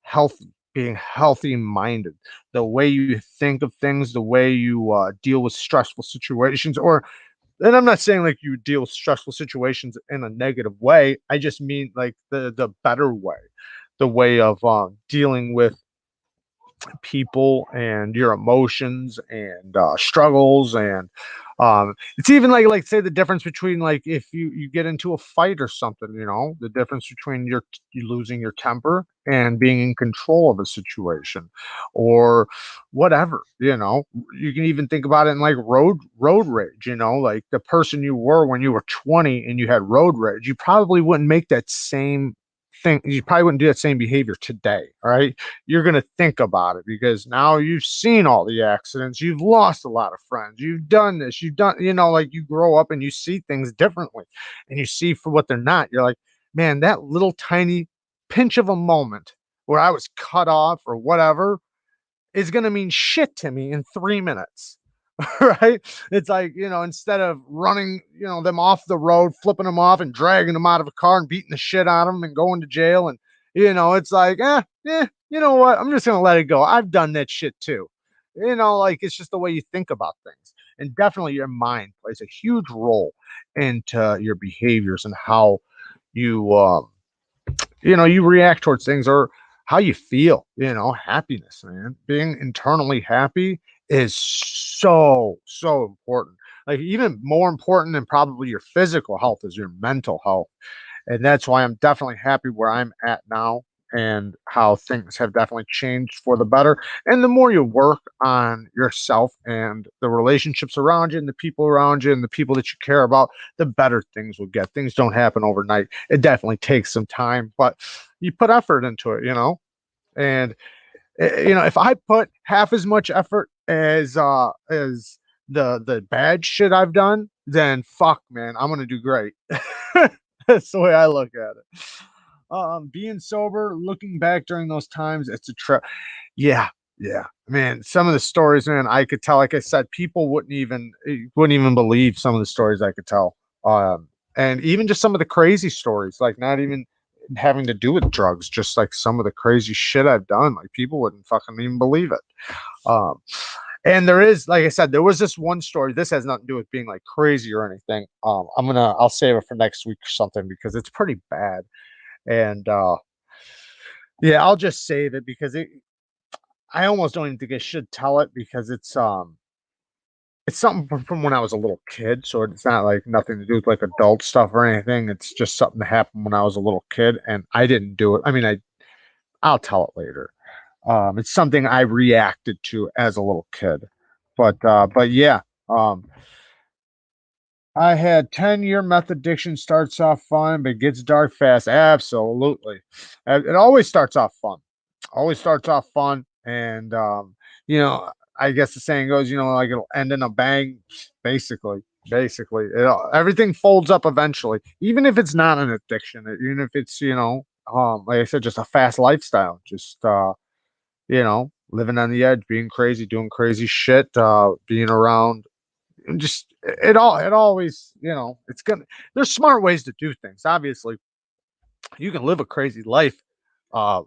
Healthy, being healthy minded, the way you think of things, the way you deal with stressful situations, and I'm not saying like you deal with stressful situations in a negative way. I just mean like the better way, the way of dealing with people and your emotions and struggles and It's even like say the difference between like if you get into a fight or something, the difference between you losing your temper and being in control of a situation, or whatever. You can even think about it in like road rage. Like the person you were when you were 20 and you had road rage, you probably wouldn't make that same thing. You probably wouldn't do that same behavior today. All right, you're going to think about it because now you've seen all the accidents, you've lost a lot of friends, you've done this, you've done, like you grow up and you see things differently and you see for what they're not. You're like, man, that little tiny pinch of a moment where I was cut off or whatever is going to mean shit to me in 3 minutes. Right? It's like, instead of running, them off the road, flipping them off and dragging them out of a car and beating the shit out of them and going to jail. And, it's like, you know what? I'm just going to let it go. I've done that shit too. Like it's just the way you think about things. And definitely your mind plays a huge role into your behaviors and how you, you react towards things or how you feel, happiness, man. Being internally happy is so important. Like even more important than probably your physical health is your mental health. And that's why I'm definitely happy where I'm at now and how things have definitely changed for the better. And the more you work on yourself and the relationships around you and the people around you and the people that you care about, the better things will get. Things don't happen overnight. It definitely takes some time, but you put effort into it, And if I put half as much effort as the bad shit I've done, then fuck, man, I'm gonna do great. That's the way I look at it. Being sober, looking back during those times, it's a trip. Yeah, yeah, man. Some of the stories, man, I could tell. Like I said, people wouldn't even believe some of the stories I could tell. And even just some of the crazy stories, like not even having to do with drugs, just like some of the crazy shit I've done. Like people wouldn't fucking even believe it. Um, and there is, like I said, there was this one story. This has nothing to do with being like crazy or anything. I'll save it for next week or something because it's pretty bad. And yeah, I'll just save it because I almost don't even think I should tell it because it's something from when I was a little kid, so it's not like nothing to do with like adult stuff or anything. It's just something that happened when I was a little kid, and I didn't do it. I mean, I'll tell it later. It's something I reacted to as a little kid, but yeah. I had 10-year meth addiction. Starts off fun, but gets dark fast. Absolutely. It always starts off fun. Always starts off fun. And, I guess the saying goes, like it'll end in a bang. Basically, basically, everything folds up eventually, even if it's not an addiction, even if it's, like I said, just a fast lifestyle, just, living on the edge, being crazy, doing crazy shit, being around just it always it's gonna there's smart ways to do things. Obviously you can live a crazy life uh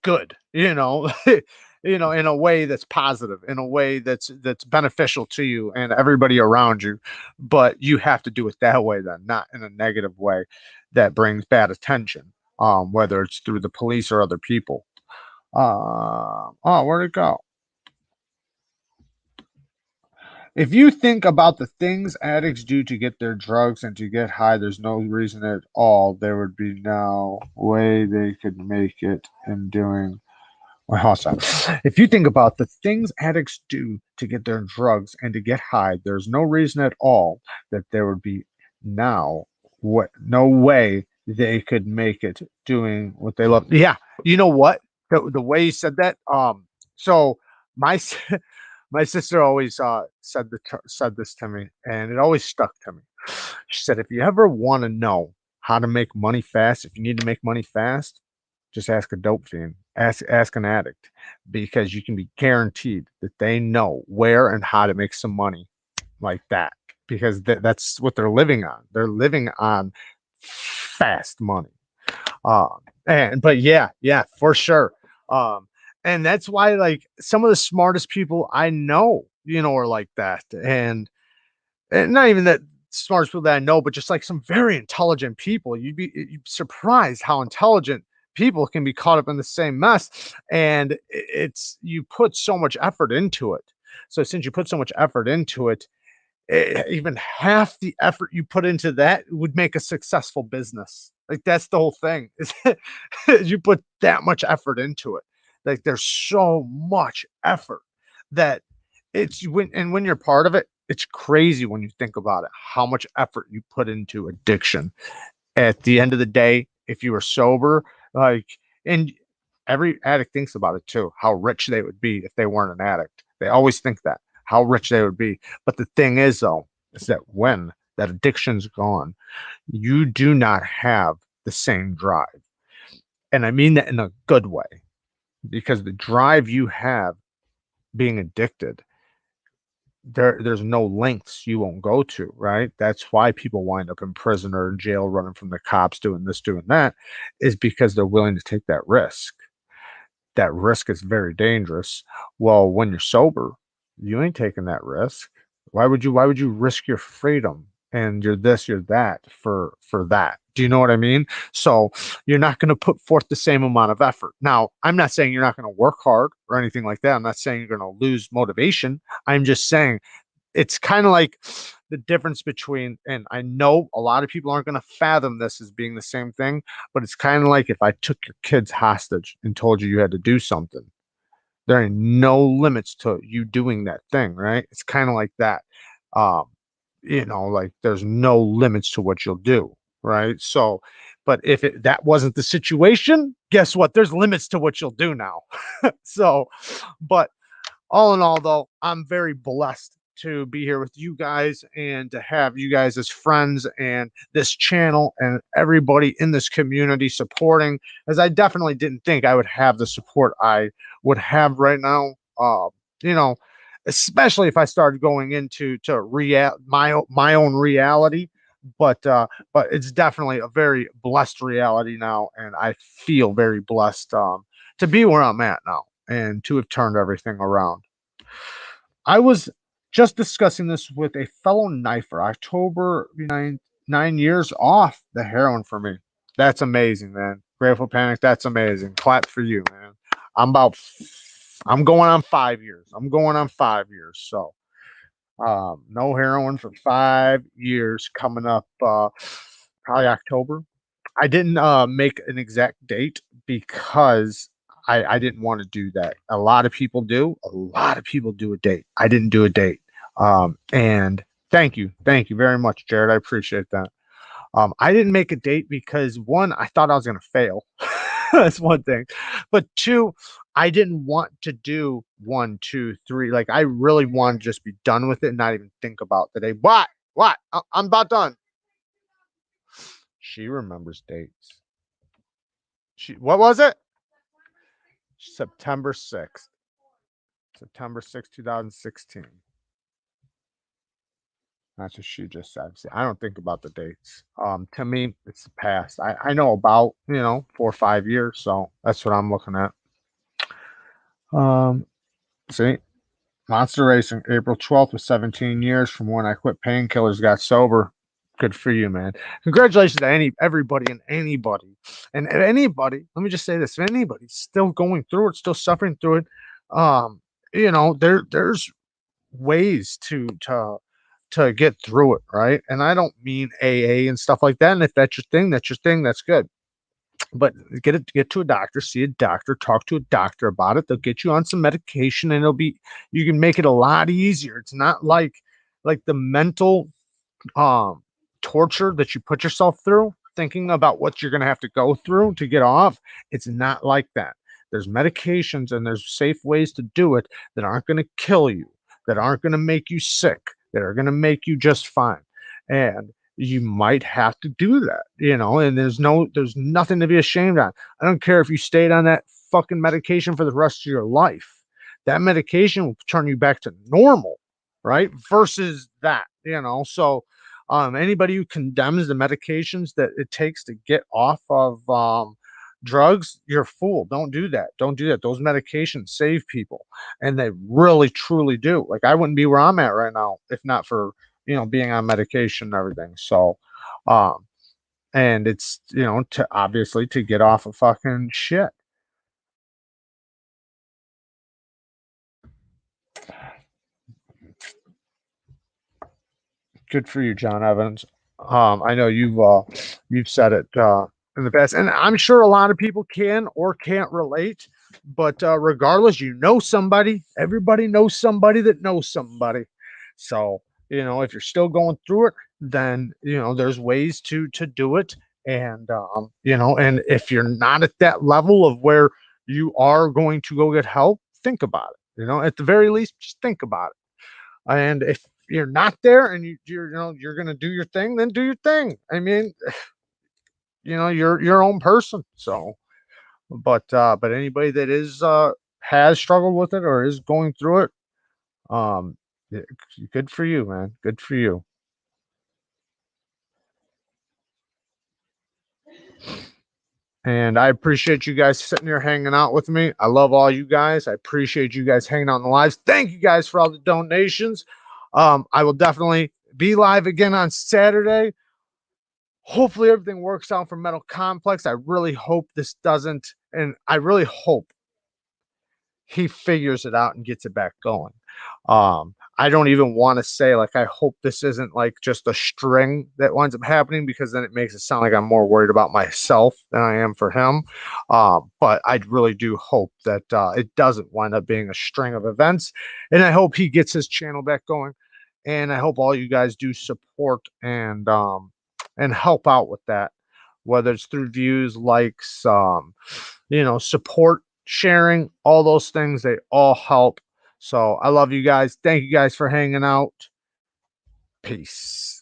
good, in a way that's positive, in a way that's beneficial to you and everybody around you, but you have to do it that way, then not in a negative way that brings bad attention, whether it's through the police or other people. Oh, where'd it go? If you think about the things addicts do to get their drugs and to get high, there's no reason at all there would be no way they could make it in doing. Well, hold on. If you think about the things addicts do to get their drugs and to get high, there's no reason at all that there would be now what no way they could make it doing what they love. Yeah, you know what? The way you said that, so my my sister always said this to me, and it always stuck to me. She said, "If you ever want to know how to make money fast, if you need to make money fast, just ask a dope fiend, ask an addict, because you can be guaranteed that they know where and how to make some money like that, because that's what they're living on. They're living on fast money." And but yeah, for sure. Um, and that's why like some of the smartest people I know, are like that. And not even that smartest people that I know, but just like some very intelligent people. You'd be surprised how intelligent people can be caught up in the same mess. And it's you put so much effort into it. So since you put so much effort into it, even half the effort you put into that would make a successful business. Like that's the whole thing. Is you put that much effort into it. Like there's so much effort that when you're part of it, it's crazy when you think about it, how much effort you put into addiction. At the end of the day, if you were sober, like, and every addict thinks about it too, how rich they would be if they weren't an addict. They always think that, how rich they would be. But the thing is, though, is that when that addiction's gone, you do not have the same drive. And I mean that in a good way, because the drive you have being addicted, there's no lengths you won't go to, right? That's why people wind up in prison or in jail running from the cops, doing this, doing that, is because they're willing to take that risk. That risk is very dangerous. Well, when you're sober, you ain't taking that risk. Why would you risk your freedom and your this, your that for that? Do you know what I mean? So you're not going to put forth the same amount of effort. Now, I'm not saying you're not going to work hard or anything like that. I'm not saying you're going to lose motivation. I'm just saying it's kind of like the difference between, and I know a lot of people aren't going to fathom this as being the same thing, but it's kind of like if I took your kids hostage and told you you had to do something. There ain't no limits to you doing that thing, right? It's kind of like that. um like there's no limits to what you'll do, right? So but if that wasn't the situation, guess what, there's limits to what you'll do now. So but all in all, though, I'm very blessed to be here with you guys and to have you guys as friends and this channel and everybody in this community supporting, as I definitely didn't think I would have the support I would have right now. You know, especially if I started going into my own reality. But it's definitely a very blessed reality now, and I feel very blessed to be where I'm at now and to have turned everything around. I was just discussing this with a fellow knifer. October 9 years off the heroin for me. That's amazing, man. Grateful Panic, that's amazing. Clap for you, man. I'm about, I'm going on 5 years. I'm going on 5 years. So, no heroin for 5 years coming up, probably October. I didn't make an exact date because I didn't want to do that. A lot of people do. A lot of people do a date. I didn't do a date. And thank you very much, Jared. I appreciate that. I didn't make a date because one, I thought I was going to fail. That's one thing. But two, I didn't want to do one, two, three. Like I really wanted to just be done with it and not even think about the day. What? What? I'm about done. She remembers dates. What was it? September 6th. September 6th, 2016. That's what she just said. See, I don't think about the dates. To me, it's the past. I know about, 4 or 5 years, so that's what I'm looking at. Um, see, Monster Racing, April 12th was 17 years from when I quit painkillers, got sober. Good for you, man. Congratulations to everybody and anybody. And anybody, let me just say this, if anybody's still going through it, still suffering through it, um, there's ways to get through it, right? And I don't mean AA and stuff like that. And if that's your thing, that's your thing, that's good. But get to a doctor, see a doctor, talk to a doctor about it. They'll get you on some medication and you can make it a lot easier. It's not like the mental um torture that you put yourself through thinking about what you're going to have to go through to get off. It's not like that. There's medications and there's safe ways to do it that aren't going to kill you, that aren't going to make you sick, that are going to make you just fine. And you might have to do that, and there's nothing to be ashamed of. I don't care if you stayed on that fucking medication for the rest of your life. That medication will turn you back to normal, right? Versus that, so anybody who condemns the medications that it takes to get off of drugs, you're a fool. Don't do that. Don't do that. Those medications save people, and they really, truly do. Like I wouldn't be where I'm at right now if not for being on medication and everything. So, um, and it's to obviously to get off of fucking shit. Good for you, John Evans. I know you've said it in the past, and I'm sure a lot of people can or can't relate. But regardless, you know somebody. Everybody knows somebody that knows somebody. So if you're still going through it, then there's ways to do it. And and if you're not at that level of where you are going to go get help, think about it. At the very least, just think about it. And if you're not there and you're gonna do your thing, then do your thing. I mean, you're your own person. So, but anybody that is has struggled with it or is going through it, um, yeah, good for you, man. Good for you. And I appreciate you guys sitting here hanging out with me. I love all you guys. I appreciate you guys hanging out in the lives. Thank you guys for all the donations. I will definitely be live again on Saturday. Hopefully everything works out for Metal Complex. I really hope this doesn't, and I really hope he figures it out and gets it back going. I don't even want to say like I hope this isn't like just a string that winds up happening, because then it makes it sound like I'm more worried about myself than I am for him. But I really do hope that it doesn't wind up being a string of events, and I hope he gets his channel back going, and I hope all you guys do support and help out with that, whether it's through views, likes, support, sharing, all those things, they all help. So I love you guys. Thank you guys for hanging out. Peace.